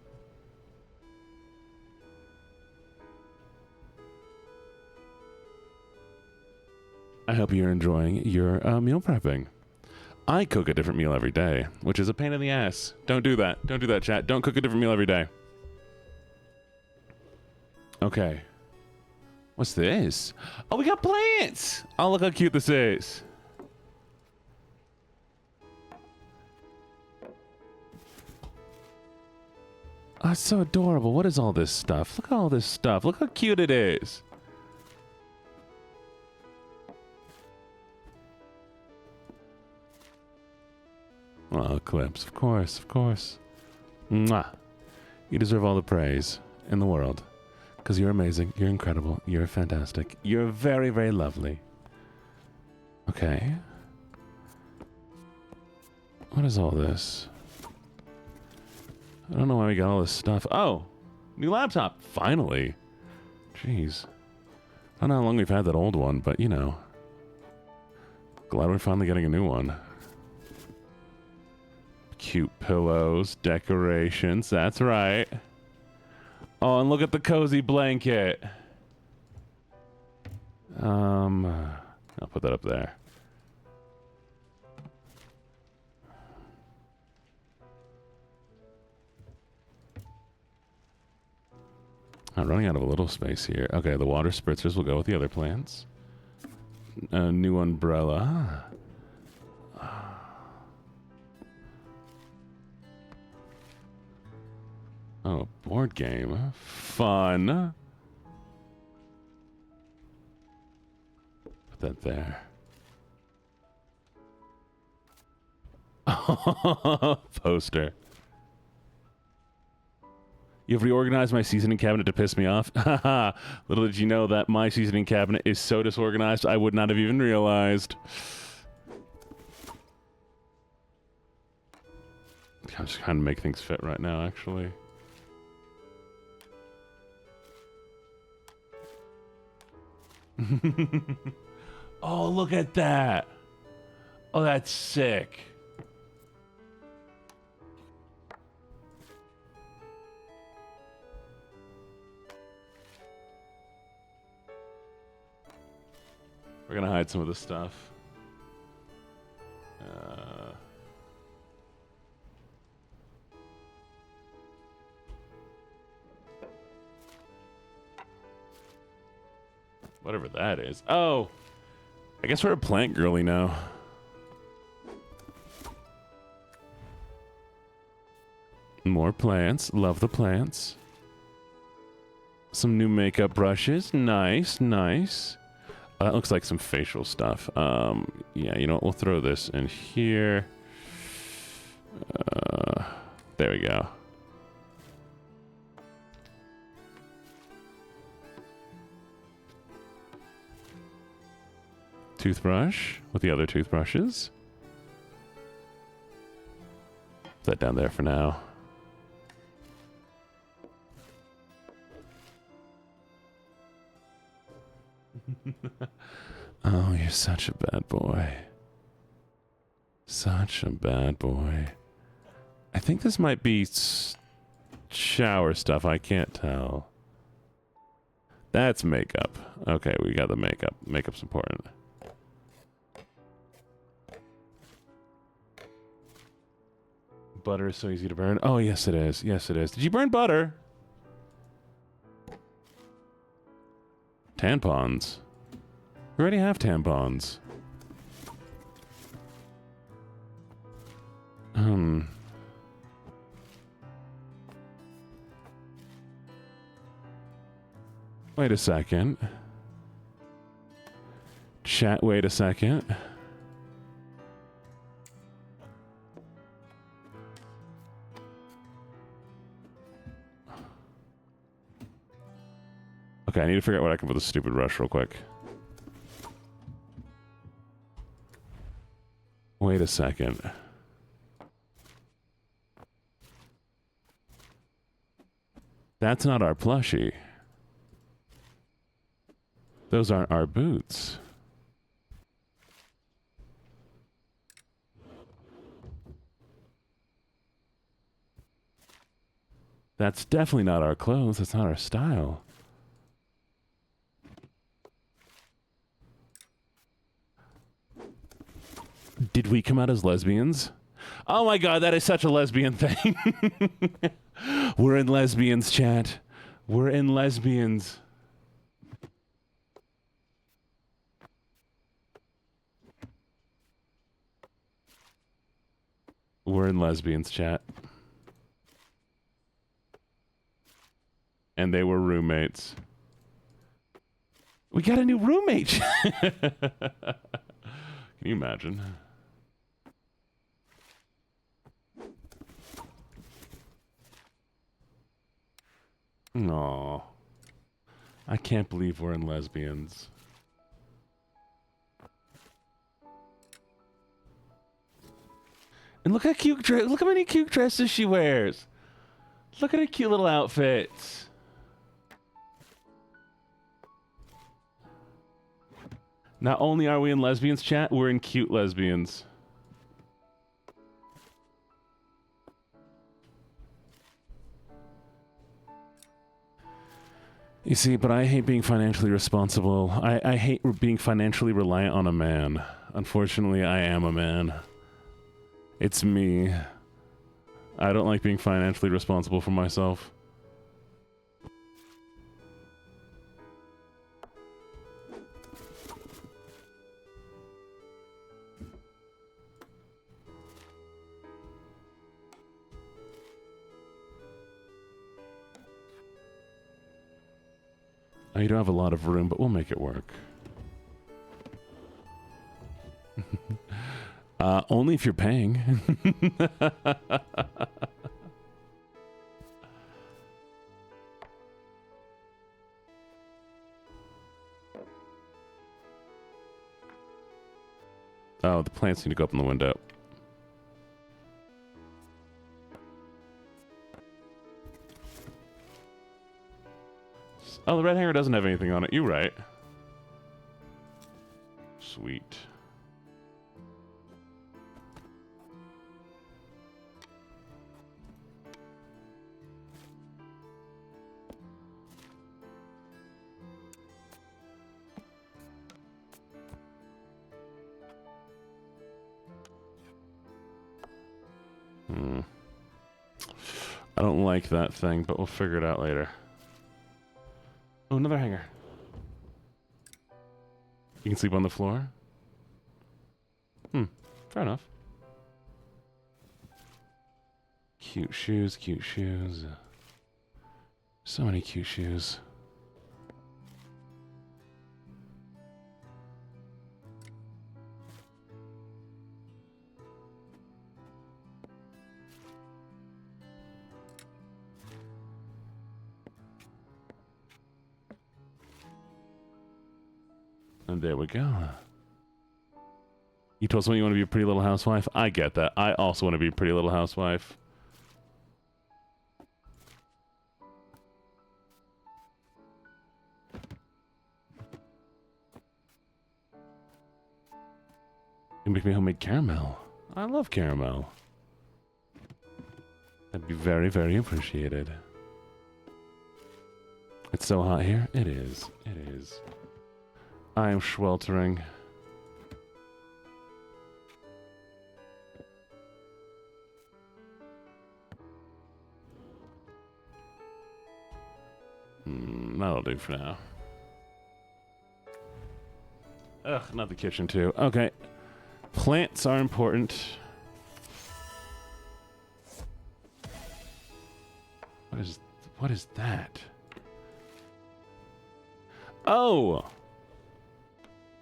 I hope you're enjoying your meal prepping. I cook a different meal every day, which is a pain in the ass. Don't do that. Don't do that, chat. Don't cook a different meal every day. Okay. What's this? Oh, we got plants! Oh, look how cute this is. Oh, it's so adorable. What is all this stuff? Look at all this stuff. Look how cute it is. Oh, Eclipse, of course, of course. Mwah. You deserve all the praise in the world. Because you're amazing, you're incredible, you're fantastic, you're very, very lovely. Okay. What is all this? I don't know why we got all this stuff. Oh! New laptop! Finally! Jeez. I don't know how long we've had that old one, but you know. Glad we're finally getting a new one. Cute pillows, decorations, that's right. Oh, and look at the cozy blanket. I'll put that up there. I'm running out of a little space here. Okay, the water spritzers will go with the other plants. A new umbrella. Oh, board game. Fun. Put that there. Poster. You've reorganized my seasoning cabinet to piss me off. Haha. Little did you know that my seasoning cabinet is so disorganized I would not have even realized. I'm just trying to make things fit right now, actually. Oh, look at that. Oh, that's sick. We're gonna hide some of this stuff. Whatever that is. Oh! I guess we're a plant girly now. More plants. Love the plants. Some new makeup brushes. Nice, nice. That looks like some facial stuff. Yeah, you know what? We'll throw this in here. There we go. Toothbrush with the other toothbrushes. Put that down there for now. Oh, you're such a bad boy. Such a bad boy. I think this might be shower stuff. I can't tell. That's makeup. Okay, we got the makeup. Makeup's important. Butter is so easy to burn. Oh, yes it is. Yes it is. Did you burn butter? Tampons. We already have tampons. Wait a second. Chat, wait a second. Okay, I need to figure out what I can put with this stupid rush real quick. Wait a second. That's not our plushie. Those aren't our boots. That's definitely not our clothes. That's not our style. Did we come out as lesbians? Oh my god, that is such a lesbian thing. We're in lesbians, chat. We're in lesbians. We're in lesbians, chat. And they were roommates. We got a new roommate. Can you imagine? No. I can't believe we're in lesbians. And look how cute look how many cute dresses she wears. Look at her cute little outfits. Not only are we in lesbians chat, we're in cute lesbians. You see, but I hate being financially responsible. I hate being financially reliant on a man. Unfortunately, I am a man. It's me. I don't like being financially responsible for myself. You don't have a lot of room, but we'll make it work. Only if you're paying. Oh, the plants need to go up in the window. Oh, the red hanger doesn't have anything on it. You're right. Sweet. I don't like that thing, but we'll figure it out later. Oh, another hanger. You can sleep on the floor? Fair enough. Cute shoes, cute shoes. So many cute shoes. And there we go. You told someone you want to be a pretty little housewife? I get that. I also want to be a pretty little housewife. You make me homemade caramel. I love caramel. That'd be very, very appreciated. It's so hot here. It is. It is. I am sweltering. That'll do for now. Ugh, not the kitchen too. Okay. Plants are important. What is that? Oh!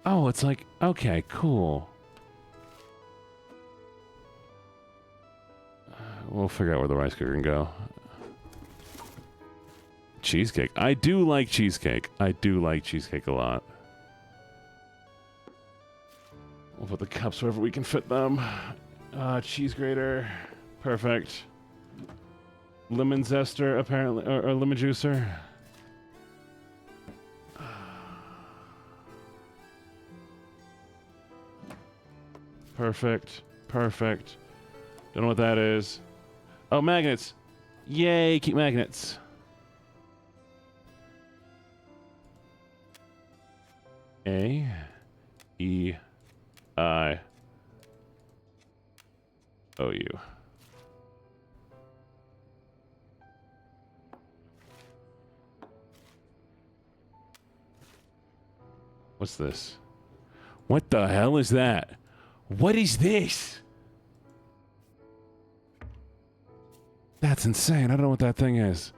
Oh, it's like, okay, cool. We'll figure out where the rice cooker can go. Cheesecake. I do like cheesecake. I do like cheesecake a lot. We'll put the cups wherever we can fit them. Cheese grater. Perfect. Lemon zester, apparently. Or lemon juicer. Perfect. Perfect. Don't know what that is. Oh, magnets. Yay, keep magnets. A. E. I. O. U. What's this? What the hell is that? What is this? That's insane. I don't know what that thing is.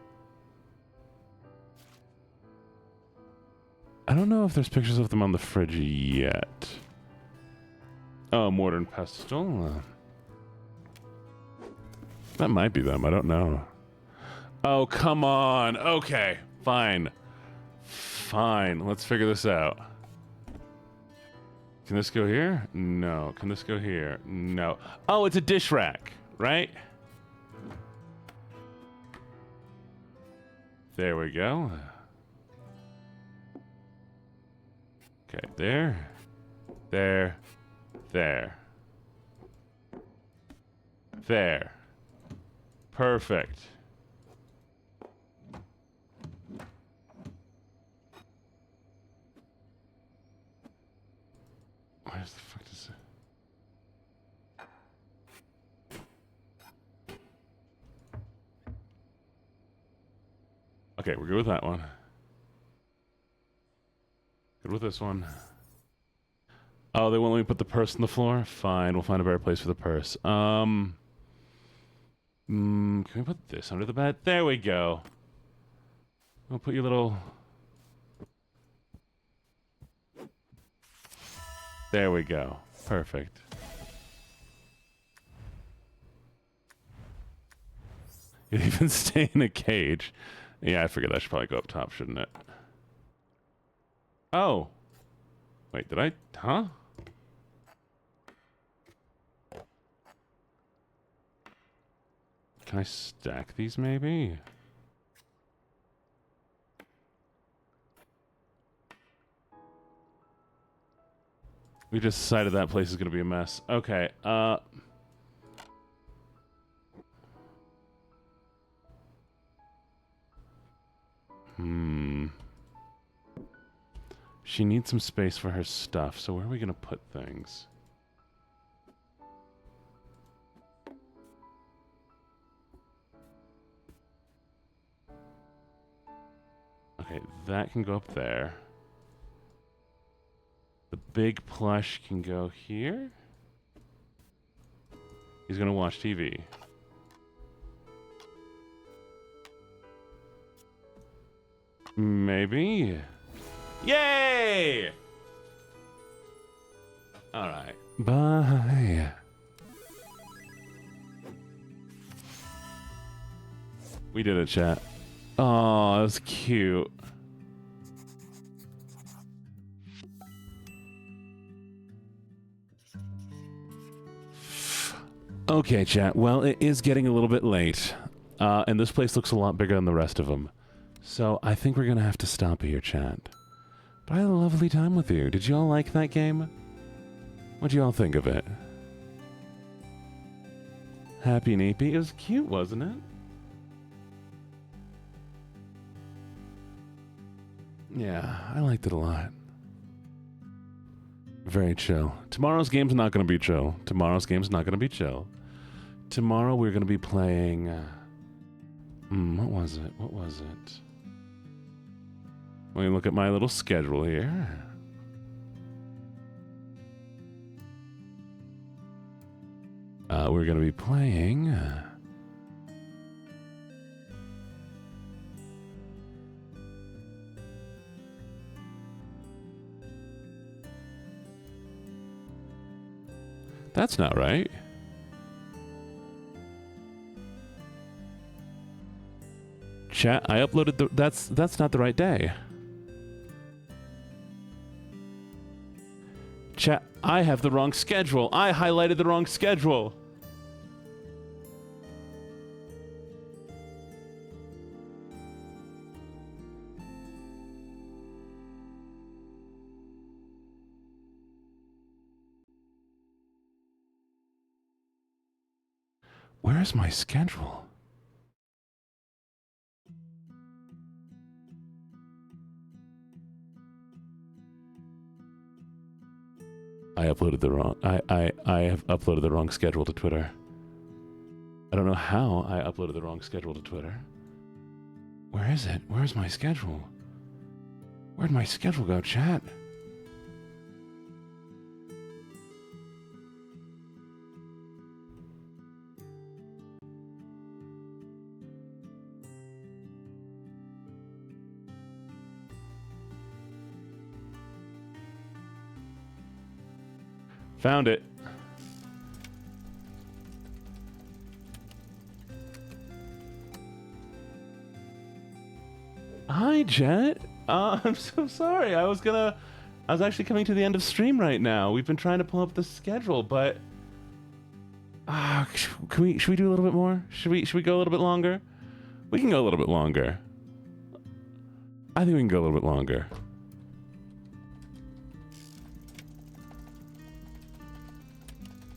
I don't know if there's pictures of them on the fridge yet. Oh, mortar and pestle. That might be them. I don't know. Oh, come on. Okay. Fine. Fine. Let's figure this out. Can this go here? No. Can this go here? No. Oh, it's a dish rack, right? There we go. Okay, there. There. There. There. Perfect. Where the fuck is it? Okay, we're good with that one. Good with this one. Oh, they won't let me put the purse on the floor? Fine, we'll find a better place for the purse. Can we put this under the bed? There we go. We'll put your little... There we go. Perfect. You'd even stay in a cage. Yeah, I figured that should probably go up top, shouldn't it? Oh. Wait, did I? Huh? Can I stack these, maybe? We just decided that place is going to be a mess. Okay, She needs some space for her stuff, so where are we going to put things? Okay, that can go up there. The big plush can go here. He's gonna watch TV. Maybe. Yay! Alright. Bye. We did it, chat. Oh, that was cute. Okay, chat. Well, it is getting a little bit late. And this place looks a lot bigger than the rest of them. So I think we're going to have to stop here, chat. But I had a lovely time with you. Did you all like that game? What'd you all think of it? Happy Neepy? It was cute, wasn't it? Yeah, I liked it a lot. Very chill. Tomorrow's game's not going to be chill. Tomorrow's game's not going to be chill. Tomorrow we're going to be playing... what was it? What was it? Let me look at my little schedule here. We're going to be playing... That's not right. Chat, I uploaded the... That's not the right day. Chat, I have the wrong schedule. I highlighted the wrong schedule. Where is my schedule? I uploaded the wrong... I have uploaded the wrong schedule to Twitter. I don't know how I uploaded the wrong schedule to Twitter. Where is it? Where's my schedule? Where'd my schedule go, chat? Found it. Hi, Jet. I'm so sorry. I was actually coming to the end of stream right now. We've been trying to pull up the schedule, but should we do a little bit more? Should we go a little bit longer? We can go a little bit longer. I think we can go a little bit longer.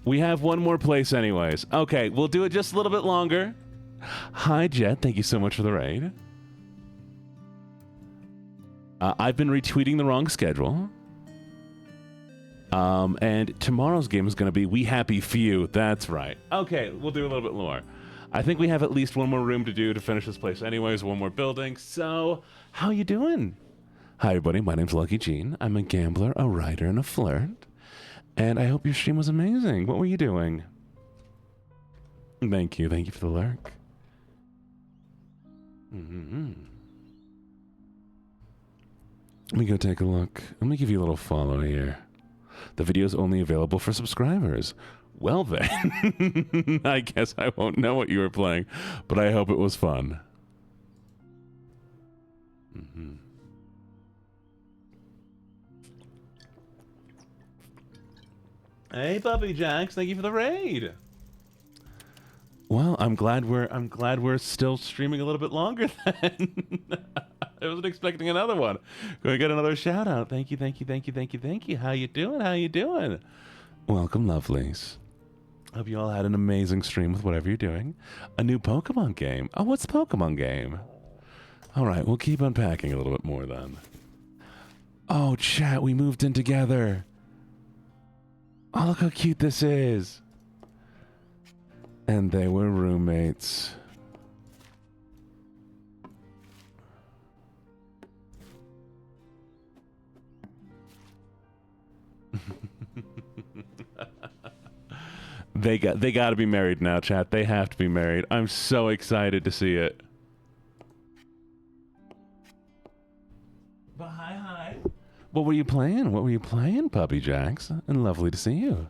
We have one more place anyways. Okay, we'll do it just a little bit longer. Hi, Jet. Thank you so much for the raid. I've been retweeting the wrong schedule. And tomorrow's game is going to be We Happy Few. That's right. Okay, we'll do a little bit more. I think we have at least one more room to do to finish this place anyways, one more building. So, how you doing? Hi, everybody. My name's LuckyJene. I'm a gambler, a writer, and a flirt. And I hope your stream was amazing. What were you doing? Thank you. Thank you for the lurk. Let me go take a look. Let me give you a little follow here. The video is only available for subscribers. Well then, I guess I won't know what you were playing, but I hope it was fun. Mm-hmm. Hey, Puppy Jacks, thank you for the raid. Well, I'm glad we're still streaming a little bit longer then. I wasn't expecting another one. Gonna get another shout out. Thank you. How you doing? Welcome, lovelies. Hope you all had an amazing stream with whatever you're doing. A new Pokemon game. Oh, what's the Pokemon game? All right, we'll keep unpacking a little bit more then. Oh, chat, we moved in together. Oh, look how cute this is. And they were roommates. They got to be married now, chat. They have to be married. I'm so excited to see it. But hi. What were you playing? Puppy Jacks? And lovely to see you.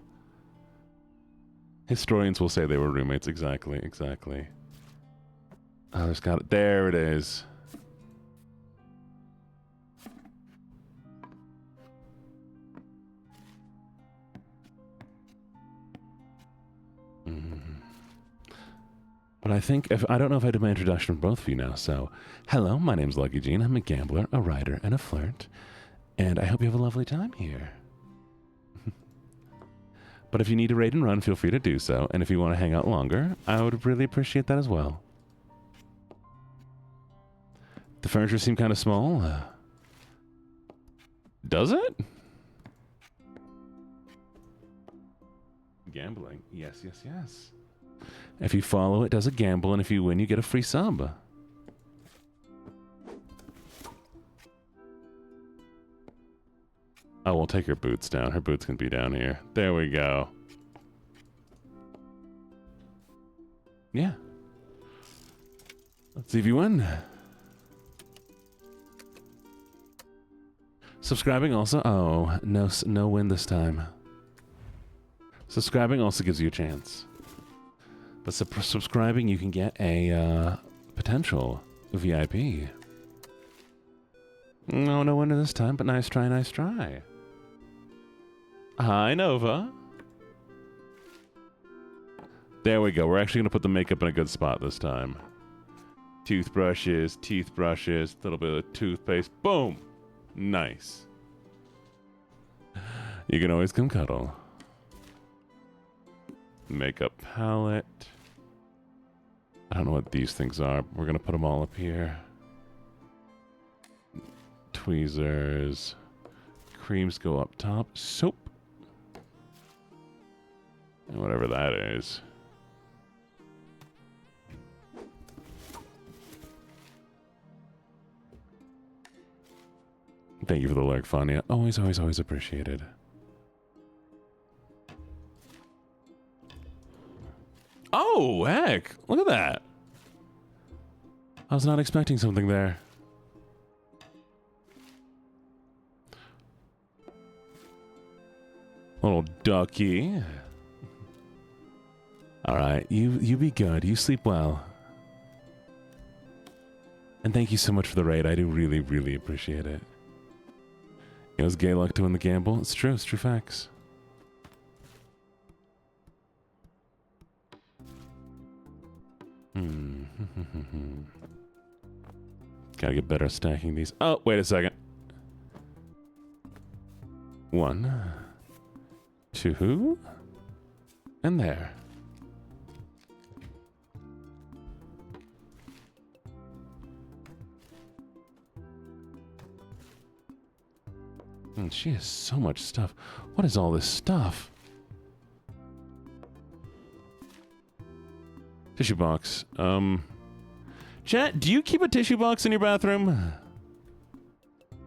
Historians will say they were roommates. Exactly. Oh, there's got it. There it is. But I think, I don't know if I did my introduction for both of you now, so hello, my name's LuckyJene. I'm a gambler, a writer, and a flirt, and I hope you have a lovely time here. But if you need to raid and run, feel free to do so, and if you want to hang out longer, I would really appreciate that as well. The furniture seemed kind of small. Does it? Gambling. Yes. If you follow, it does a gamble, and if you win, you get a free sub. Oh, we'll take her boots down. Her boots can be down here. There we go. Yeah. Let's see if you win. Subscribing also... Oh, no win this time. Subscribing also gives you a chance. But subscribing, you can get a potential VIP. No winner this time, but nice try. Hi, Nova. There we go. We're actually going to put the makeup in a good spot this time. Toothbrushes, teeth brushes, a little bit of toothpaste. Boom! Nice. You can always come cuddle. Makeup palette. I don't know what these things are. We're going to put them all up here. Tweezers. Creams go up top. Soap. And whatever that is. Thank you for the lurk, Fania. Always appreciated. Oh, heck. Look at that. I was not expecting something there. Little ducky. All right, you be good. You sleep well. And thank you so much for the raid. I do really appreciate it. It was gay luck to win the gamble. It's true facts. Gotta get better at stacking these. Oh, wait a second. 1, 2, and there. She has so much stuff. What is all this stuff? Tissue box. Chat, do you keep a tissue box in your bathroom?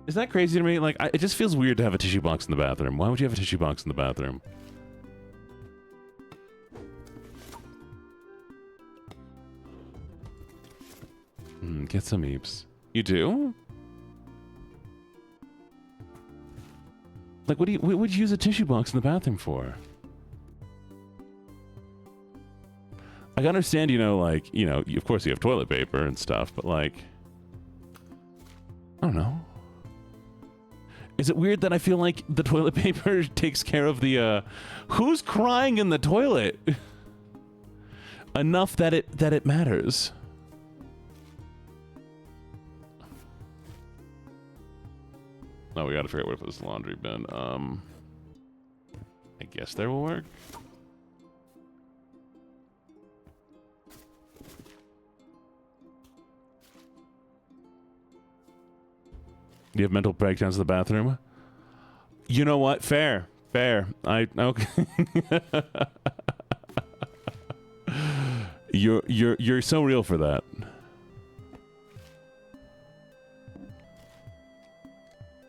Is that crazy to me? Like, it just feels weird to have a tissue box in the bathroom. Why would you have a tissue box in the bathroom? Get some eeps. You do? Like, what would you use a tissue box in the bathroom for? I can understand, you know, like, you know, of course you have toilet paper and stuff, but like, I don't know. Is it weird that I feel like the toilet paper takes care of the, who's crying in the toilet? Enough that it matters. Oh, we gotta figure out where to put this laundry bin. I guess that will work. Do you have mental breakdowns in the bathroom? You know what? Fair. Okay. You're so real for that.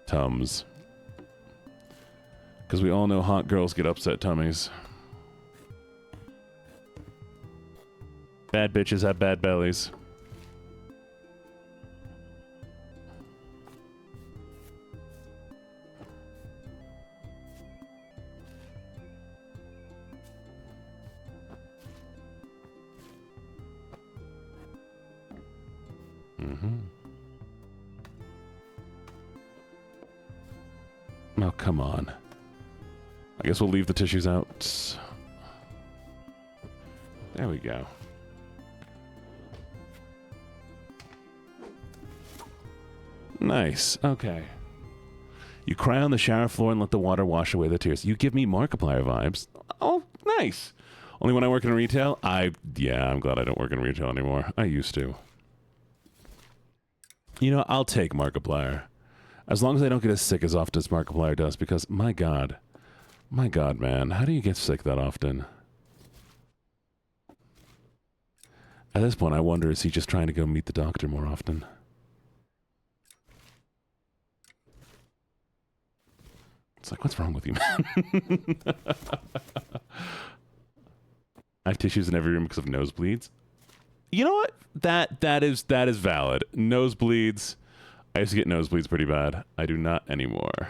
Tums. Because we all know hot girls get upset tummies. Bad bitches have bad bellies. Oh, come on. I guess we'll leave the tissues out. There we go. Nice. Okay. You cry on the shower floor and let the water wash away the tears. You give me Markiplier vibes. Oh, nice. Only when I work in retail? Yeah, I'm glad I don't work in retail anymore. I used to. You know, I'll take Markiplier. As long as I don't get as sick as often as Markiplier does, because, my God, man, how do you get sick that often? At this point, I wonder, is he just trying to go meet the doctor more often? It's like, what's wrong with you, man? I have tissues in every room because of nosebleeds. You know what? That is valid. Nosebleeds. I used to get nosebleeds pretty bad. I do not anymore.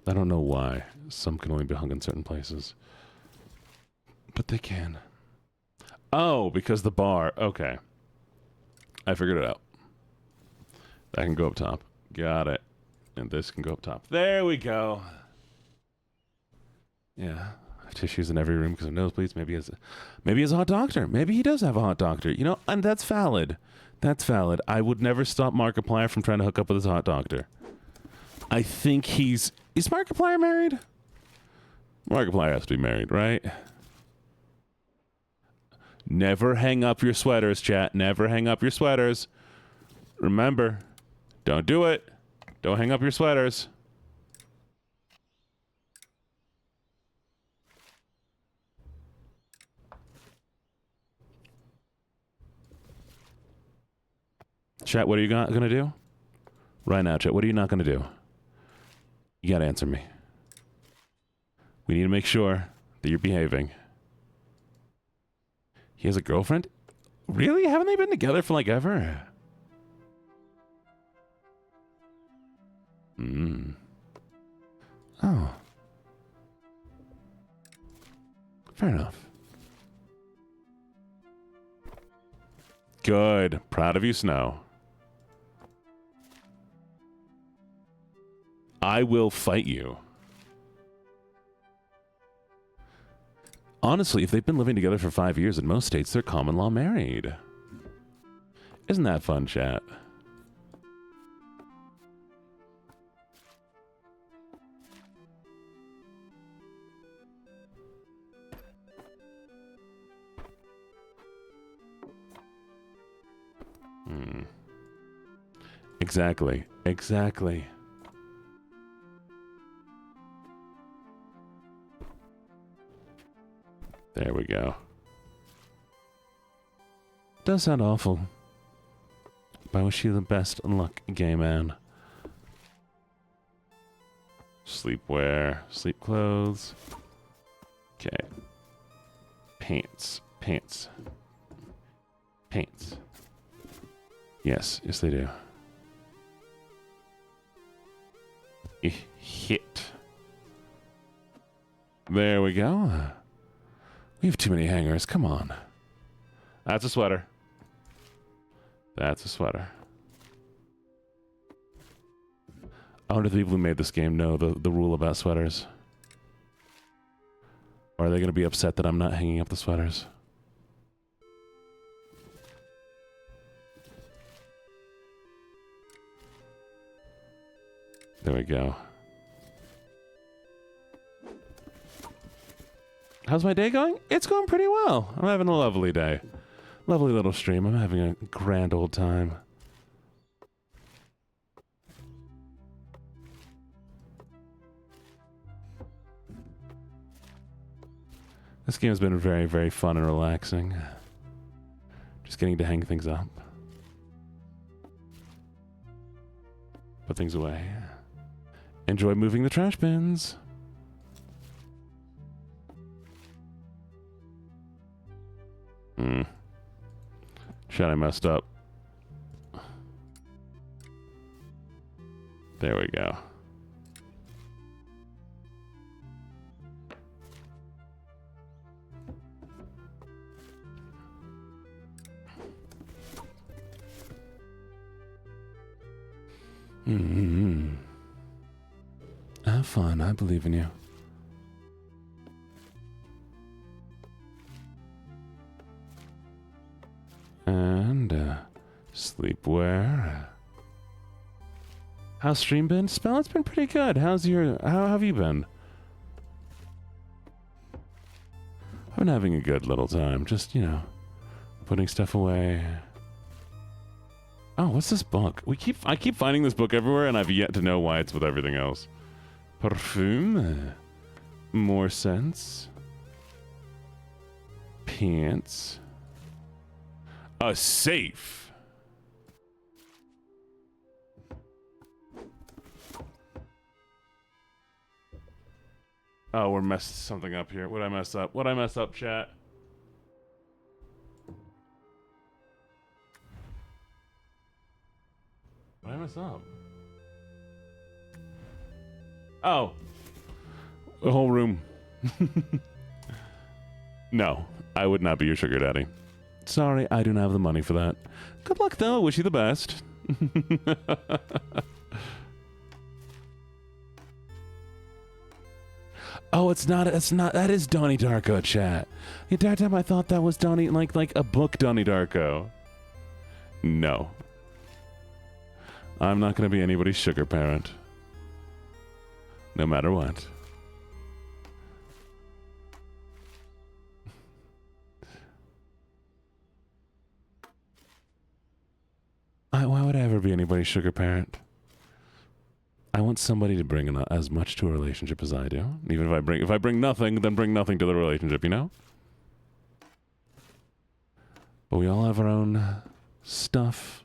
I don't know why. Some can only be hung in certain places. But they can. Oh, because the bar. Okay. I figured it out. That can go up top. Got it. And this can go up top. There we go. Yeah. I have tissues in every room because of nosebleeds. Maybe he has a hot doctor. Maybe he does have a hot doctor. You know, and that's valid. That's valid. I would never stop Markiplier from trying to hook up with his hot doctor. I think is Markiplier married? Markiplier has to be married, right? Never hang up your sweaters, chat. Never hang up your sweaters. Remember, don't do it. Don't hang up your sweaters. Chat, what are you gonna do? Right now, chat, what are you not gonna do? You gotta answer me. We need to make sure that you're behaving. He has a girlfriend? Really? Haven't they been together for like ever? Oh. Fair enough. Good. Proud of you, Snow. I will fight you. Honestly, if they've been living together for 5 years, in most states, they're common law married. Isn't that fun, chat? Exactly. Exactly. There we go. Does sound awful. But I wish you the best luck, gay man. Sleepwear, sleep clothes. Okay. Pants. Pants. Pants. Yes. Yes, they do. Hit. There we go. We have too many hangers. Come on. That's a sweater. That's a sweater. I wonder if the people who made this game know the rule about sweaters. Or are they going to be upset that I'm not hanging up the sweaters? There we go. How's my day going? It's going pretty well. I'm having a lovely day. Lovely little stream. I'm having a grand old time. This game has been very, very fun and relaxing. Just getting to hang things up. Put things away. Enjoy moving the trash bins. Shit, I messed up. There we go. Have fun. I believe in you. And sleepwear. How's stream been? Spell, it's been pretty good. How have you been? I've been having a good little time. Just, you know, putting stuff away. Oh, what's this book? I keep finding this book everywhere, and I've yet to know why it's with everything else. Perfume. More scents. Pants. A safe. Oh, we're messing something up here. What'd I mess up? What'd I mess up, chat? What'd I mess up? Oh. The whole room. No, I would not be your sugar daddy. Sorry, I do not have the money for that. Good luck, though. Wish you the best. Oh, it's not. That is Donnie Darko, chat. The entire time I thought that was Donnie, like a book Donnie Darko. No. I'm not going to be anybody's sugar parent. No matter what. Why would I ever be anybody's sugar parent? I want somebody to bring as much to a relationship as I do. Even if I bring nothing, then bring nothing to the relationship, you know? But we all have our own stuff,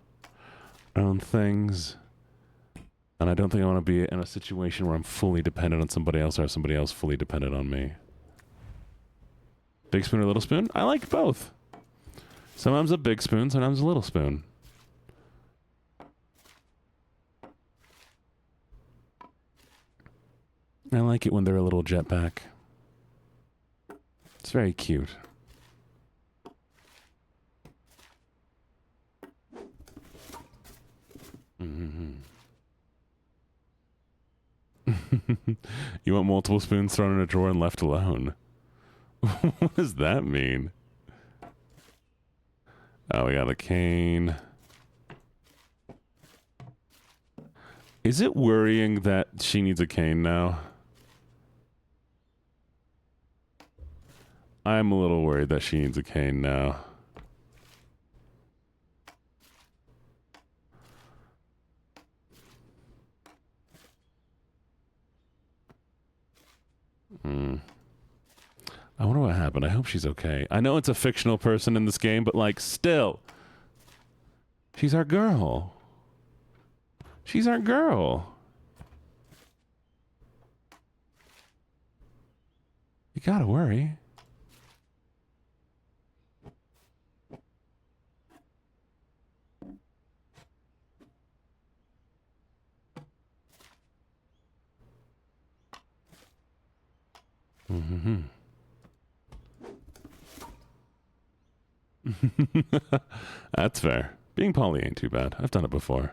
our own things. And I don't think I want to be in a situation where I'm fully dependent on somebody else or somebody else fully dependent on me. Big spoon or little spoon? I like both. Sometimes a big spoon, sometimes a little spoon. I like it when they're a little jetpack. It's very cute. Mm-hmm. You want multiple spoons thrown in a drawer and left alone? What does that mean? Oh, we got a cane. Is it worrying that she needs a cane now? I'm a little worried that she needs a cane now. I wonder what happened. I hope she's okay. I know it's a fictional person in this game, but like, still. She's our girl. She's our girl. You gotta worry. Mm-hmm. That's fair. Being poly ain't too bad. I've done it before.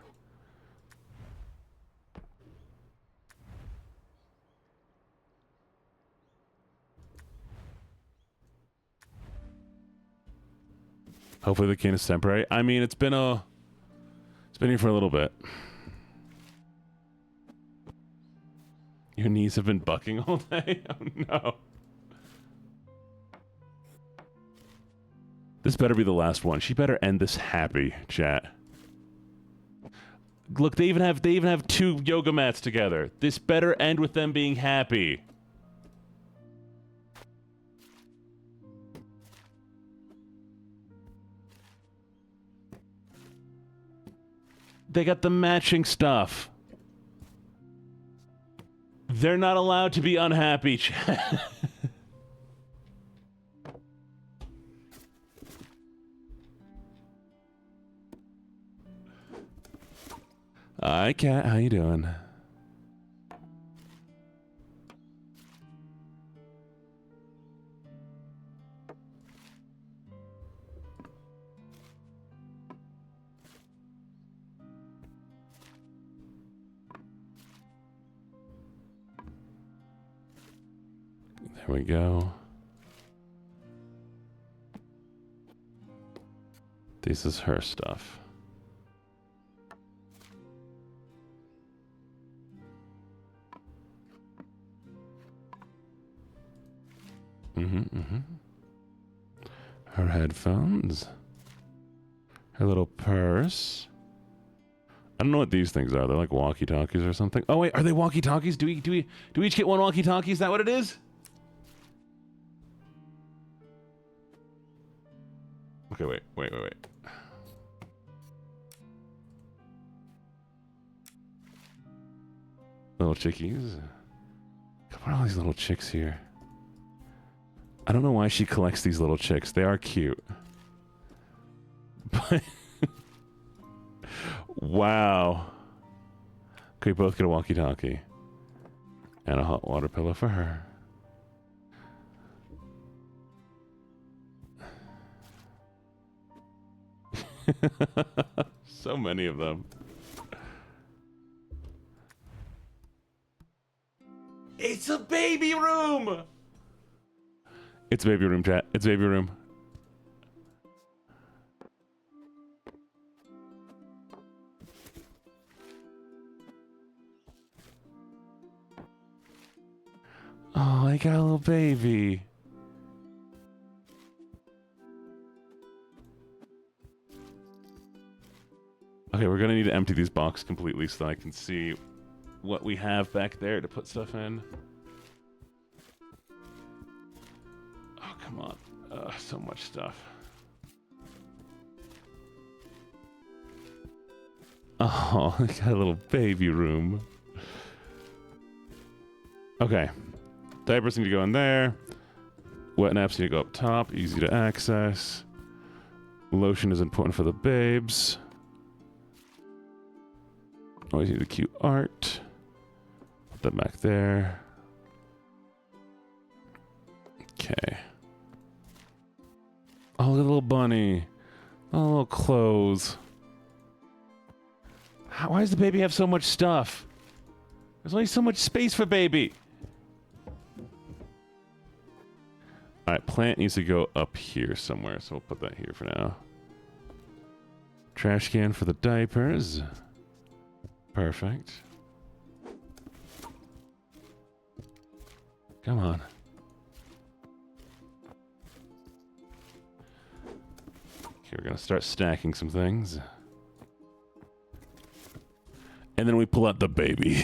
Hopefully the cane is temporary. I mean, it's been here for a little bit. Your knees have been bucking all day? Oh no. This better be the last one. She better end this happy, chat. Look, they even have 2 yoga mats together. This better end with them being happy. They got the matching stuff. They're not allowed to be unhappy, chat. Hi, Cat. How you doing? There we go. This is her stuff. Her headphones. Her little purse. I don't know what these things are. They're like walkie-talkies or something. Oh wait, are they walkie-talkies? Do we each get one walkie-talkie? Is that what it is? Okay, wait. Little chickies. What are all these little chicks here? I don't know why she collects these little chicks. They are cute. But wow. Okay, both get a walkie-talkie. And a hot water pillow for her. So many of them. It's a baby room! It's a baby room, chat. It's a baby room. Oh, I got a little baby. Okay, we're gonna need to empty these boxes completely so that I can see what we have back there to put stuff in. Oh, come on. So much stuff. Oh, I got a little baby room. Okay. Diapers need to go in there. Wet naps need to go up top. Easy to access. Lotion is important for the babes. Always need the cute art. Put that back there. Okay. Oh, look at the little bunny. Oh, little clothes. Why does the baby have so much stuff? There's only so much space for baby. Alright, plant needs to go up here somewhere, so we'll put that here for now. Trash can for the diapers. Perfect. Come on. Okay, we're gonna start stacking some things. And then we pull out the baby.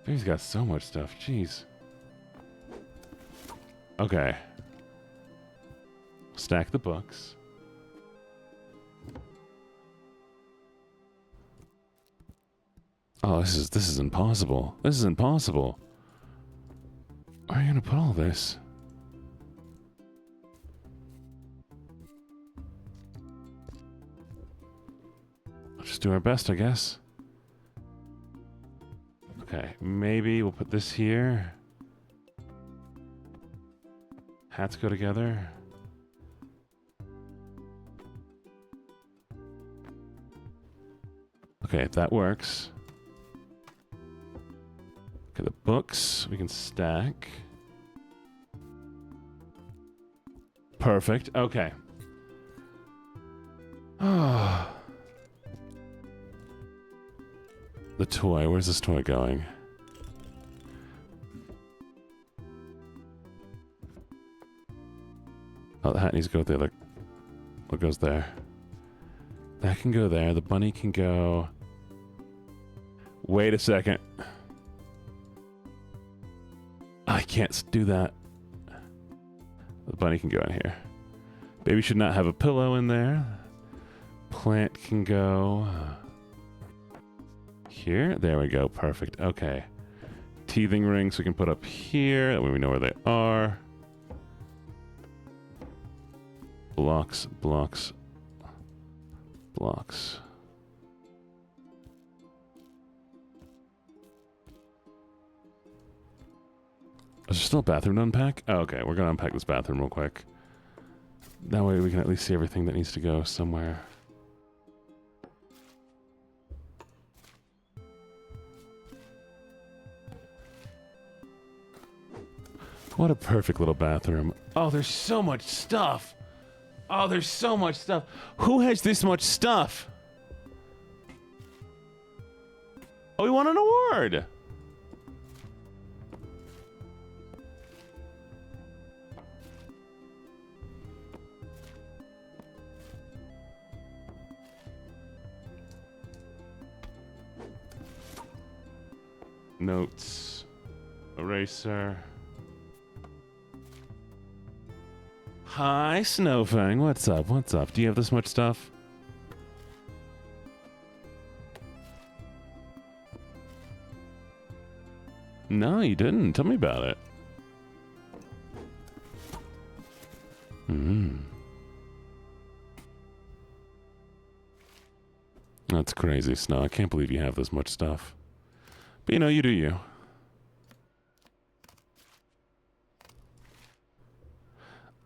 Baby's got so much stuff, jeez. Okay. Stack the books. Oh, this is impossible. This is impossible. Where are you gonna put all this? I'll just do our best, I guess. Okay, maybe we'll put this here. Hats go together. Okay, if that works. Okay, the books we can stack. Perfect. Okay. Ah. The toy. Where's this toy going? Oh, the hat needs to go with the other. What goes there? That can go there. The bunny can go. Wait a second. I can't do that. The bunny can go in here. Baby should not have a pillow in there. Plant can go here. There we go. Perfect. Okay. Teething rings we can put up here. That way we know where they are. Blocks, blocks, blocks. Is there still a bathroom to unpack? Oh, okay, we're gonna unpack this bathroom real quick. That way we can at least see everything that needs to go somewhere. What a perfect little bathroom. Oh, there's so much stuff. Oh, there's so much stuff. Who has this much stuff? Oh, we won an award. Notes. Eraser. Hi, Snowfang. What's up? What's up? Do you have this much stuff? No, you didn't. Tell me about it. That's crazy, Snow. I can't believe you have this much stuff. But you know, you do you.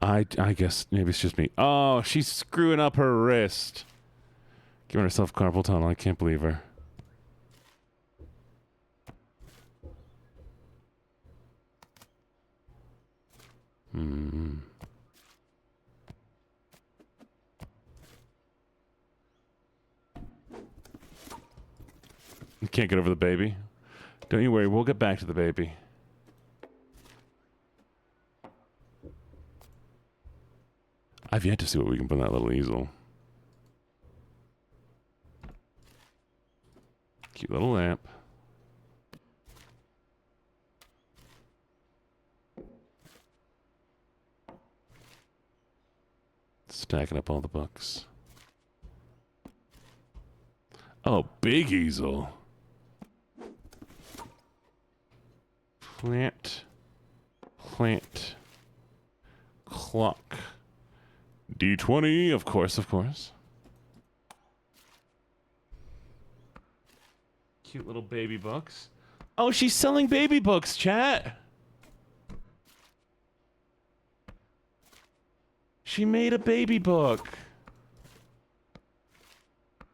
I guess maybe it's just me. Oh, she's screwing up her wrist. Giving herself carpal tunnel. I can't believe her. You can't get over the baby? Don't you worry, we'll get back to the baby. I've yet to see what we can put in that little easel. Cute little lamp. Stacking up all the books. Oh, big easel. Plant. Plant. Clock. D20, of course, of course. Cute little baby books. Oh, she's selling baby books, chat. She made a baby book.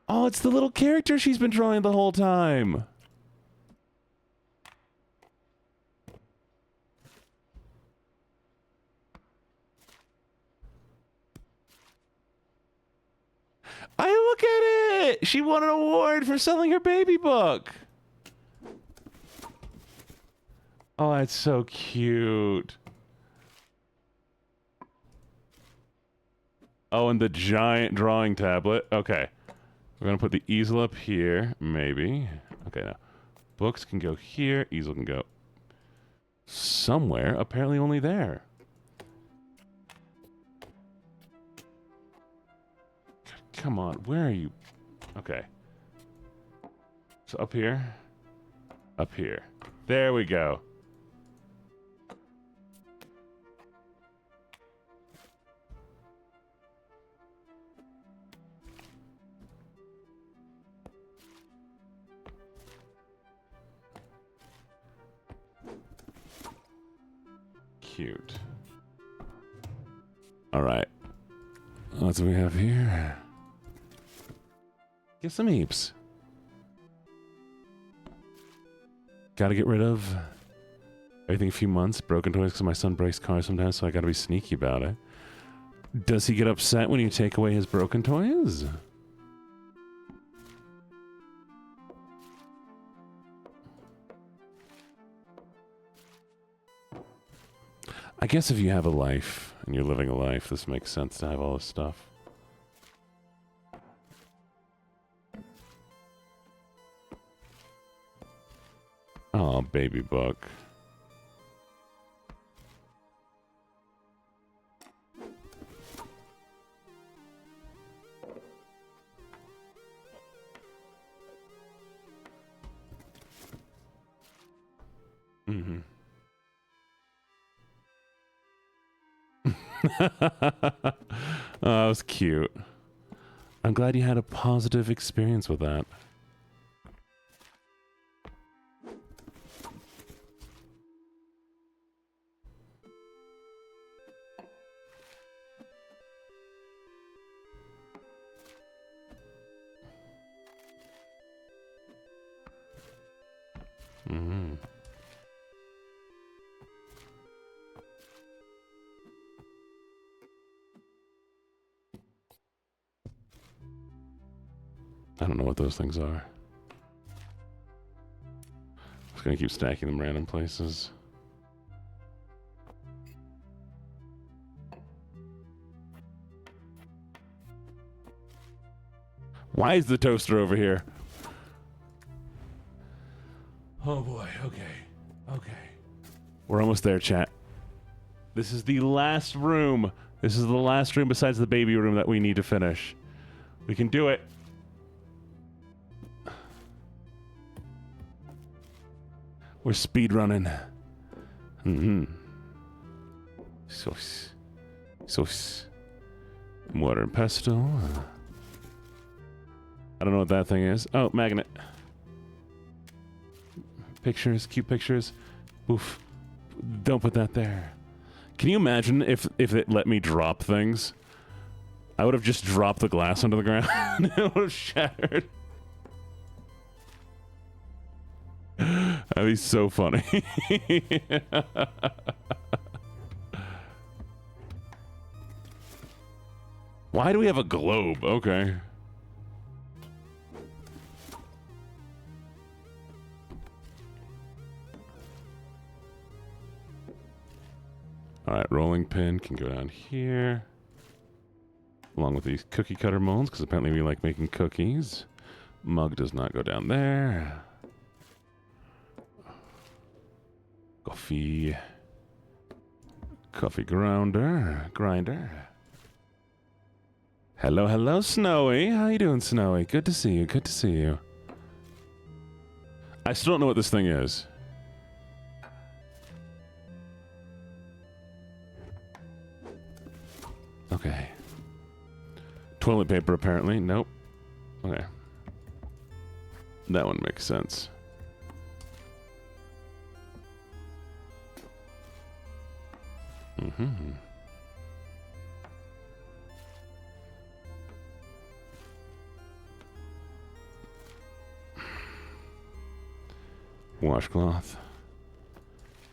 Oh, it's the little character she's been drawing the whole time. Look at it! She won an award for selling her baby book. Oh, that's so cute. Oh, and the giant drawing tablet. Okay. We're going to put the easel up here, maybe. Okay, now. Books can go here. Easel can go somewhere. Apparently only there. God, come on. Where are you? Okay. So up here. Up here. There we go. Cute. All right. What do we have here? Get some heaps. Gotta get rid of everything a few months. Broken toys because my son breaks cars sometimes, so I gotta be sneaky about it. Does he get upset when you take away his broken toys? I guess if you have a life and you're living a life, this makes sense to have all this stuff. Oh, baby book. Mm-hmm. Oh, that was cute. I'm glad you had a positive experience with that. Mm-hmm. I don't know what those things are. I'm just gonna keep stacking them random places. Why is the toaster over here? Oh boy, okay. Okay. We're almost there, chat. This is the last room. This is the last room besides the baby room that we need to finish. We can do it. We're speed running. Mm-hmm. Sauce. Water and pesto. I don't know what that thing is. Oh, magnet. Pictures, cute pictures. Oof. Don't put that there. Can you imagine if it let me drop things? I would have just dropped the glass onto the ground. It would have shattered. That'd be so funny. Why do we have a globe? Okay. Alright, rolling pin can go down here. Along with these cookie cutter molds, because apparently we like making cookies. Mug does not go down there. Coffee grinder. Hello, Snowy. How you doing, Snowy? Good to see you. I still don't know what this thing is. Okay. Toilet paper, apparently. Nope. Okay. That one makes sense. Mm-hmm. Washcloth.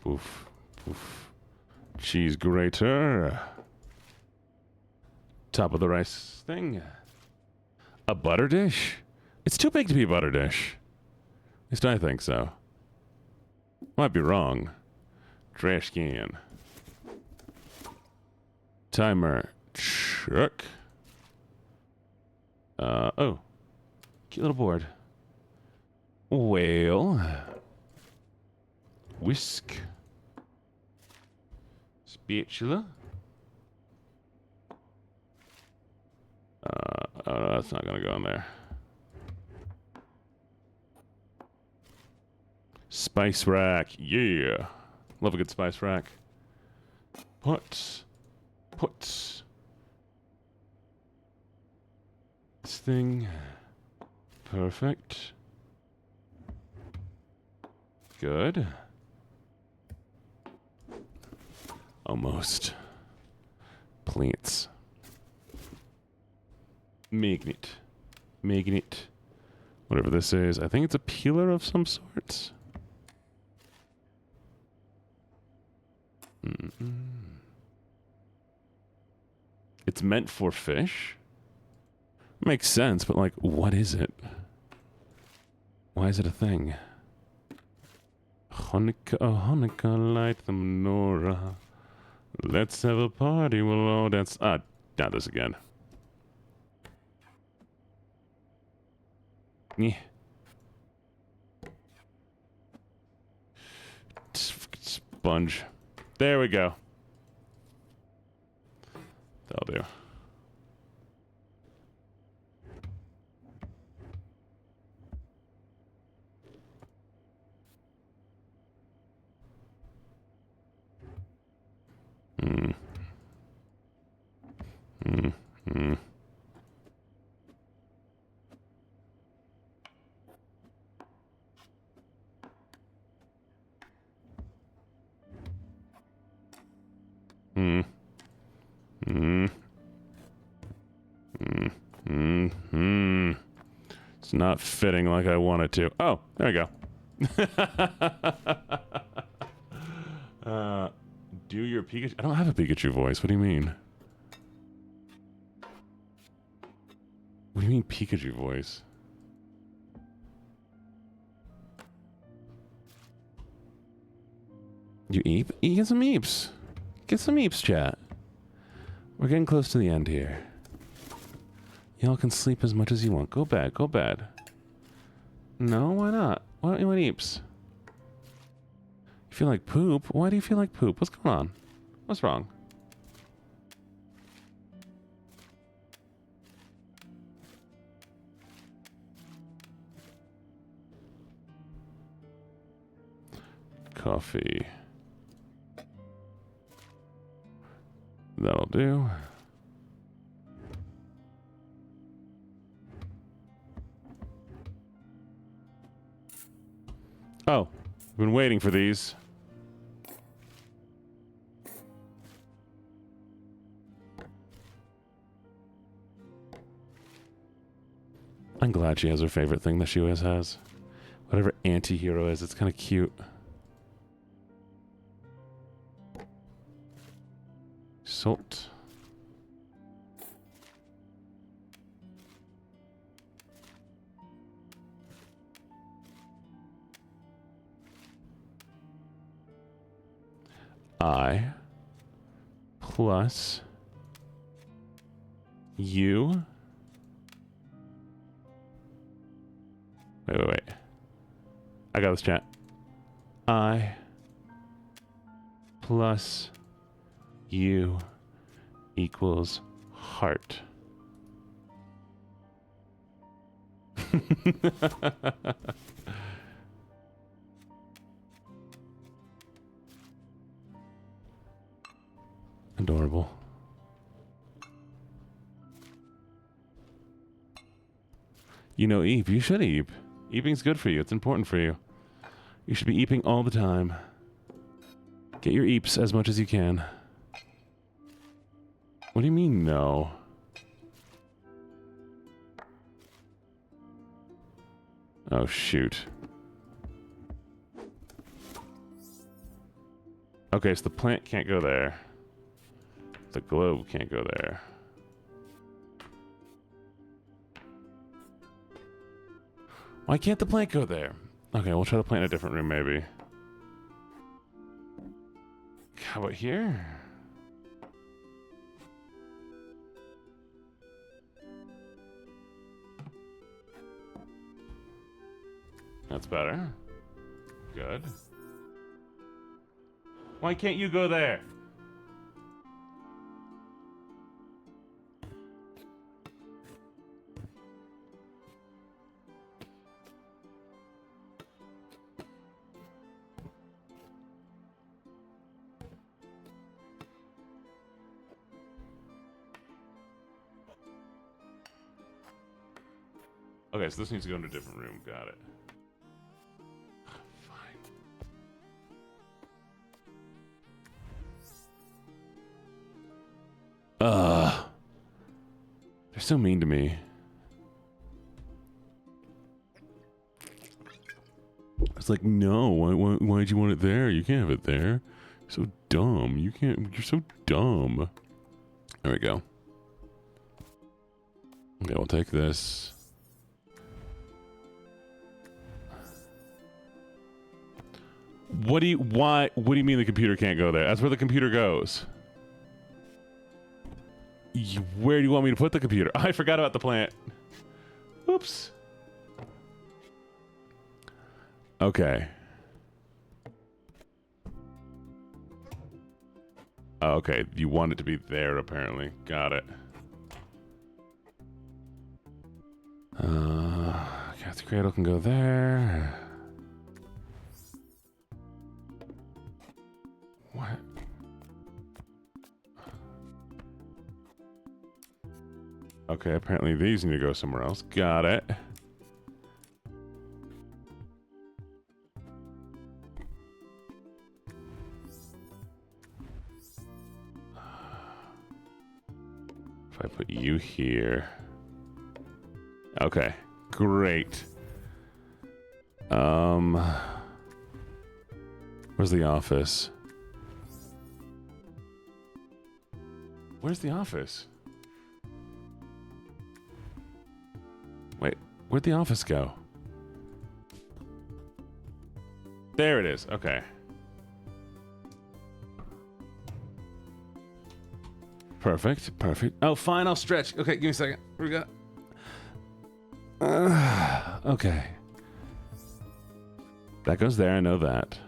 Poof. Cheese grater. Top of the rice thing. A butter dish? It's too big to be a butter dish. At least I think so. Might be wrong. Trash can. Timer. Check. Oh. Cute little board. Whale. Whisk. Spatula. Oh no, that's not gonna go in there. Spice rack. Yeah. Love a good spice rack. Put. This thing. Perfect. Good. Almost. Plants. Magnet. Whatever this is. I think it's a peeler of some sorts. It's meant for fish? Makes sense, but like, what is it? Why is it a thing? Hanukkah, light the menorah. Let's have a party, we'll all dance. Not this again. Yeah. Sponge. There we go. That'll do. It's not fitting like I want it to. Oh, there we go. Do your Pikachu... I don't have a Pikachu voice. What do you mean? What do you mean Pikachu voice? You eep? Get some eeps. Get some eeps, chat. We're getting close to the end here. Y'all can sleep as much as you want. Go bed. No, why not? Why don't you want eeps? You feel like poop? Why do you feel like poop? What's going on? What's wrong? Coffee. That'll do. Oh, I've been waiting for these. I'm glad she has her favorite thing that she always has. Whatever anti-hero is, it's kind of cute. Salt. I plus U. Wait. I got this, chat. I plus U equals heart. Adorable. You know, eep. You should eep. Eeping's good for you. It's important for you. You should be eeping all the time. Get your eeps as much as you can. What do you mean, no? Oh, shoot. Okay, so the plant can't go there. The globe can't go there. Why can't the plant go there? Okay, we'll try the plant in a different room, maybe. How about here? That's better. Good. Why can't you go there? Okay, so this needs to go into a different room. Got it. Fine. They're so mean to me. It's like, no, why'd you want it there? You can't have it there. You're so dumb. You're so dumb. There we go. Okay, we'll take this. What do you mean the computer can't go there? That's where the computer goes. Where do you want me to put the computer? I forgot about the plant. Oops. Okay. Okay, you want it to be there, apparently. Got it. Cat's cradle can go there. What? Okay, apparently these need to go somewhere else. Got it. If I put you here. Okay, great. Where's the office? Where's the office? Wait, where'd the office go? There it is. Okay. Perfect. Perfect. Oh, fine. I'll stretch. Okay, give me a second. What do we got? Okay. That goes there. I know that.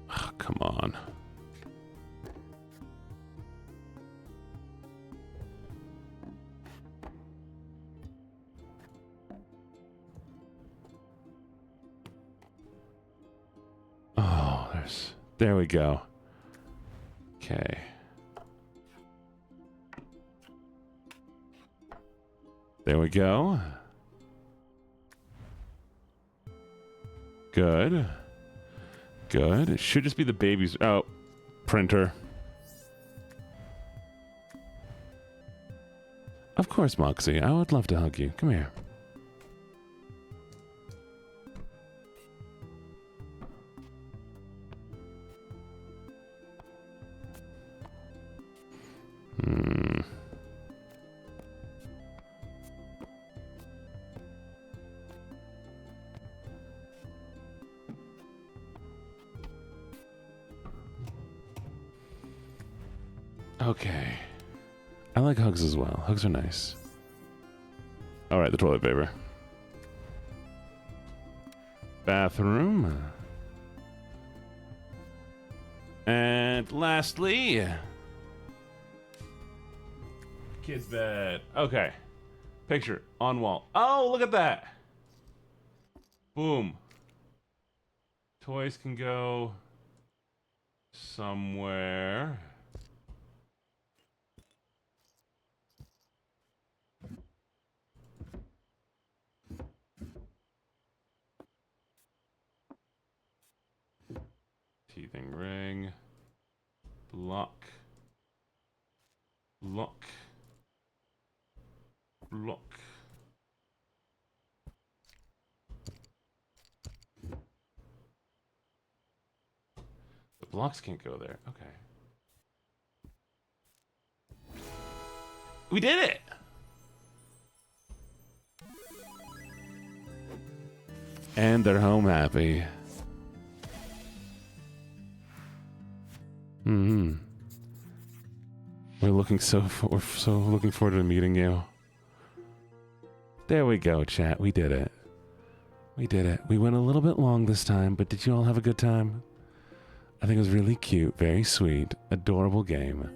Oh, come on. Oh, there we go. Okay. There we go. Good. Good. It should just be the baby's... Oh, printer. Of course, Moxie. I would love to hug you. Come here. Okay. I like hugs as well. Hugs are nice. Alright, the toilet paper. Bathroom. And lastly... Kid's bed. Okay. Picture on wall. Oh, look at that! Boom. Toys can go... somewhere... Teething ring. Block. Lock. Block. The blocks can't go there. Okay. We did it! And they're home happy. Mm-hmm. We're looking so looking forward to meeting you. There we go, chat. We did it. We did it. We went a little bit long this time, but did you all have a good time? I think it was really cute, very sweet, adorable game.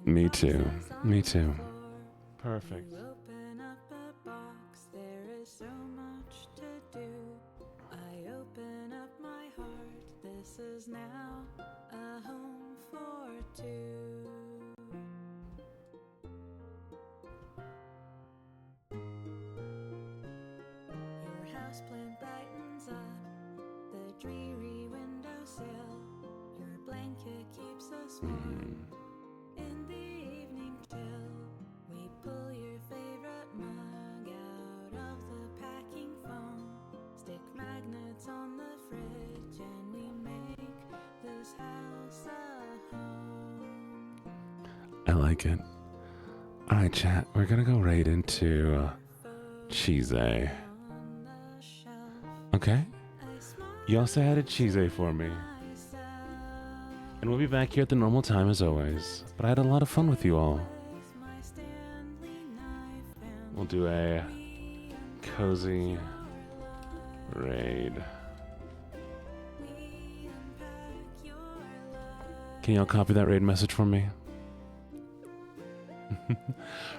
Me too. Me too. Perfect. Now a home for two. Your houseplant brightens up the dreary windowsill. Your blanket keeps us warm in the evening till we pull your favorite mug out of the packing foam, stick magnets on the fridge, and we make this house a home. I like it. All right, chat. We're gonna go right into cheese. Okay. You all say hi to cheese for me. And we'll be back here at the normal time as always. But I had a lot of fun with you all. We'll do a cozy raid. Can y'all copy that raid message for me?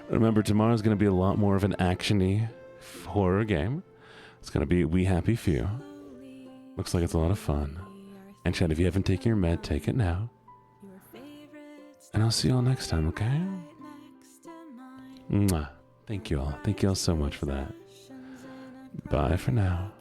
Remember, tomorrow's going to be a lot more of an action-y horror game. It's going to be We Happy Few. Looks like it's a lot of fun. And chat, if you haven't taken your med, take it now. And I'll see you all next time, okay? Mwah. Thank you all. Thank you all so much for that. Bye for now.